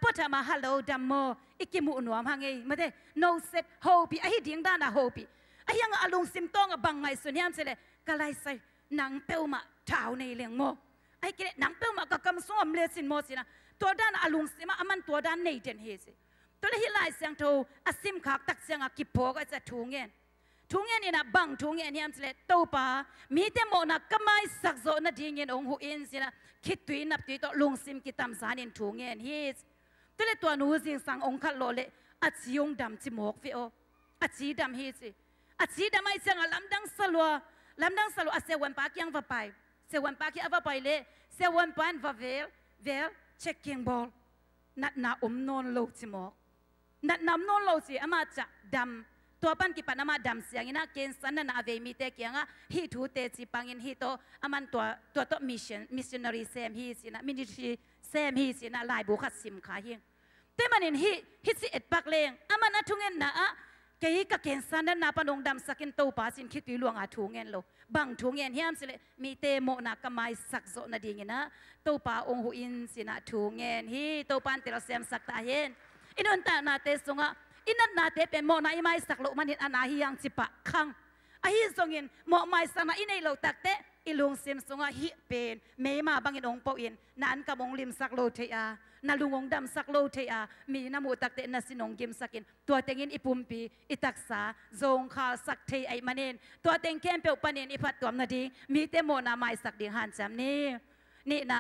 Speaker 10: พอทำมาฮัลโหลดัมโมอีกิมูหนวมหางไงไม่ได้ no set โฮปีไอ้ดิ่งด้านน่ะโฮปีไอ้ยังอลุงซิมต้องบังไงสุนยามสิเลก็ไล่ใส่หนังเปลมาเท้าในเลี้ยงโมไอ้กิเลหนังเปลมาก็กำสวมเลสินโมสินะตัวด้านอลุงซิมอามันตัวด้านในเด่นเฮสิตัวเลยฮิลายเสียงโทอาซิมขากตักเสียงกิโปก็จะทุ่งเงินนี่นะบังทุ่งเงินยามสิเลโตป้ามีแต่โมนักก็ไม่สักโซนดิ่งเงินองหูอินสินะคิดตุยนับตุยตัวลุงซิมกิตามสานินทุ่งเงินฮิสตัวเลยตัวนู้สิสังองคัดโลเลอาชียงดำจิมอกฟิโออาชีดำฮิสิอาชีดำไม่เสียงลำดังสลัวอาเซวันปากยังว่าไปเซวันปากยังว่าไปเลยเซวันปานว่าเวลเช็คกิ้งบอลนัดนานอนโลจิมอกนัดนำนอนโลจิอามาจะดำตัวปันกิปันอามาดำเสียงนะเกณฑ์สันนาเวมีเตกียงอ่ะฮิทูเตจิปังอินฮิโตอามันตัวมิชชันนารีเซมฮิสินะมินิทรีเซมฮิสินะลายบุคัดซิมขาเฮงแต่มันเห็นฮิสิเอ็ดปักเลงอามันนัดทุ่งเงินนะเกี่ยกับเกณฑ์สันนาปนงดำสักินโตป้าสินคิดวิลวงอาทุ่งเงินโลบังทุ่งเงินเฮียมสิเลมีเตโมนักกไม้สักโซนาดีเงินนะโตป้าองหูอินสินะทุ่งเงินฮิโตปันเตลเซมสักตาเฮนอินนตานาเตสงะอินัดนาเตเป็นโมนาอิไมสักโลมันเห็นอนาฮิยังจิปะคังอาฮิสงินโมไมสักนาอินในโลตักเตอิลุงซิมสงะฮิเป็นเมมาบังอินองปออินนันกำมงลิมสักโลเทียนาลุงองดำสักโลเทียมีนามูตักเตนาสินองกิมสักินตัวเต็งอินอิปุมปีอิตักษาโจงคาสักเทไอมันเนตัวเต็งเข้มเปียวปันเนนอิพัดตัวนาดีมีเตโมนาไมสักดิหันจำนี่นะ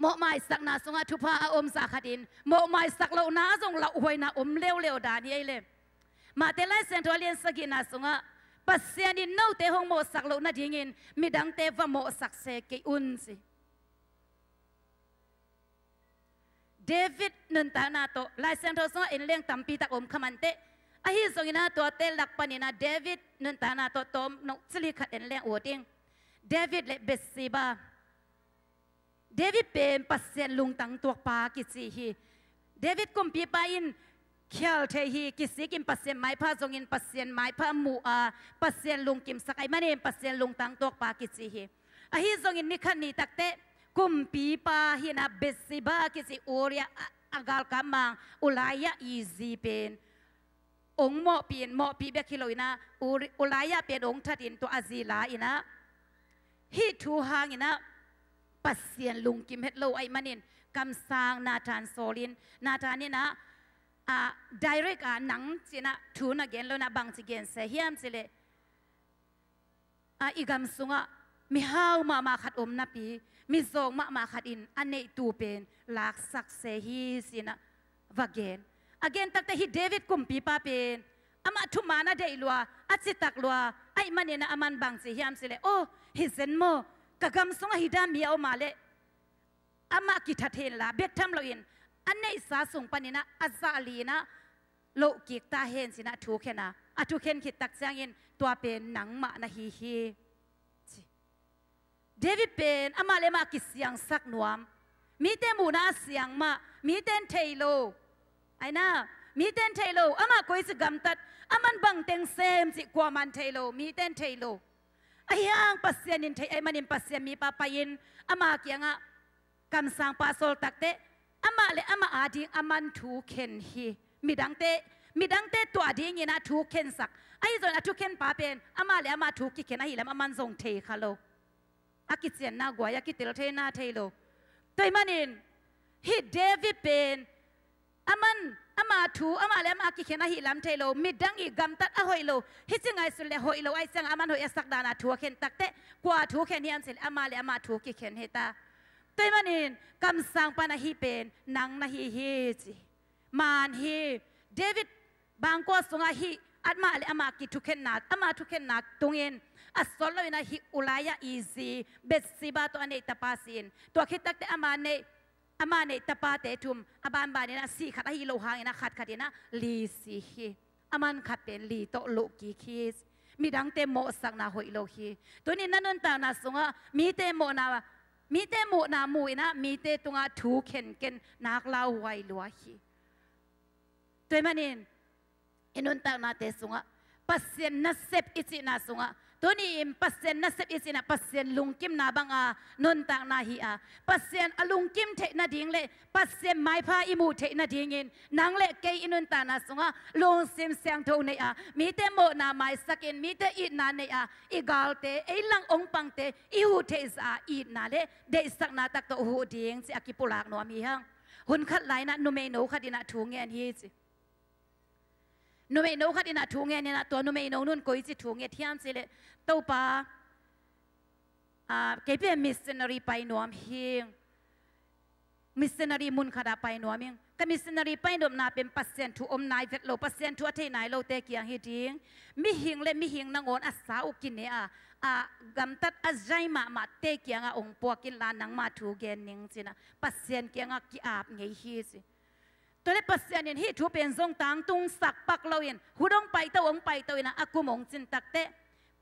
Speaker 10: โมไม้สักนาสงะทุพาอมสักดินโมไม้สักเหล่านาสงเหล่าหวยนาอมเลี้ยวดานยัยเลยมาเตลัยเซนทรัลเลียนสกินาสงะปัสเซียนินโนเตหงโมสักเหล่านาดีเงินมีดังเตวโมสักเซกิอุนสิ เดวิดนันตานาโตลายเสียงทศเอ็นเลี้ยงตัมปีตะอมขมันเตอหิสงินาตัวเตลักปนินาเดวิดนันตานาโตตอมนกสลิขัดเอ็นเลี้ยงอวดิงเดวิดเลเบสซีบาเดวิดเป็นปัสเซียนลุงตังตัวปากิซีฮีเดวิดกุมปีปาอินเขียวเทฮีกิซีกิมปัสเซียนไม้ผ้าจงอินปัสเซียนไม้ผ้ามูอาปัสเซียนลุงกิมสักไอมันเองปัสเซียนลุงตังตัวปากิซีฮีอหิจงอินนิคันนีตักเตกุมปีปาฮินาเบสซีบากิซีโอริยอากาลกามังอุลายะอีซีเป็นองค์หมอเปลี่ยนหมอปีเบคิโลอินะอุลายะเป็นองค์ทัดินตัวอาซีลาอินะฮิทูฮางอินะปัสเซียนลุงกิมเฮตโลไอมันเองกำสางนาธานโซลินนาธานนี่นะdirect หนังสินะทูนักเกนแล้วนะบางสิเกนเสียมสิเลอีกำสุงะมีฮาวมาขัดอมนับปีมีโซงมาขัดอินอันนี้ตูเป็นหลักสักเสียฮีสินะวาเกนagain ตั้งแต่ฮิเดวิดกุมปีป้าเป็นอามาทุมานะเดลัวอาจิตักลัวไอ้มันเนี่ยนะอามันบางสิเฮียมสิเลโอ้ฮิเซนโมกะกำสุงะฮิดามีเอามาเลอามากิทัดเห็นละเบกทำเราอินอันนี้สาสุงปนินะอาซาลีนะโลกิกตาเห็นสินะทุกเห็นนะทุกเห็นคิดตักเสียงอินตัวเป็นหนังมานะฮีเดวิดเป็นอามาเลมากิเสียงสักนวมมีแต่หมูนาเสียงมามีแต่เทโลไอ้น่ามีแต่เทโลอามาคุยสกำตัดอามันบังเต็งเซมสิกว่ามันเทโลมีแต่เทโลไอ้ยังปัสเซียนินเทไอ้มันนินปัสเซียนมีปาปายินอามาเกียงะกำสังปาโซลตักเตอามาเลอามาอาดิงอามันถูกเข็นฮีมีดังเตตัวอาดิงยินะถูกเข็นสักไอ้ส่วนถูกเข็นปาเป็นอามาเลอามาถูกกิเข็นไอ้แล้วอามันส่งเทคาโลอากิเซียนน่ากว่าอากิเตลเทน่าเทโลตัวมันนินฮิเดวิดเป็นอามาถูอามาเลอามากิเข็นไอ้ลำเทโลมีดังอีกกำตัดอาหอยโลฮิจิงไงสุดเลยหอยโลไอ้สังอามันหอยสักดานาถูกเข็นตักเตกว่าถูกเข็นยันสิอามาเลอามาถูกกิเข็นเฮตาตัวมันเองกำสังปานาฮีเป็นนังนาฮีจีมานฮีเดวิดบางก็สงาฮีอัดมาเลยอามากิทุกเข็นนักอามาทุกเข็นนักตรงเองอัศลอยนาฮีอุลายะอีซีเบสซิบาตัวนี้ตาปาสินตัวคิดตักแต่อามาเนี่ยตาปาเตทุมอาบานบานเนี่ยนะสีขัดฮีโลหางนะขัดนะลีสีฮีอามันขัดเป็นลีโตโลกีคีสมีดังเตโมสักนาหอยโลฮีตัวนี้นั่นตานาสงามีเตโมนามีเตโมนามูนะมีเตตุงาถูกเข็นเกนนักเล่าไว้ลัวฮีตัวมันเองอินุนตานาเตสุงะปัสเซียนนัสเซปอิจินาสุงะตัวนี้ปัสเซียนนัสเซปอิจินาปัสเซียนลุงกิมนาบังอานุนตานาฮีอาปัสเซียนอลุงกิมเทนาดิงเล่ปัสเซียนไม้พาอิมูเทนาดิงินนางเล่เกยอินุนตานาสุงะลงซิมเสียงโทเนียมีเตโมนาไม้สกินมีเตอินาเนียอีกาลเตไอลังองปังเตอิหูเทซาอินาเล่เดสักนาตักโตหูดิงสิอากิปุลากนัวมีฮังหุ่นขัดไหลนะนุเมโนขัดินาทูเงียนฮีจินุเมโนขัดินาทูเงียนเนี่ยนะตัวนุเมโนนุ่นกุยจิทูเงียเทียมสิเลตัวปาเก็บเป็นมิสชันนารีไปนัวมิงมิสชันนารีมุนขดาไปนัวมิงก็มิสชันนารีไปนัวนาเป็นปัสเซนทูอมนายเวทโลปัสเซนทูอัฐนายโลเตกียงฮิดิงมิหิงเล่มิหิงนางอนอาสาอุกินเนี่ยกำตัดอาใจมาเตกียงองปวกินลานังมาทูเกนนิงสินะปัสเซนเกียงกีอาบไงฮีสิตัวเล็กปัสเซียนฮีทูเป็นทรงต่างตุงสักปักเราเองหูดงไปเต้าองไปเต้านะอากุมองจินตักเต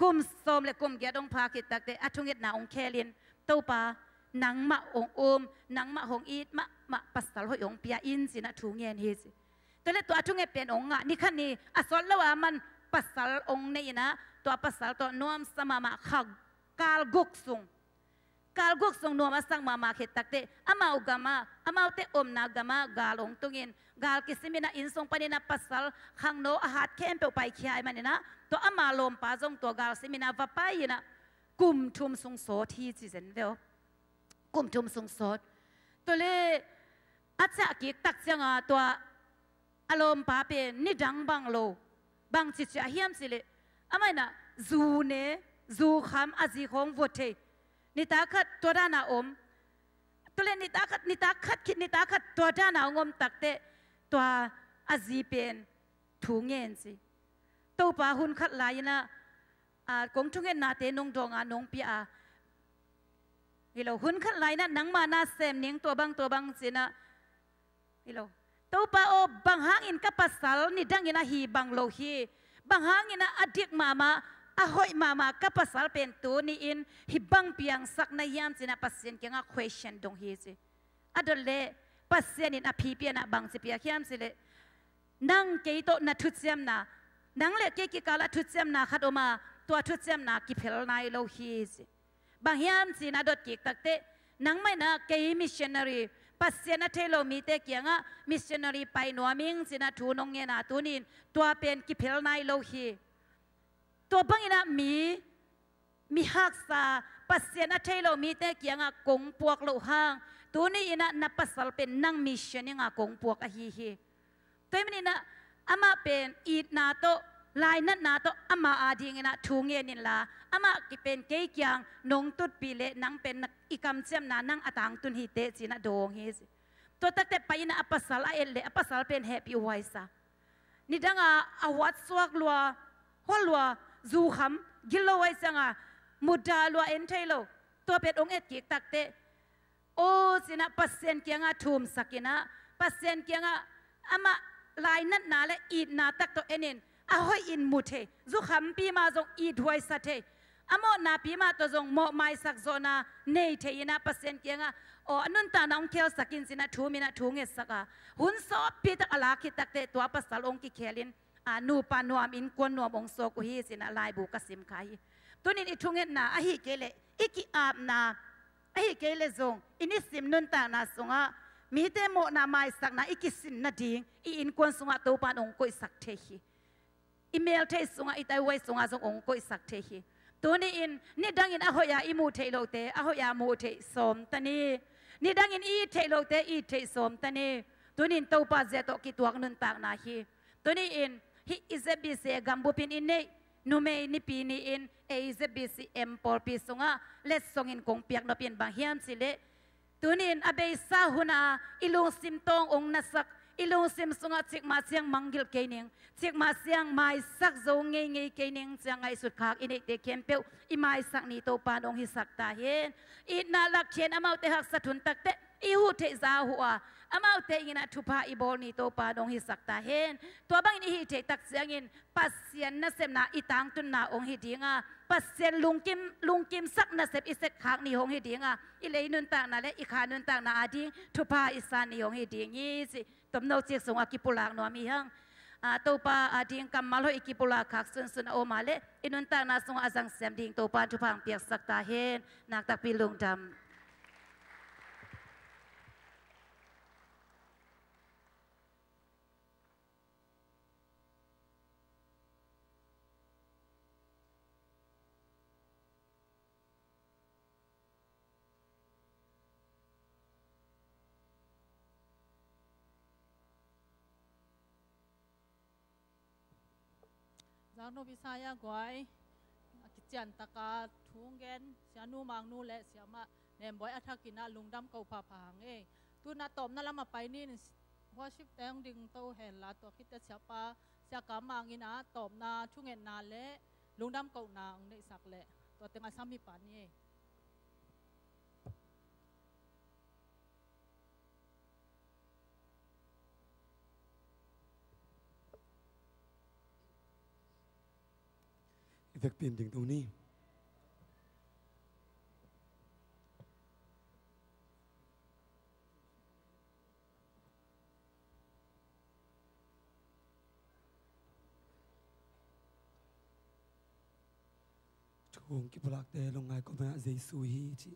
Speaker 10: กุมสมเลกุมเกียดงพากิตักเตอาทุงเอ็ดนาองเคลินเต้าปานังมาองอมนังมาหงอีดมาปัสสาวะหองเปียอินสินะทูเงียนฮีสิตัวเล็กตัวอาทุงเอ็ดเป็นองอ่ะนี่ขันนี้อาสอนแล้วว่ามันปัสสาวะองนี่นะตัวปัสสาวะตัวนวมสมาขักกาลกุกซุงนวมสังมาเขตตักเตอามาอุกามาอามาเตอมนากามากาลงตุงินกาลกิสิมินะอินทรงปนินะปัสสาวะขังโนอาหารเข้มเปไปขี้ไอมันนะตัวอามาลมปาจงตัวกาลสิมินะวับไปนะกุมทุมสุงโสที่จิเซนเวลกุมทุมสุงโสตัวเล่อาจจะกิตักเสียงตัวอารมณ์ปาเป็นนิดังบังโลบังจิตจะเฮียมสิเลอามานะจูเนจูคำอาจีของวัดเทนิตาขัดตัวด้านอมตัวเล่นิตาขัดคิดนิตาขัดตัวด้านงมตักเตตัวอาจีเป็นถุงเงินสิตัวป่าหุ่นขัดลายนะกงถุงเงินนาเตนงดองนงปีอาฮิโลหุ่นขัดลายนะนังมานาเซมเนียงตัวบังสินะ อิโลตัวป้าโอบางหางอินกับภาษานี่ดังอินะฮีบางโลฮีบางหางอินะอดีตมาหอยมากับภาษาเป็นตัวนี่อินฮิบังเปียงสักนายามสินะภาษาเกี่ยงกับ question ดงฮีสิอดเลภาษาอินอภิเปียนะบางสิเปียขี้ยมสิเลนั่งเกยโตนัทุเซียมนะนั่งเล็กเกยกาลทุเซียมนะขัดออกมาตัวทุเซียมนะกิเพลนายโลฮีสิบางยามสินะดดกิกตักเตนังไม่นะเกยมิชชันนารีปัสเซนะเทโลมีเตเกียงะมิชชันนารีไปนัวมิงสินะทูนงเงนะตูนินตัวเป็นกิเพลนายโลฮีตัวบางอินะมีฮักษาปัสเซนะเทโลมีเตเกียงะกงปวกโลหางตัวนี้อินะนับปัสสลเป็นนังมิชชันยังะกงปวกอะฮีตัวนี้นะอามาเป็นอีดนาโตลายนัดนาโตอามาอาดิงนะทูเงนินลาอามากิเป็นเกยยังนงตุดปีเลนังเป็นอีกำเจมนานังอตังตุนฮิเตจินะโดงฮิสตัวตั้งแต่ไปนะอปัสสลเอเลอปัสสลเป็นแฮปปี้ไวซ่านี่ดังอาวัดสวกลัวหัวลัวจูคำกิโลไวซังมุดาลัวเอ็นเทโลตัวเป็นองค์เอ็ดกิกตักเตโอ้สินะปัสเซนเกียงทุมสักินะปัสเซนเกียงอามาลายนัดนาและอีดนาตักตัวเอ็นอาหอยอินมุเทจูคำปีมาจงอีดไวสัตเทอโมนาปีมาตัวจงโมไมสักโซนาเนยเทยนะเปอร์เซ็นต์เกียงโอ้อนุนตาน้องเคลสักินสินะทูมินะทูเงสักหุ่นสอบปีตักอลาคิตักเตตัวภาษาองกิเคลินนูปานวมอินกวนนวมองโซกุฮีสินะลายบุกสิมขายตัวนี้อิทุเงนาอหิเกเลอิกิอาบนาอหิเกเลจงอินิสิมนุนตานาสงะมีเตโมนาไมสักนาอิกิสินนาดิงอินกวนสงะตัวปานองกุยสักเทฮีอีเมลเทสงะอิตาไวสงะจงองกุยสักเทฮีตัวนี้อินนี่ดังอินอหอยาอิมูเทโลเตอหอยามูเทสมตานีนี่ดังอินอีเทโลเตอีเทสมตานีตัวนี้ตัวปัจเจโตกิตัวนุนตากนาฮีตัวนี้อินฮิอิเซบีเซกัมบุปินอินเนนูเมนิปีนีอินเอZBCMปอลปีสงะเลสสงอินคงเปียกนปินบางเฮียมสิเลตัวนี้อินอเบซาหุนาอิลุงซิมตององนัสักอิลุงซิมสงะจิกมาเสียงมังกิลเกนิงจิกมาเสียงไม้สักโจงเงยเกนิงเสียงไอสุดขากอินเด็กเข้มเปียวอิไม้สักนี้โตปานองฮิสักตาเห็นอินาลักเชนอามาเตหักสะทุนตักเตอิหูเทซาหัวอามาเตอินะทุพาอิบอลนี้โตปานองฮิสักตาเห็นตัวบางอินฮิเทตักเสียงอินปัสเซียนนัสเซมนาอิตังตุนนาองฮิดีงาปัสเซียนลุงกิมสักนัสเซมอิเซกขากนี้องฮิดีงาอิเลนุนตังนาเลอิขานุนตังนาอาดิงทุพาอิสานีองฮิดีงี้สิตบโนเจียกสงอากิปุลางนัวมีหังตัวป้าดิ่งกำมาลอยกิปุลาคักสุนโอมาเลอินุนตานาสงอาจังเสียมดิ่งตัวป้าทุพังเปียกสักตาเห็นนักตักปีลุงดำ
Speaker 5: จากโนบิซายากวยกิจจันตะกาทุ่งเงินเสียนูมังนูและเสียมาเนมบอยอัฐกินะลุงดำเกาผาผางตัวนาตอมนั่นละมาไปนี่หัวชิบแตงดึงโตเห็นละตัวคิดจะเสียปาเสียกามังอินะตอมนาทุ่งเงินนาและลุงดำเกานางในสักและตัวเต็งอาซ้ำมีปานนี่
Speaker 2: เวกเปลี่ยนถึงตรงนี้ช่วงกิปลักเตลงไงก็มาเจสุฮีจิ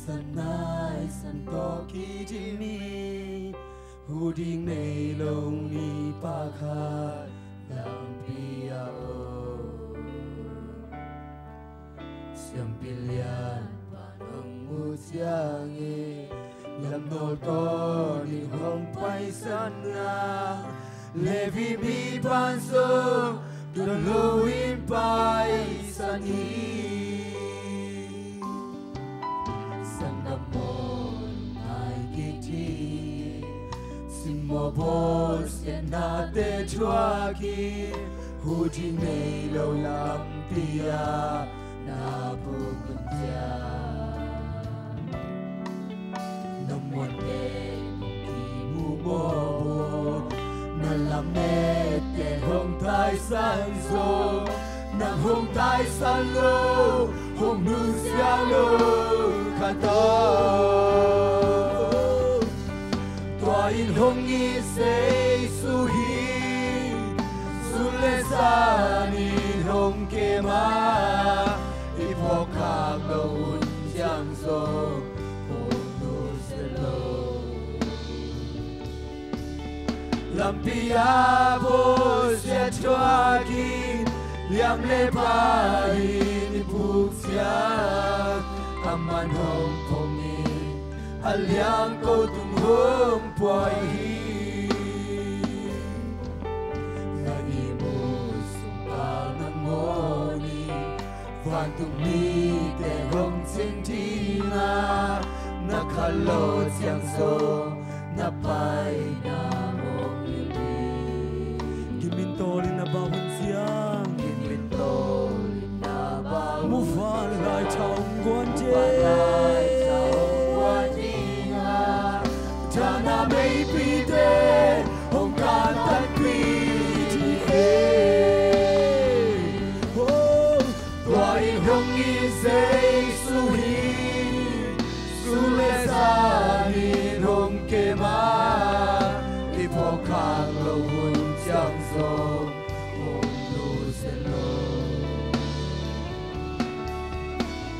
Speaker 2: สันนายสันตอกีที่มีหูดิ่งในลงมีปาคาลำปียาโอเสียงปิลยานปานองมูเจียงเอยำโนโตนิห้องไปสันนา
Speaker 1: Levi mi panso Don luin pai sani Sangamon ai kiti Simobos na te chuaki Huji mei lo lampia na bukunja Namuan te kimu bobo Nalamet te hong tai san zo Nang hong tai san lo Hong nu sia lo kato Tua in hong i sei su hi Su le san in hong ke ma I po kak lo un jiang zo Hong nu se lo Lampia bo se chua ki Liam le pa i puk sia Aman hong pong ni Aliang ko tung hong puai hi Na imo sumpa ng ngoni Van tung ni te hong sing ti na Nakalo siang so Napai na
Speaker 2: Gimintolin na bawon siyang
Speaker 1: Gimintolin na bawon
Speaker 2: Mufan lai chong guan jie
Speaker 1: Jana mei pi te Hong kan tan pi ti he Tua i hong i sei su hi Su le sa ni hong ke ma I po kang lo hun jiang zo Hong nu se lo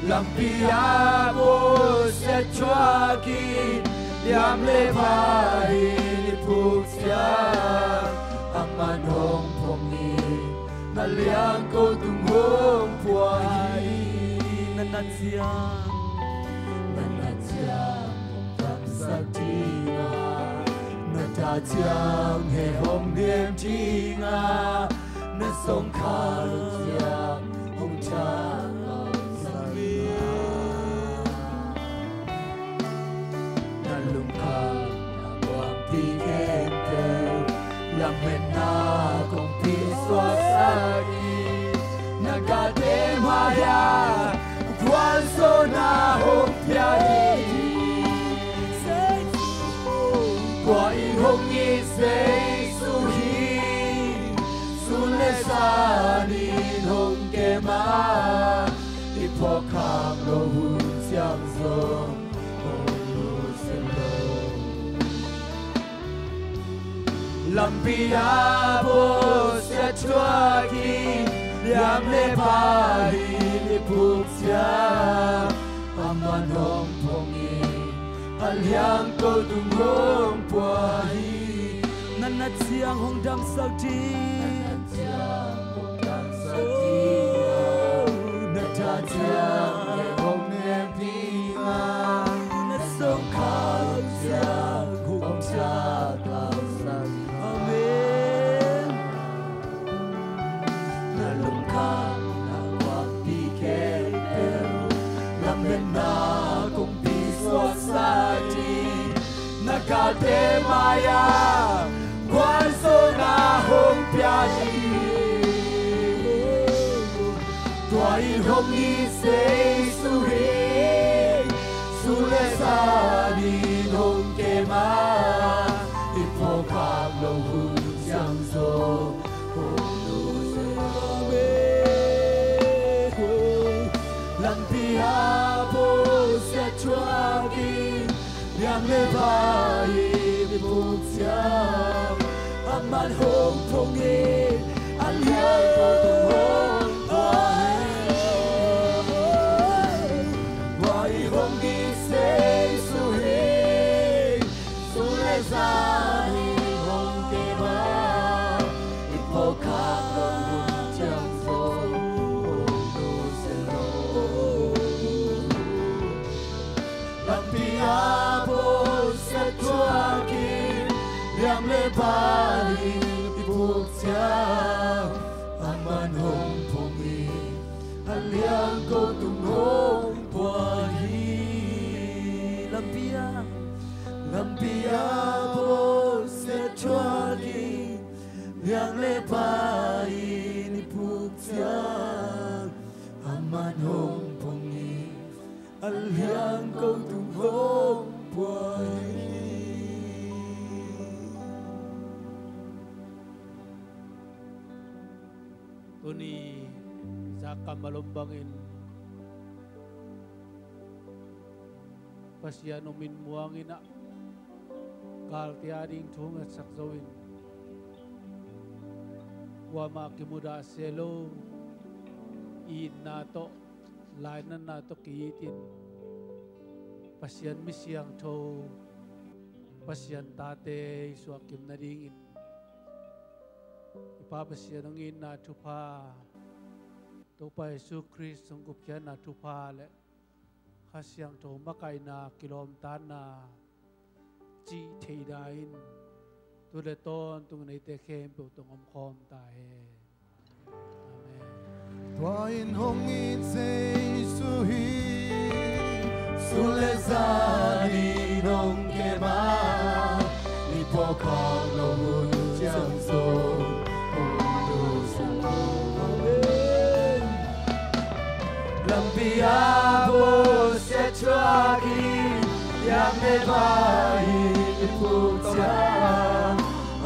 Speaker 1: Lampia bo se chua ki Liam le pai ni puk sia Aman hong pong ni Na liang ko tung hong puai
Speaker 2: Nanat siyang
Speaker 1: Nanat siyang hong tam sak ti nga Ta chiang he hong niệm chi nga Na song kha lu chiang hong cha lao sa Na lung kha na quang pi khen kêu Lam men na kong pi xóa sa đi Na ka te ma ya Quan so na hong pia đi Qua i hong i sei su hi Su le sa ni hong ke ma I po kang lo hun siang zo Hong lu se lo Lampia bo se chua ki Liam le pa ni puk sia Aman hong pong i Aliang ko tung hong puai
Speaker 2: Nanat siyang hong dam sak ti
Speaker 1: Nanat siyang hong dam sak ti Nata siyang he hong nem ti nga Nat song kao siyang hong cha kao sak Amen Na lung kang na wak pi ken el Lam men na kong pi swak sa Nakate maya Quan so na hong pia di Tua i hong i sei su hi Su le sa ni hong ke ma I po kak lo hun jiang zo Hong nu se me Lampia po se chua ki Liam le pai ni puk sia Aman hong pong i Aliang ko tung hong puai Qua i hong i sei su hi Su le sa ni hong ke ma I po kak lo hun jiang zo Hong nu se lo Lampia bo se chua ki Liam le pa ni aman hong pongi aliang ko tunghong puahi lampia bo se chuagi yang lepai ni puksia aman hong pongi aliang ko tunghong puahi.
Speaker 4: Tuni zaka malumbangin pasyan umin muangin na kal tiading tungat sakzawin wama kimuda selo in nato lainan nato kiitin pasyan misyang to pasyan tate suakim nadingin ipapasya nangin na tupa tupa Yesu Christ sunggup yan na tupa le hasyang to makay na kilomtan na chi theidain tu le ton tung nei te khem pu tung om khom ta he amen
Speaker 1: Twain hongin sei suhi sulezani nong kema ipokang nong jiang so lampia bo se chuagi yang me bai puksia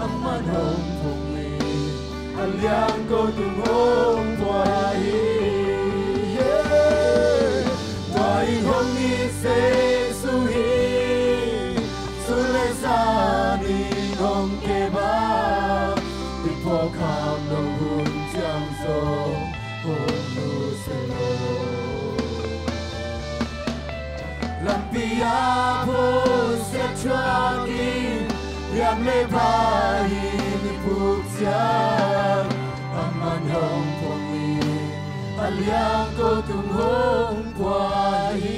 Speaker 1: aman hong pongi aliang ko tung hong puai Twai hong ni se suhi sulezani nong keba ipokam nong hun jiang so hong nu se lo lampia bo se chuagi yang lepai ni puksia aman hong pongi aliang ko tung hong puai